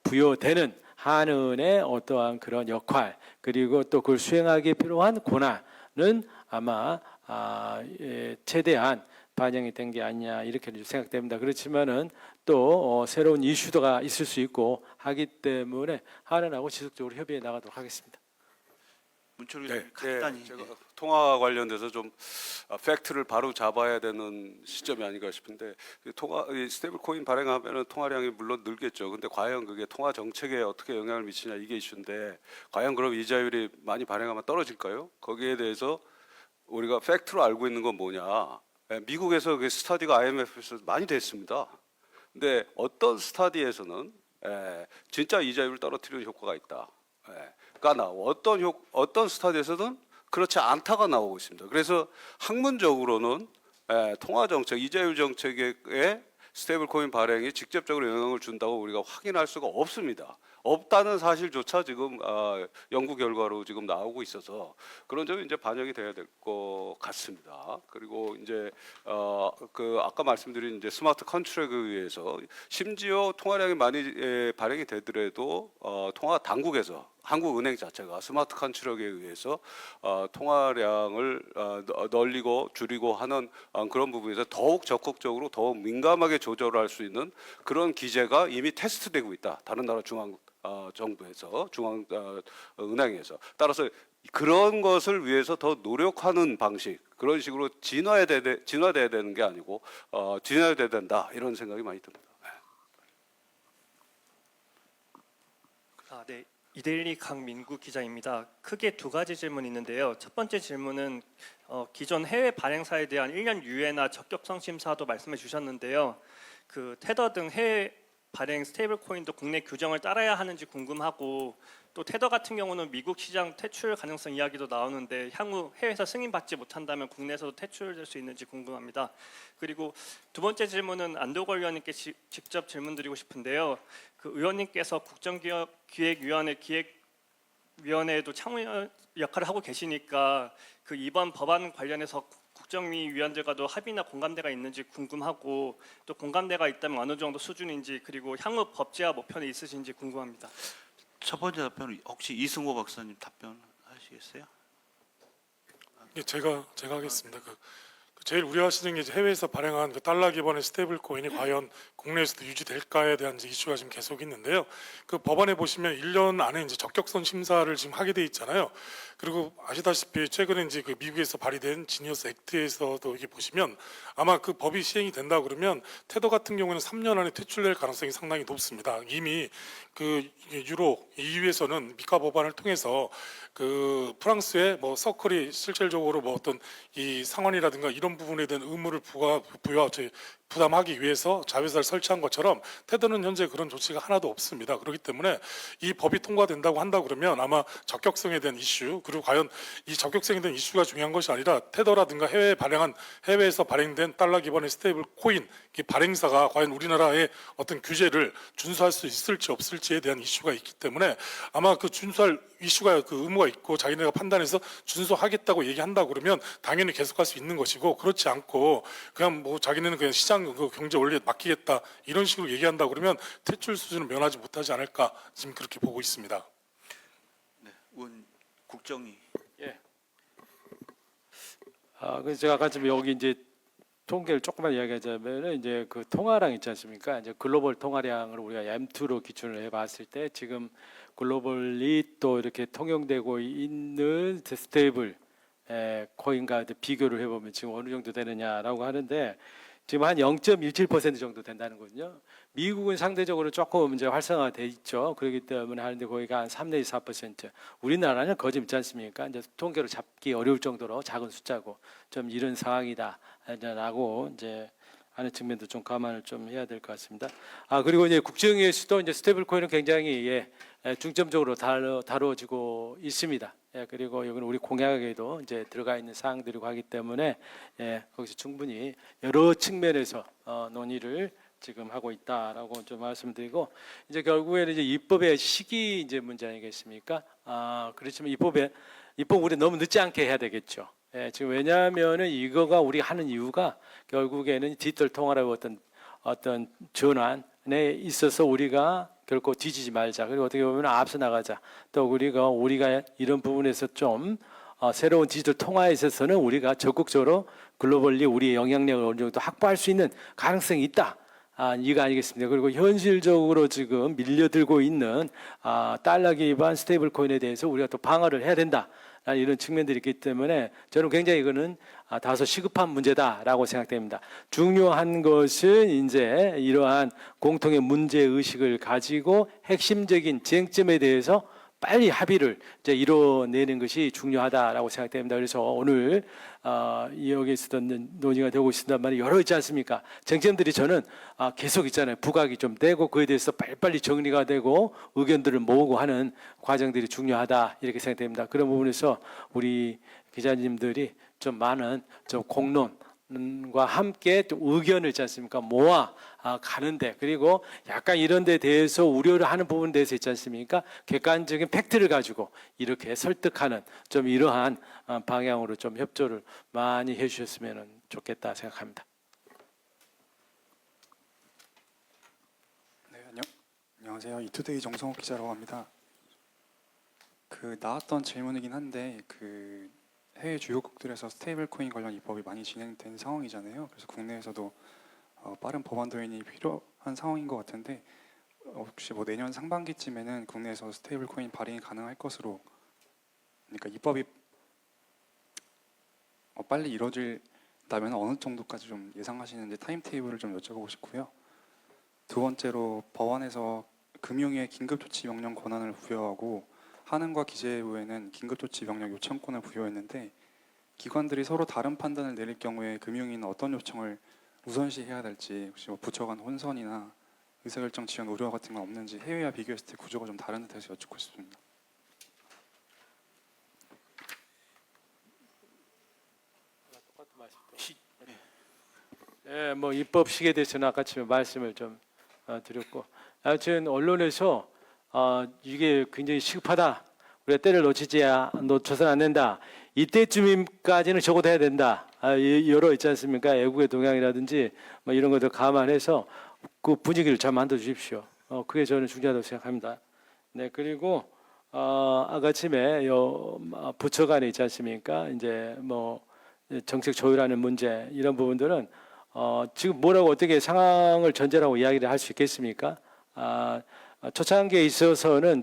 부여되는 한은의 어떠한 그런 역할, 그리고 또 그걸 수행하기 필요한 권한은 아마 최대한 반영이 된 게 아니냐 이렇게 생각됩니다. 그렇지만은 또 새로운 이슈가 있을 수 있고 하기 때문에 한은하고 지속적으로 협의해 나가도록 하겠습니다. 문철 네, 교수님 간단히. 제가 통화 관련돼서 좀 팩트를 바로 잡아야 되는 시점이 아닌가 싶은데 이 스테이블 코인 발행하면은 통화량이 물론 늘겠죠. 근데 과연 그게 통화 정책에 어떻게 영향을 미치냐 이게 이슈인데 과연 그럼 이자율이 많이 발행하면 떨어질까요? 거기에 대해서 우리가 팩트로 알고 있는 건 뭐냐? 미국에서 그 스터디가 IMF에서 많이 됐습니다. 근데 어떤 스터디에서는 진짜 이자율을 떨어뜨리는 효과가 있다. 가 나오고 어떤 스터디에서는 그렇지 않다가 나오고 있습니다. 그래서 학문적으로는 통화 정책, 이자율 정책에 스테이블 코인 발행이 직접적으로 영향을 준다고 우리가 확인할 수가 없습니다. 없다는 사실조차 지금 연구 결과로 지금 나오고 있어서 그런 점이 이제 반영이 돼야 될 것 같습니다. 그리고 이제 그 아까 말씀드린 이제 스마트 컨트랙에 의해서 심지어 통화량이 많이 발행이 되더라도 통화 당국에서 한국은행 자체가 스마트 컨트랙에 의해서 통화량을 널리고 줄이고 하는 그런 부분에서 더욱 적극적으로 더욱 민감하게 조절할 수 있는 그런 기제가 이미 테스트되고 있다. 다른 나라 중앙 정부에서 중앙 은행에서 따라서 그런 것을 위해서 더 노력하는 방식 그런 식으로 진화돼야 되는 게 아니고 진화돼야 된다 이런 생각이 많이 듭니다. 네. 이데일리 강민구 기자입니다. 크게 두 가지 질문이 있는데요. 첫 번째 질문은 기존 해외 발행사에 대한 1년 유예나 적격성 심사도 말씀해 주셨는데요. 그 테더 등 해외 발행 스테이블 코인도 국내 규정을 따라야 하는지 궁금하고, 또 테더 같은 경우는 미국 시장 퇴출 가능성 이야기도 나오는데 향후 해외에서 승인받지 못한다면 국내에서도 퇴출될 수 있는지 궁금합니다. 그리고 두 번째 질문은 안도걸 의원님께 직접 질문드리고 싶은데요. 그 의원님께서 국정기획위원회 기획위원회에도 참여 역할을 하고 계시니까 그 이번 법안 관련해서 국정위 위원들과도 합의나 공감대가 있는지 궁금하고, 또 공감대가 있다면 어느 정도 수준인지, 그리고 향후 법제화 목표는 있으신지 궁금합니다. 첫 번째 답변은 혹시 이승호 박사님 답변하시겠어요? 예, 제가 하겠습니다. 제일 우려하시는 게 이제 해외에서 발행한 그 달러 기반의 스테이블 코인이 과연 국내에서도 유지될까에 대한 이제 이슈가 지금 계속 있는데요. 그 법안에 보시면 1년 안에 이제 적격성 심사를 지금 하게 돼 있잖아요. 그리고 아시다시피 최근에 이제 그 미국에서 발의된 지니어스 액트에서도 이게 보시면 아마 그 법이 시행이 된다 그러면 테더 같은 경우에는 3년 안에 퇴출될 가능성이 상당히 높습니다. 이미 그 유로 EU에서는 미카 법안을 통해서 그 프랑스의 뭐 서클이 실질적으로 뭐 어떤 이 상환이라든가 이런 부분에 대한 의무를 부담하기 위해서 자회사를 설치한 것처럼 테더는 현재 그런 조치가 하나도 없습니다. 그렇기 때문에 이 법이 통과된다고 한다 그러면 아마 적격성에 대한 이슈, 그리고 과연 이 적격성에 대한 이슈가 중요한 것이 아니라 테더라든가 해외에서 발행된 달러 기반의 스테이블 코인 발행사가 과연 우리나라의 어떤 규제를 준수할 수 있을지 없을지에 대한 이슈가 있기 때문에 아마 그 준수할 이슈가 그 의무가 있고 자기네가 판단해서 준수하겠다고 얘기한다 그러면 당연히 계속할 수 있는 것이고, 그렇지 않고 그냥 뭐 자기네는 그냥 시장 그 경제 원리에 맡기겠다 이런 식으로 얘기한다 그러면 퇴출 수준은 면하지 못하지 않을까 지금 그렇게 보고 있습니다. 국정이 그래서 제가 아까 좀 여기 이제 통계를 조금만 이야기하자면은 이제 그 통화량 있지 않습니까? 이제 글로벌 통화량을 우리가 M2로 기준을 해봤을 때 지금 글로벌리 또 이렇게 통용되고 있는 스테이블 코인과 이제 비교를 해보면 지금 어느 정도 되느냐라고 하는데 지금 한 0.17% 정도 된다는 거거든요. 미국은 상대적으로 조금 이제 활성화돼 있죠. 그렇기 때문에 하는데 거기가 한 3 내지 4%. 우리나라는 거짓 있지 않습니까? 이제 통계로 잡기 어려울 정도로 작은 숫자고 좀 이런 상황이다라고 이제 하는 측면도 좀 감안을 좀 해야 될 것 같습니다. 그리고 이제 국정에서도 이제 스테이블 코인은 굉장히 중점적으로 다뤄지고 있습니다. 그리고 여기는 우리 공약에도 이제 들어가 있는 사항들이고 하기 때문에 거기서 충분히 여러 측면에서 논의를 지금 하고 있다라고 좀 말씀드리고 이제 결국에는 이제 입법의 시기 이제 문제 아니겠습니까? 그렇지만 입법 우리 너무 늦지 않게 해야 되겠죠. 지금 왜냐하면은 이거가 우리 하는 이유가 결국에는 디지털 통화라고 어떤 전환에 있어서 우리가 결코 뒤지지 말자. 그리고 어떻게 보면 앞서 나가자. 또 우리가 이런 부분에서 좀 새로운 디지털 통화에 있어서는 우리가 적극적으로 글로벌리 우리의 영향력을 어느 정도 확보할 수 있는 가능성이 있다. 이거 아니겠습니까? 그리고 현실적으로 지금 밀려들고 있는 달러 기반 스테이블 코인에 대해서 우리가 또 방어를 해야 된다. 이런 측면들이 있기 때문에 저는 굉장히 이거는 다소 시급한 문제다라고 생각됩니다. 중요한 것은 이제 이러한 공통의 문제 의식을 가지고 핵심적인 쟁점에 대해서 빨리 합의를 이제 이뤄내는 것이 중요하다라고 생각됩니다. 그래서 오늘 여기 있었던 논의가 되고 있단 말이 여러 있지 않습니까? 쟁점들이 저는 계속 있잖아요. 부각이 좀 되고 그에 대해서 빨리빨리 정리가 되고 의견들을 모으고 하는 과정들이 중요하다 이렇게 생각됩니다. 그런 부분에서 우리 기자님들이 좀 많은 좀 공론과 함께 또 의견을 있지 않습니까? 모아 가는데 그리고 약간 이런 데 대해서 우려를 하는 부분에 대해서 있지 않습니까? 객관적인 팩트를 가지고 이렇게 설득하는 좀 이러한 방향으로 좀 협조를 많이 해주셨으면 좋겠다 생각합니다. 네, 안녕하세요. 이투데이 정성욱 기자라고 합니다. 나왔던 질문이긴 한데 해외 주요국들에서 스테이블 코인 관련 입법이 많이 진행된 상황이잖아요. 그래서 국내에서도 빠른 법안 도입이 필요한 상황인 것 같은데 혹시 뭐 내년 상반기쯤에는 국내에서 스테이블 코인 발행이 가능할 것으로 그러니까 입법이 빨리 이루어진다면 어느 정도까지 좀 예상하시는지 타임테이블을 좀 여쭤보고 싶고요. 두 번째로 법안에서 금융위에 긴급조치 명령 권한을 부여하고 한은과 기재부에는 긴급조치 명령 요청권을 부여했는데 기관들이 서로 다른 판단을 내릴 경우에 금융위는 어떤 요청을 우선시해야 될지 혹시 뭐 부처 간 혼선이나 의사결정 지연 우려 같은 건 없는지 해외와 비교했을 때 구조가 좀 다른 듯해서 여쭙고 싶습니다. 뭐 입법 시기에 대해서는 아까 말씀을 좀 드렸고, 하여튼 언론에서 이게 굉장히 시급하다. 우리가 때를 놓쳐서는 안 된다. 이때쯤까지는 적어도 해야 된다. 여러 있지 않습니까? 애국의 동향이라든지 뭐 이런 것들 감안해서 그 분위기를 잘 만들어 주십시오. 그게 저는 중요하다고 생각합니다. 네, 그리고 아까쯤에 부처 간에 있지 않습니까? 이제 뭐 정책 조율하는 문제 이런 부분들은 지금 뭐라고 어떻게 상황을 전제라고 이야기를 할 수 있겠습니까? 초창기에 있어서는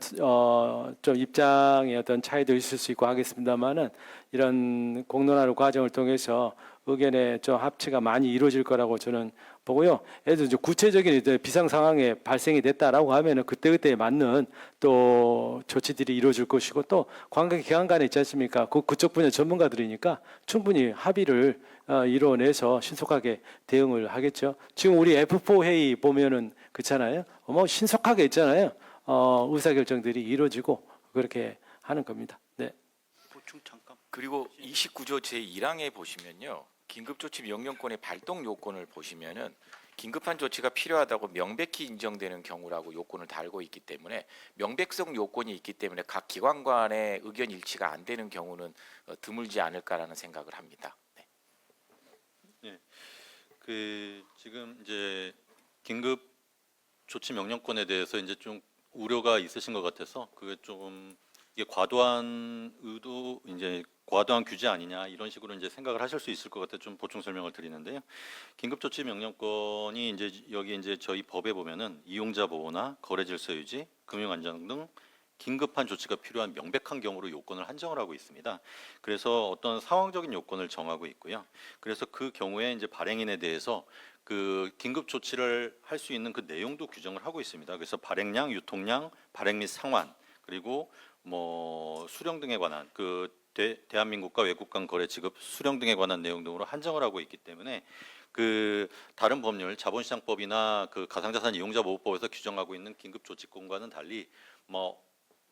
좀 입장의 어떤 차이도 있을 수 있고 하겠습니다만은 이런 공론화의 과정을 통해서 의견의 좀 합치가 많이 이루어질 거라고 저는 보고요. 예를 들어 구체적인 비상 상황에 발생이 됐다라고 하면은 그때그때에 맞는 또 조치들이 이루어질 것이고 또 관계 기관 간에 있지 않습니까? 그쪽 분야 전문가들이니까 충분히 합의를 이뤄내서 신속하게 대응을 하겠죠. 지금 우리 F4 회의 보면은 그렇잖아요. 뭐 신속하게 있잖아요. 의사결정들이 이루어지고 그렇게 하는 겁니다. 네. 보충 잠깐. 그리고 29조 제1항에 보시면요. 긴급조치 명령권의 발동 요건을 보시면은 긴급한 조치가 필요하다고 명백히 인정되는 경우라고 요건을 달고 있기 때문에 명백성 요건이 있기 때문에 각 기관 간의 의견 일치가 안 되는 경우는 드물지 않을까라는 생각을 합니다. 네. 지금 이제 긴급 조치 명령권에 대해서 이제 좀 우려가 있으신 것 같아서 그게 조금 이게 과도한 의도 이제 과도한 규제 아니냐 이런 식으로 이제 생각을 하실 수 있을 것 같아 좀 보충 설명을 드리는데요. 긴급조치 명령권이 이제 여기 이제 저희 법에 보면은 이용자 보호나 거래 질서 유지, 금융 안정 등 긴급한 조치가 필요한 명백한 경우로 요건을 한정을 하고 있습니다. 그래서 어떤 상황적인 요건을 정하고 있고요. 그래서 그 경우에 이제 발행인에 대해서 그 긴급 조치를 할 수 있는 그 내용도 규정을 하고 있습니다. 그래서 발행량, 유통량, 발행 및 상환, 그리고 뭐 수령 등에 관한 그 대한민국과 외국 간 거래 지급 수령 등에 관한 내용 등으로 한정을 하고 있기 때문에 그 다른 법률 자본시장법이나 그 가상자산 이용자 보호법에서 규정하고 있는 긴급조치권과는 달리 뭐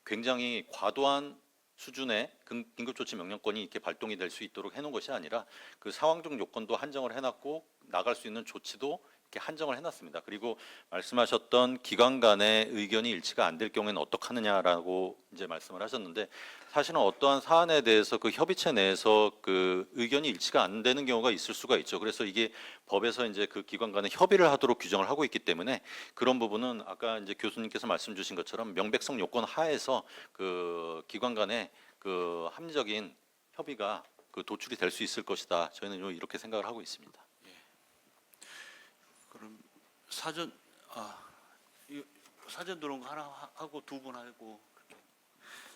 굉장히 과도한 수준의 긴급조치 명령권이 이렇게 발동이 될 수 있도록 해놓은 것이 아니라 그 상황적 요건도 한정을 해놨고 나갈 수 있는 조치도 이렇게 한정을 해놨습니다. 그리고 말씀하셨던 기관 간의 의견이 일치가 안 될 경우에는 어떻게 하느냐라고 이제 말씀을 하셨는데 사실은 어떠한 사안에 대해서 그 협의체 내에서 그 의견이 일치가 안 되는 경우가 있을 수가 있죠. 그래서 이게 법에서 이제 그 기관 간의 협의를 하도록 규정을 하고 있기 때문에 그런 부분은 아까 이제 교수님께서 말씀 주신 것처럼 명백성 요건 하에서 그 기관 간의 그 합리적인 협의가 그 도출이 될 수 있을 것이다. 저희는 이렇게 생각을 하고 있습니다. 그럼 사전 사전 들어온 거 하나 하고 두 분 하고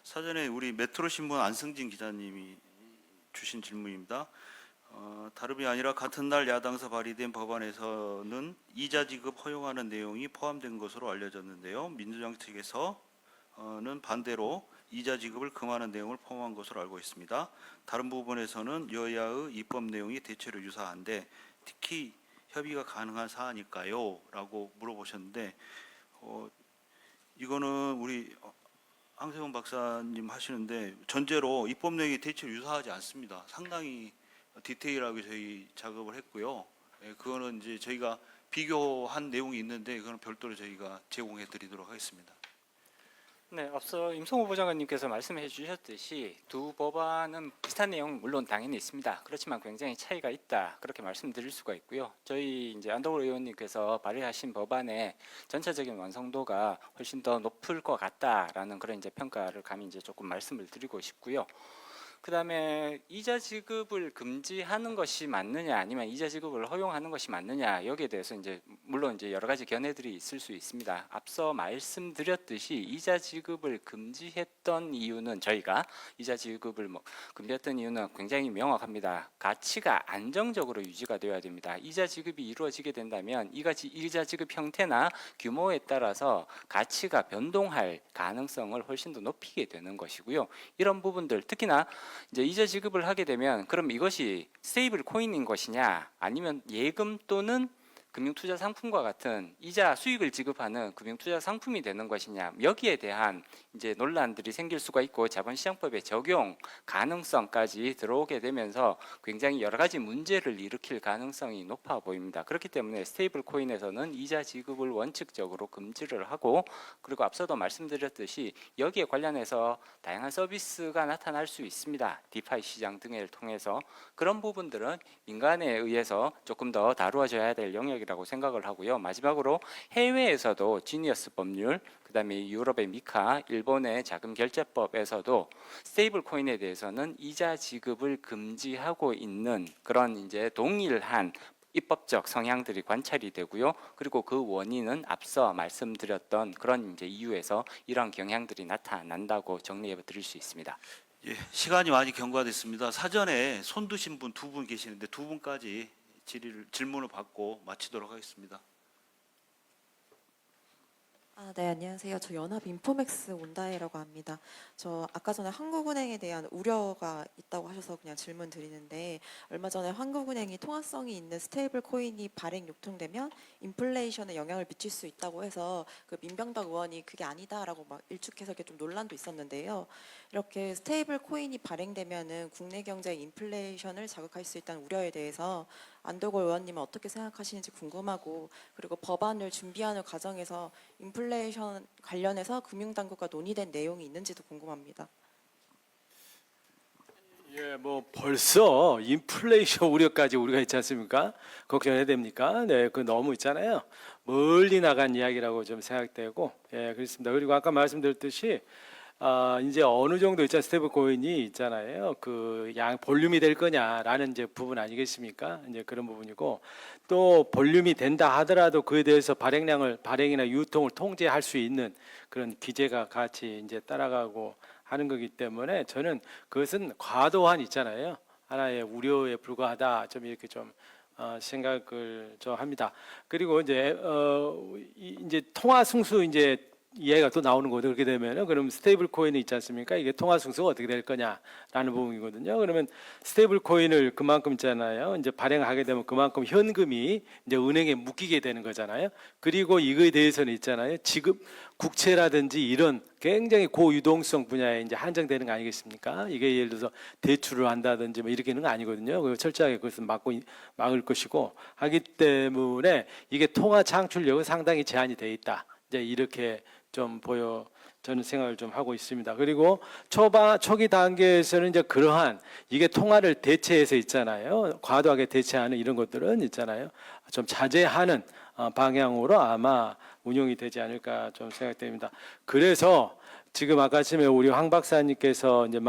사전에 우리 메트로 신문 안승진 기자님이 주신 질문입니다. 다름이 아니라 같은 날 야당에서 발의된 법안에서는 이자 지급 허용하는 내용이 포함된 것으로 알려졌는데요. 민주당 측에서는 반대로 이자 지급을 금하는 내용을 포함한 것으로 알고 있습니다. 다른 부분에서는 여야의 입법 내용이 대체로 유사한데 특히 협의가 가능한 사안일까요? 라고 물어보셨는데 이거는 우리 황세훈 박사님 하시는데 전제로 입법 내용이 대체로 유사하지 않습니다. 상당히 디테일하게 저희 작업을 했고요. 그거는 이제 저희가 비교한 내용이 있는데 그거는 별도로 저희가 제공해 드리도록 하겠습니다. 네, 앞서 임성호 부장관님께서 말씀해 주셨듯이 두 법안은 비슷한 내용 물론 당연히 있습니다. 그렇지만 굉장히 차이가 있다 그렇게 말씀드릴 수가 있고요. 저희 이제 안덕월 의원님께서 발의하신 법안의 전체적인 완성도가 훨씬 더 높을 것 같다라는 그런 이제 평가를 감히 이제 조금 말씀을 드리고 싶고요. 그다음에 이자 지급을 금지하는 것이 맞느냐 아니면 이자 지급을 허용하는 것이 맞느냐 여기에 대해서 이제 물론 이제 여러 가지 견해들이 있을 수 있습니다. 앞서 말씀드렸듯이 이자 지급을 금지했던 이유는 저희가 이자 지급을 금지했던 이유는 굉장히 명확합니다. 가치가 안정적으로 유지가 되어야 됩니다. 이자 지급이 이루어지게 된다면 이자 지급 형태나 규모에 따라서 가치가 변동할 가능성을 훨씬 더 높이게 되는 것이고요. 이런 부분들 특히나 이제 이자 지급을 하게 되면 그럼 이것이 스테이블 코인인 것이냐 아니면 예금 또는 금융투자 상품과 같은 이자 수익을 지급하는 금융투자 상품이 되는 것이냐 여기에 대한 이제 논란들이 생길 수가 있고 자본시장법의 적용 가능성까지 들어오게 되면서 굉장히 여러 가지 문제를 일으킬 가능성이 높아 보입니다. 그렇기 때문에 스테이블 코인에서는 이자 지급을 원칙적으로 금지를 하고 그리고 앞서도 말씀드렸듯이 여기에 관련해서 다양한 서비스가 나타날 수 있습니다. 디파이 시장 등을 통해서 그런 부분들은 민간에 의해서 조금 더 다루어져야 될 영역이라고 생각을 하고요. 마지막으로 해외에서도 지니어스 법률, 그다음에 유럽의 미카, 일본의 자금결제법에서도 스테이블 코인에 대해서는 이자 지급을 금지하고 있는 그런 이제 동일한 입법적 성향들이 관찰이 되고요. 그리고 그 원인은 앞서 말씀드렸던 그런 이제 이유에서 이런 경향들이 나타난다고 정리해 드릴 수 있습니다. 예, 시간이 많이 경과됐습니다. 사전에 손 드신 분 두 분 계시는데 두 분까지 질문을 받고 마치도록 하겠습니다. 네, 안녕하세요. 저 연합 인포맥스 온다이라고 합니다. 저 아까 전에 한국은행에 대한 우려가 있다고 하셔서 그냥 질문 드리는데 얼마 전에 한국은행이 통화성이 있는 스테이블 코인이 발행 유통되면 인플레이션에 영향을 미칠 수 있다고 해서 그 민병덕 의원이 그게 아니다라고 막 일축해서 이렇게 좀 논란도 있었는데요. 이렇게 스테이블 코인이 발행되면은 국내 경제의 인플레이션을 자극할 수 있다는 우려에 대해서 안덕월 의원님은 어떻게 생각하시는지 궁금하고 그리고 법안을 준비하는 과정에서 인플레이션 관련해서 금융당국과 논의된 내용이 있는지도 궁금합니다. 예, 뭐 벌써 인플레이션 우려까지 우리가 있지 않습니까? 걱정해야 됩니까? 네, 그 너무 있잖아요. 멀리 나간 이야기라고 좀 생각되고, 예, 그렇습니다. 그리고 아까 말씀드렸듯이 이제 어느 정도 있잖아요. 스테이블 코인이 있잖아요. 그 양 볼륨이 될 거냐라는 이제 부분 아니겠습니까? 이제 그런 부분이고 또 볼륨이 된다 하더라도 그에 대해서 발행이나 유통을 통제할 수 있는 그런 기제가 같이 이제 따라가고 하는 거기 때문에 저는 그것은 과도한 있잖아요. 하나의 우려에 불과하다. 좀 이렇게 좀 생각을 저 합니다. 그리고 이제 이제 통화 승수 이제 이해가 또 나오는 거죠. 그렇게 되면은 그럼 스테이블 코인이 있지 않습니까? 이게 통화 승수가 어떻게 될 거냐라는 부분이거든요. 그러면 스테이블 코인을 그만큼 있잖아요. 이제 발행하게 되면 그만큼 현금이 이제 은행에 묶이게 되는 거잖아요. 그리고 이거에 대해서는 있잖아요. 지급 국채라든지 이런 굉장히 고유동성 분야에 이제 한정되는 거 아니겠습니까? 이게 예를 들어서 대출을 한다든지 뭐 이렇게 하는 거 아니거든요. 그리고 철저하게 그것은 막을 것이고 하기 때문에 이게 통화 창출력은 상당히 제한이 돼 있다. 이제 이렇게 좀 저는 생각을 좀 하고 있습니다. 그리고 초기 단계에서는 이제 그러한 이게 통화를 대체해서 있잖아요. 과도하게 대체하는 이런 것들은 있잖아요. 좀 자제하는 방향으로 아마 운용이 되지 않을까 좀 생각됩니다. 그래서 지금 아까 아침에 우리 황 박사님께서 이제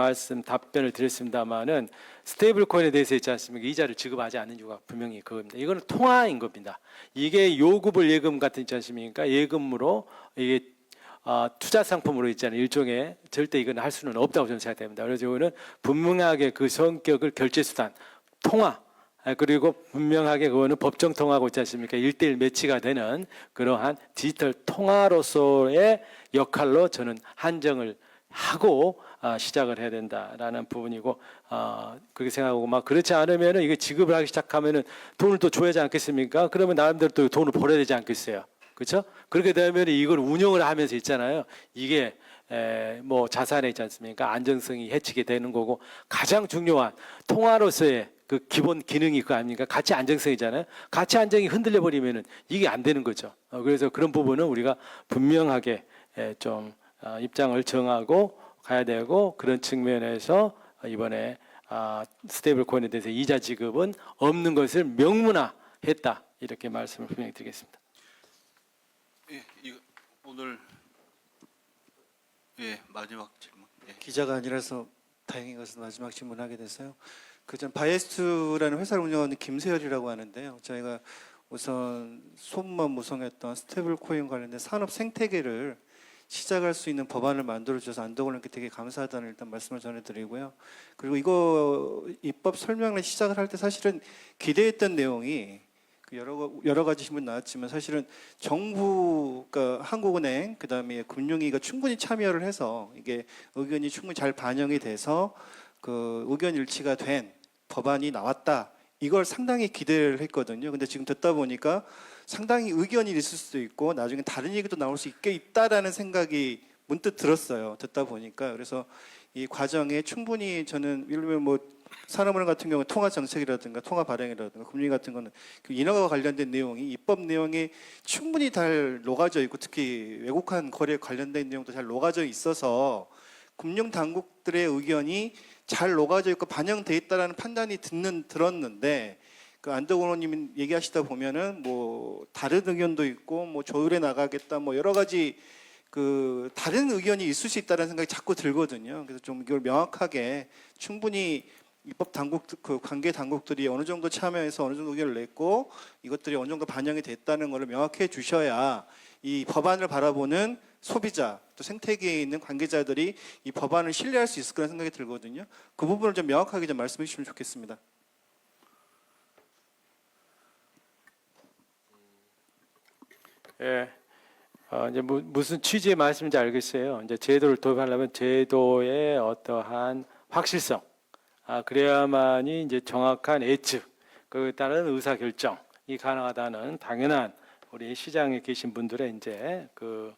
답변을 드렸습니다만은 스테이블 코인에 대해서 있지 않습니까? 이자를 지급하지 않는 이유가 분명히 그겁니다. 이거는 통화인 겁니다. 이게 요구불 예금 같은 있지 않습니까? 예금으로 이게 투자 상품으로 있잖아요. 일종의 절대 이건 할 수는 없다고 저는 생각됩니다. 그래서 이거는 분명하게 그 성격을 결제수단, 통화 그리고 분명하게 그거는 법정 통화고 있지 않습니까? 1대1 매치가 되는 그러한 디지털 통화로서의 역할로 저는 한정을 하고 시작을 해야 된다라는 부분이고 그렇게 생각하고 막 그렇지 않으면은 이게 지급을 하기 시작하면은 돈을 또 줘야 하지 않겠습니까? 그러면 나름대로 또 돈을 벌어야 되지 않겠어요? 그렇죠? 그렇게 되면 이걸 운영을 하면서 있잖아요. 이게 뭐 자산에 있지 않습니까? 안정성이 해치게 되는 거고 가장 중요한 통화로서의 그 기본 기능이 그거 아닙니까? 가치 안정성이잖아요. 가치 안정이 흔들려 버리면은 이게 안 되는 거죠. 그래서 그런 부분은 우리가 분명하게 좀 입장을 정하고 가야 되고 그런 측면에서 이번에 스테이블 코인에 대해서 이자 지급은 없는 것을 명문화했다 이렇게 말씀을 분명히 드리겠습니다. 예, 오늘 마지막 질문. 예. 기자가 아니라서 다행인 것은 마지막 질문하게 돼서요. 그전 바이에스트라는 회사를 운영하는 김세열이라고 하는데요. 저희가 우선 소문만 무성했던 스테이블 코인 관련된 산업 생태계를 시작할 수 있는 법안을 만들어 주셔서 안덕원님께 되게 감사하다는 일단 말씀을 전해드리고요. 그리고 이거 입법 설명을 시작을 할 때 사실은 기대했던 내용이 여러 가지 질문 나왔지만 사실은 정부, 그러니까 한국은행, 그다음에 금융위가 충분히 참여를 해서 이게 의견이 충분히 잘 반영이 돼서 그 의견 일치가 된 법안이 나왔다. 이걸 상당히 기대를 했거든요. 근데 지금 듣다 보니까 상당히 의견이 있을 수도 있고 나중에 다른 얘기도 나올 수 있다라는 생각이 문득 들었어요. 듣다 보니까. 그래서 이 과정에 충분히 저는 예를 들면 뭐 산업은행 같은 경우는 통화 정책이라든가 통화 발행이라든가 금융 같은 거는 그 인허가와 관련된 내용이 입법 내용에 충분히 잘 녹아져 있고 특히 외국한 거래에 관련된 내용도 잘 녹아져 있어서 금융 당국들의 의견이 잘 녹아져 있고 반영돼 있다라는 판단이 들었는데 그 안덕원 의원님 얘기하시다 보면은 뭐 다른 의견도 있고 뭐 조율해 나가겠다 뭐 여러 가지 그 다른 의견이 있을 수 있다는 생각이 자꾸 들거든요. 그래서 좀 이걸 명확하게 충분히 입법 당국 그 관계 당국들이 어느 정도 참여해서 어느 정도 의견을 냈고 이것들이 어느 정도 반영이 됐다는 것을 명확히 해 주셔야 이 법안을 바라보는 소비자 또 생태계에 있는 관계자들이 이 법안을 신뢰할 수 있을 거라는 생각이 들거든요. 그 부분을 좀 명확하게 좀 말씀해 주시면 좋겠습니다. 예. 이제 무슨 취지의 말씀인지 알겠어요. 이제 제도를 도입하려면 제도의 어떠한 확실성, 그래야만이 이제 정확한 예측, 그에 따른 의사 결정이 가능하다는 당연한 우리 시장에 계신 분들의 이제 그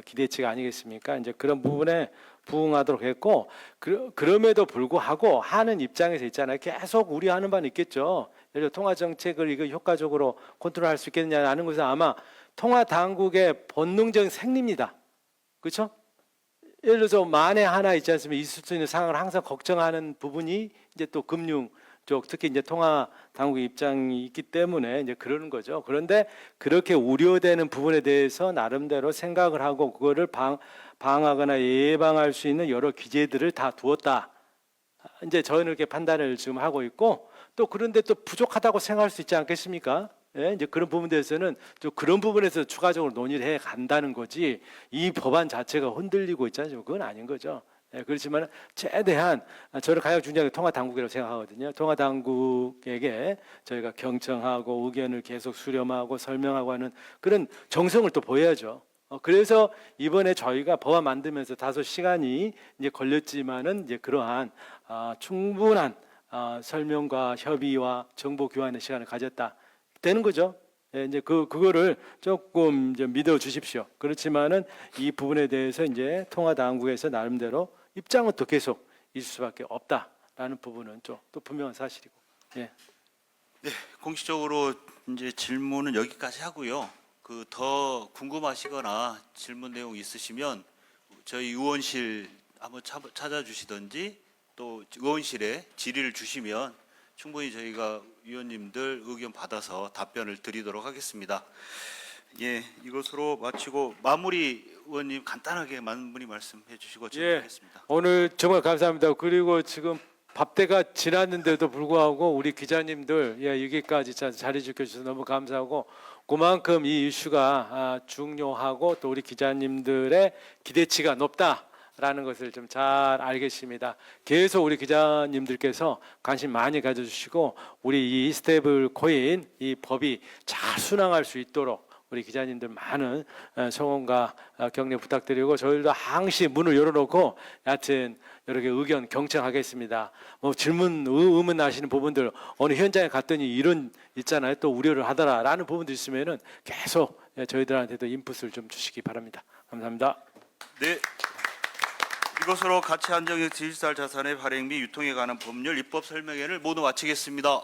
기대치가 아니겠습니까? 이제 그런 부분에 부응하도록 했고, 그럼에도 불구하고 하는 입장에서 있잖아요. 계속 우려하는 바는 있겠죠. 예를 들어 통화 정책을 이거 효과적으로 컨트롤할 수 있겠느냐는 것은 아마 통화 당국의 본능적인 생리입니다. 그렇죠? 예를 들어서 만에 하나 있지 않습니까? 있을 수 있는 상황을 항상 걱정하는 부분이 이제 또 금융 쪽 특히 이제 통화 당국의 입장이 있기 때문에 이제 그러는 거죠. 그런데 그렇게 우려되는 부분에 대해서 나름대로 생각을 하고 그거를 방어하거나 예방할 수 있는 여러 기제들을 다 두었다. 이제 저희는 이렇게 판단을 지금 하고 있고 또 그런데 또 부족하다고 생각할 수 있지 않겠습니까? 예, 이제 그런 부분에서는 또 그런 부분에서 추가적으로 논의를 해 간다는 거지 이 법안 자체가 흔들리고 있잖아요. 그건 아닌 거죠. 예, 그렇지만 최대한 저는 가장 중요한 게 통화 당국이라고 생각하거든요. 통화 당국에게 저희가 경청하고 의견을 계속 수렴하고 설명하고 하는 그런 정성을 또 보여야죠. 그래서 이번에 저희가 법안 만들면서 다소 시간이 이제 걸렸지만은 이제 그러한 충분한 설명과 협의와 정보 교환의 시간을 가졌다 되는 거죠. 예, 이제 그거를 조금 이제 믿어 주십시오. 그렇지만은 이 부분에 대해서 이제 통화 당국에서 나름대로 입장은 또 계속 있을 수밖에 없다라는 부분은 또 분명한 사실이고. 예. 네, 공식적으로 이제 질문은 여기까지 하고요. 그 더 궁금하시거나 질문 내용 있으시면 저희 의원실 한번 찾아주시든지 또 의원실에 질의를 주시면 충분히 저희가 위원님들 의견 받아서 답변을 드리도록 하겠습니다. 예, 이것으로 마치고 마무리 의원님 간단하게 마무리 말씀해 주시고 진행하겠습니다. 오늘 정말 감사합니다. 그리고 지금 밥때가 지났는데도 불구하고 우리 기자님들 여기까지 자리 지켜주셔서 너무 감사하고 그만큼 이 이슈가 중요하고 또 우리 기자님들의 기대치가 높다라는 것을 좀 잘 알겠습니다. 계속 우리 기자님들께서 관심 많이 가져주시고 우리 이 스테이블 코인 이 법이 잘 순항할 수 있도록 우리 기자님들 많은 성원과 격려 부탁드리고 저희도 항상 문을 열어놓고 여하튼 여러 개 의견 경청하겠습니다. 뭐 질문 의문 나시는 부분들 어느 현장에 갔더니 이런 있잖아요. 또 우려를 하더라라는 부분도 있으면은 계속 저희들한테도 인풋을 좀 주시기 바랍니다. 감사합니다. 네. 이것으로 가치 안정형 디지털 자산의 발행 및 유통에 관한 법률 입법 설명회를 모두 마치겠습니다.